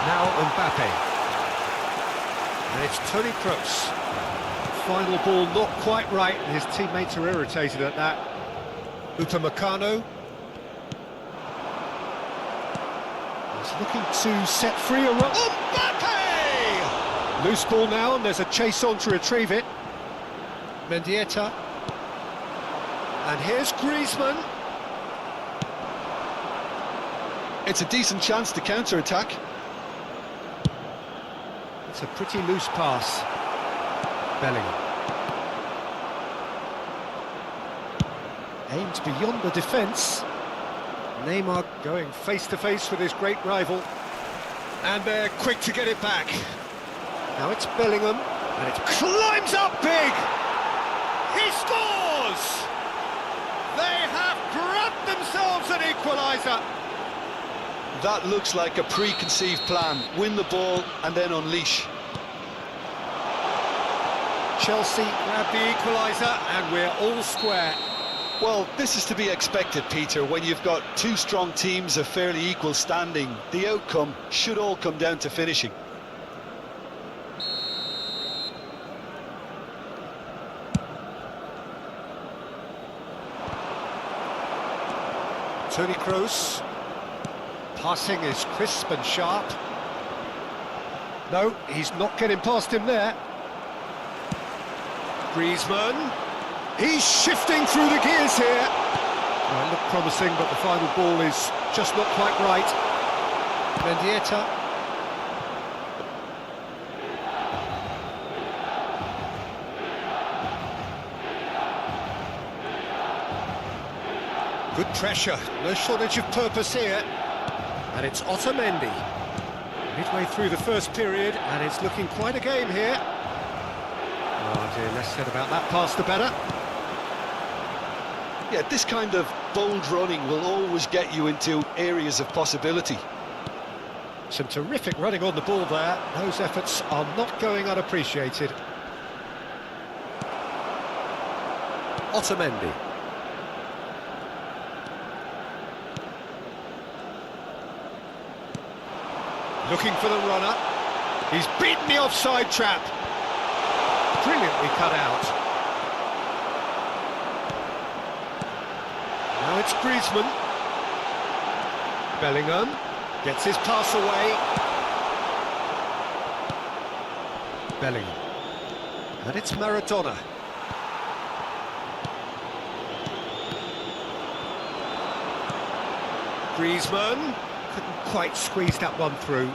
Now Mbappe. And it's Toni Kroos. Final ball not quite right, and his teammates are irritated at that. Upamecano. He's looking to set free a run. Mbappe! Loose ball now, and there's a chase on to retrieve it. Mendieta. And here's Griezmann. It's a decent chance to counter-attack. It's a pretty loose pass. Bellingham. Aimed beyond the defence. Neymar going face-to-face with his great rival. And they're quick to get it back. Now it's Bellingham, and it climbs up big! He scores! They have grabbed themselves an equaliser! That looks like a preconceived plan. Win the ball and then unleash. Chelsea grab the equaliser, and we're all square. Well, this is to be expected, Peter. When you've got two strong teams of fairly equal standing, the outcome should all come down to finishing. Toni Kroos. Passing is crisp and sharp. No, he's not getting past him there. Griezmann. He's shifting through the gears here. Well, it looked promising, but the final ball is just not quite right. Mendieta. Good pressure, no shortage of purpose here. And it's Otamendi. Midway through the first period, and it's looking quite a game here. Oh dear, less said about that pass, the better. Yeah, this kind of bold running will always get you into areas of possibility. Some terrific running on the ball there. Those efforts are not going unappreciated. Otamendi. Looking for the runner. He's beaten the offside trap. Brilliantly cut out. Now it's Griezmann. Bellingham gets his pass away. Bellingham. And it's Maradona. Griezmann couldn't quite squeeze that one through.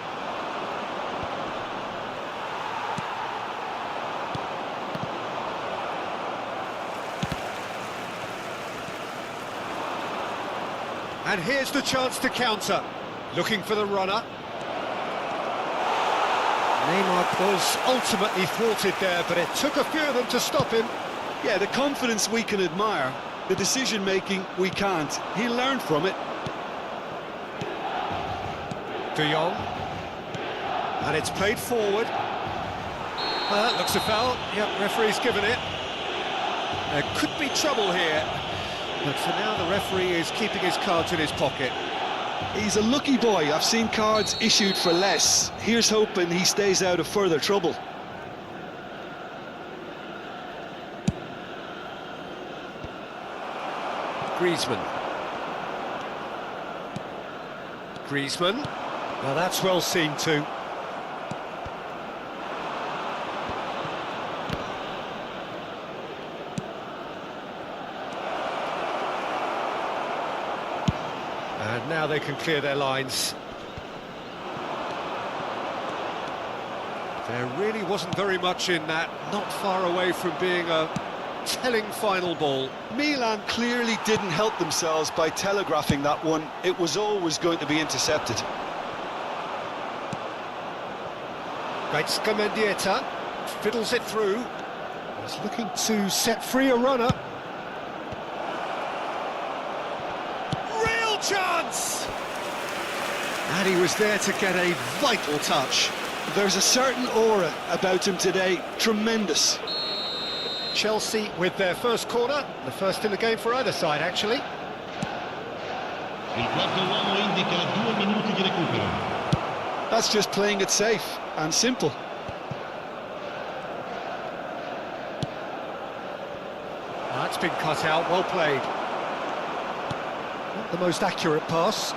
And here's the chance to counter. Looking for the runner. Neymar was ultimately thwarted there, but it took a few of them to stop him. Yeah, the confidence we can admire, the decision-making we can't. He learned from it. De Jong. And it's played forward. That looks a foul. Yep, referee's given it. There could be trouble here. But for now, the referee is keeping his cards in his pocket. He's a lucky boy. I've seen cards issued for less. Here's hoping he stays out of further trouble. Griezmann. Griezmann. Now that's well seen too. And now they can clear their lines. There really wasn't very much in that, not far away from being a telling final ball. Milan clearly didn't help themselves by telegraphing that one. It was always going to be intercepted. Mendieta fiddles it through. He's looking to set free a runner. Real chance! And he was there to get a vital touch. There's a certain aura about him today. Tremendous. Chelsea with their first corner, the first in the game for either side, actually. Il quarto uomo indica 2 minuti di recupero. That's just playing it safe and simple. That's been cut out, well played. Not the most accurate pass.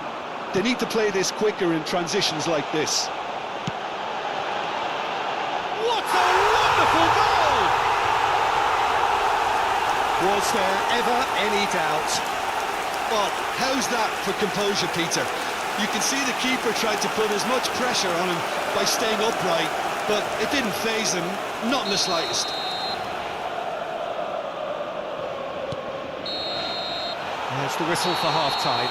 They need to play this quicker in transitions like this. What a wonderful goal! Was there ever any doubt? Well, how's that for composure, Peter? You can see the keeper tried to put as much pressure on him by staying upright, but it didn't faze him, not in the slightest. There's the whistle for half-time.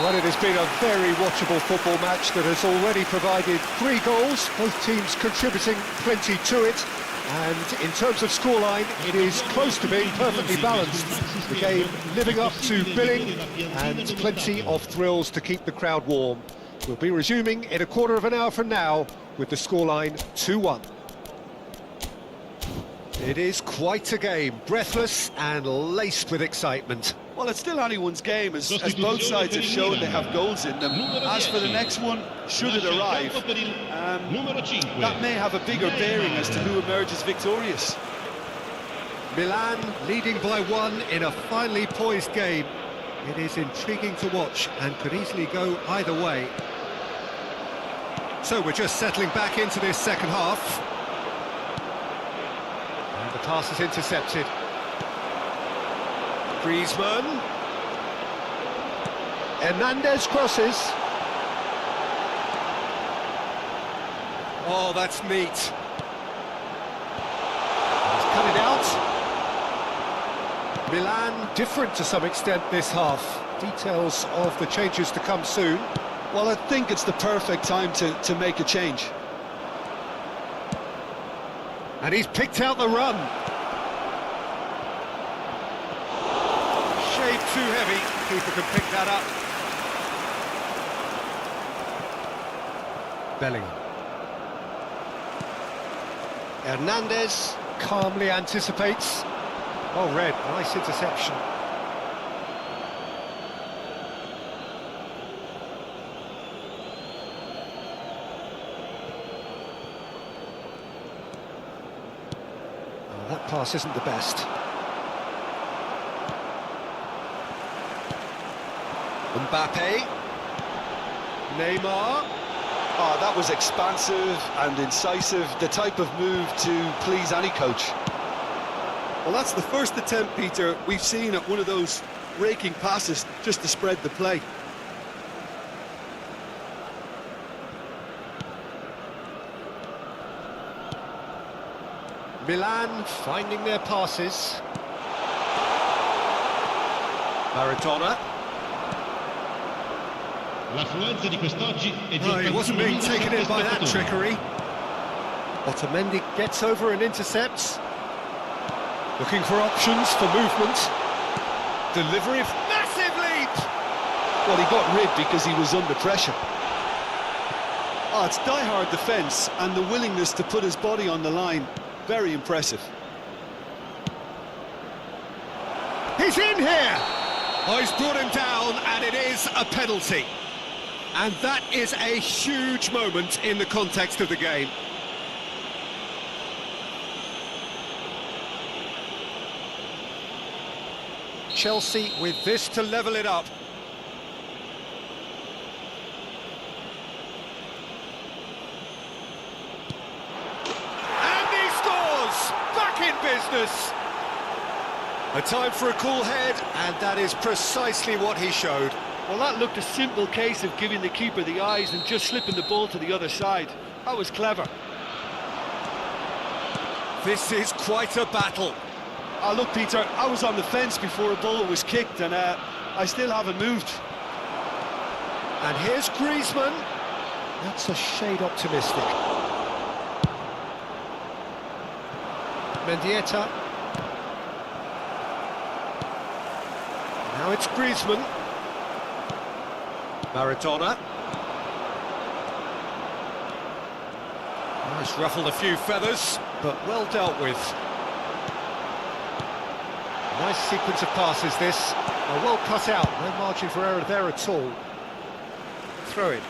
Well, it has been a very watchable football match that has already provided 3 goals, both teams contributing plenty to it. And in terms of scoreline, it is close to being perfectly balanced. The game living up to billing and plenty of thrills to keep the crowd warm. We'll be resuming in a quarter of an hour from now with the scoreline 2-1. It is quite a game, breathless and laced with excitement. Well, it's still anyone's game, as both sides have shown they have goals in them. As for the next one, should it arrive, that may have a bigger bearing as to who emerges victorious. Milan leading by 1 in a finely poised game. It is intriguing to watch and could easily go either way. So we're just settling back into this second half. And the pass is intercepted. Griezmann. Hernandez crosses. Oh, that's neat. He's cut it out. Milan different to some extent this half. Details of the changes to come soon. Well, I think it's the perfect time to make a change. And he's picked out the run. Shade too heavy. Keeper can pick that up. Bellingham. Hernandez calmly anticipates. Oh, red, nice interception. Oh, that pass isn't the best. Mbappe. Neymar. Oh, that was expansive and incisive, the type of move to please any coach. Well, that's the first attempt, Peter, we've seen at one of those raking passes just to spread the play. Milan finding their passes. Maradona. L'affluenza di quest'oggi è Oh, he wasn't being taken in by that trickery. Otamendi gets over and intercepts. Looking for options for movement. Delivery, massive leap! Well, he got rid because he was under pressure. Oh, it's die-hard defence and the willingness to put his body on the line. Very impressive. He's in here! Oh, he's brought him down, and it is a penalty. And that is a huge moment in the context of the game. Chelsea with this to level it up. And he scores! Back in business! A time for a cool head, and that is precisely what he showed. Well, that looked a simple case of giving the keeper the eyes and just slipping the ball to the other side. That was clever. This is quite a battle. Oh, look, Peter, I was on the fence before a ball was kicked, and I still haven't moved. And here's Griezmann. That's a shade optimistic. Mendieta. Now it's Griezmann. Maradona. Nice, ruffled a few feathers, but well dealt with. Nice sequence of passes this. Well cut out, no margin for error there at all. Throw it.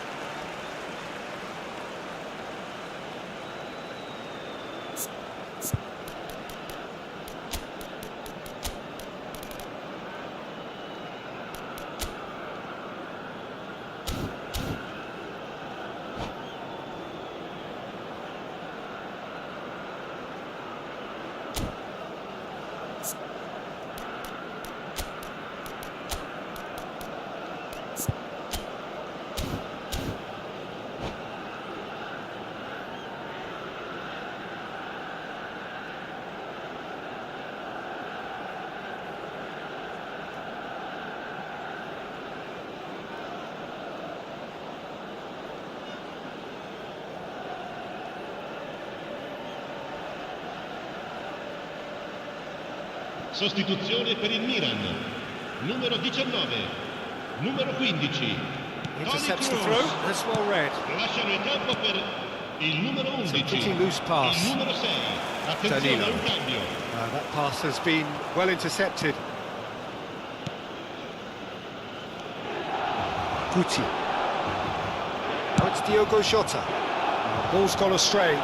Sostituzione per il Milan. Numero 19. Numero 15. Intercepts the throw, that's well read. Lasciano il campo per il numero 11. Pretty loose pass. Il numero 6. Attenzione a un cambio. That pass has been well intercepted. Guti. Now it's Diogo Jota. Ball's gone astray.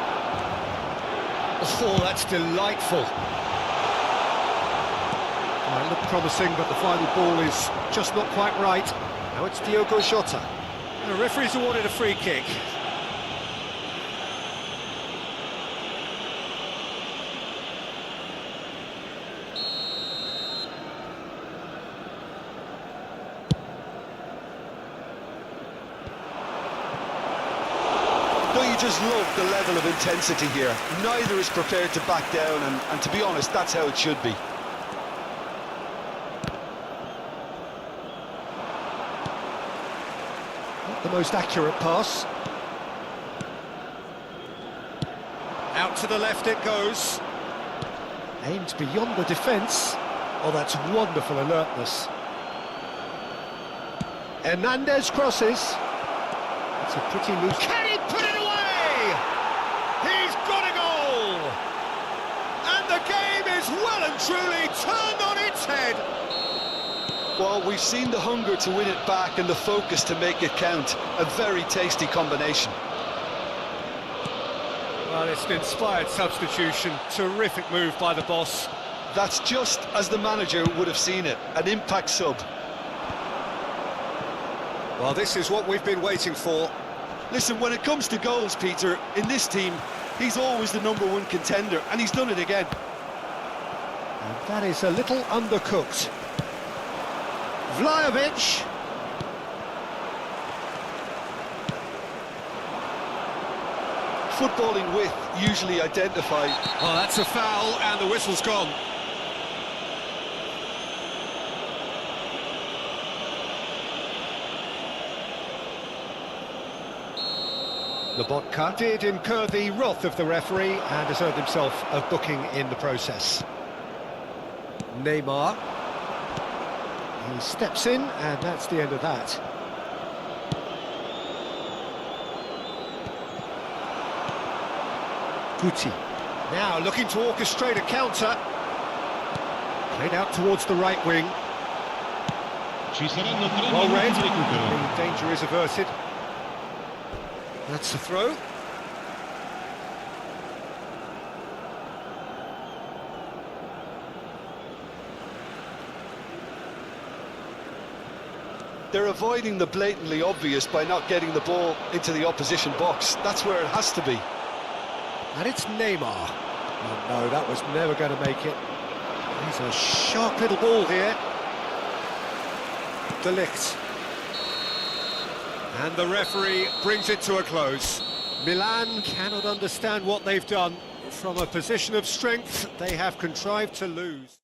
Oh, that's delightful. It looked promising, but the final ball is just not quite right. Now it's Diogo Jota. The referee's awarded a free kick. Don't you just love the level of intensity here? Neither is prepared to back down, and to be honest, that's how it should be. The most accurate pass. Out to the left it goes. Aimed beyond the defence. Oh, that's wonderful alertness. Hernandez crosses. It's a pretty loose... Can he put it away? He's got a goal! And the game is well and truly turned on its head. Well, we've seen the hunger to win it back and the focus to make it count. A very tasty combination. Well, it's an inspired substitution. Terrific move by the boss. That's just as the manager would have seen it. An impact sub. Well, this is what we've been waiting for. Listen, when it comes to goals, Peter, in this team, he's always the #1 contender, and he's done it again. And that is a little undercooked. Vlahovic. Footballing width usually identified. Oh, that's a foul, and the whistle's gone. Lobotka did incur the wrath of the referee and has earned himself a booking in the process. Neymar. He steps in, and that's the end of that. Guti. Now looking to orchestrate a counter. Played out towards the right wing. Ci saranno 3 Well minuti read. di recupero. The danger is averted. That's the throw. They're avoiding the blatantly obvious by not getting the ball into the opposition box. That's where it has to be. And it's Neymar. Oh no, that was never going to make it. He's a sharp little ball here. De Ligt. And the referee brings it to a close. Milan cannot understand what they've done. From a position of strength, they have contrived to lose.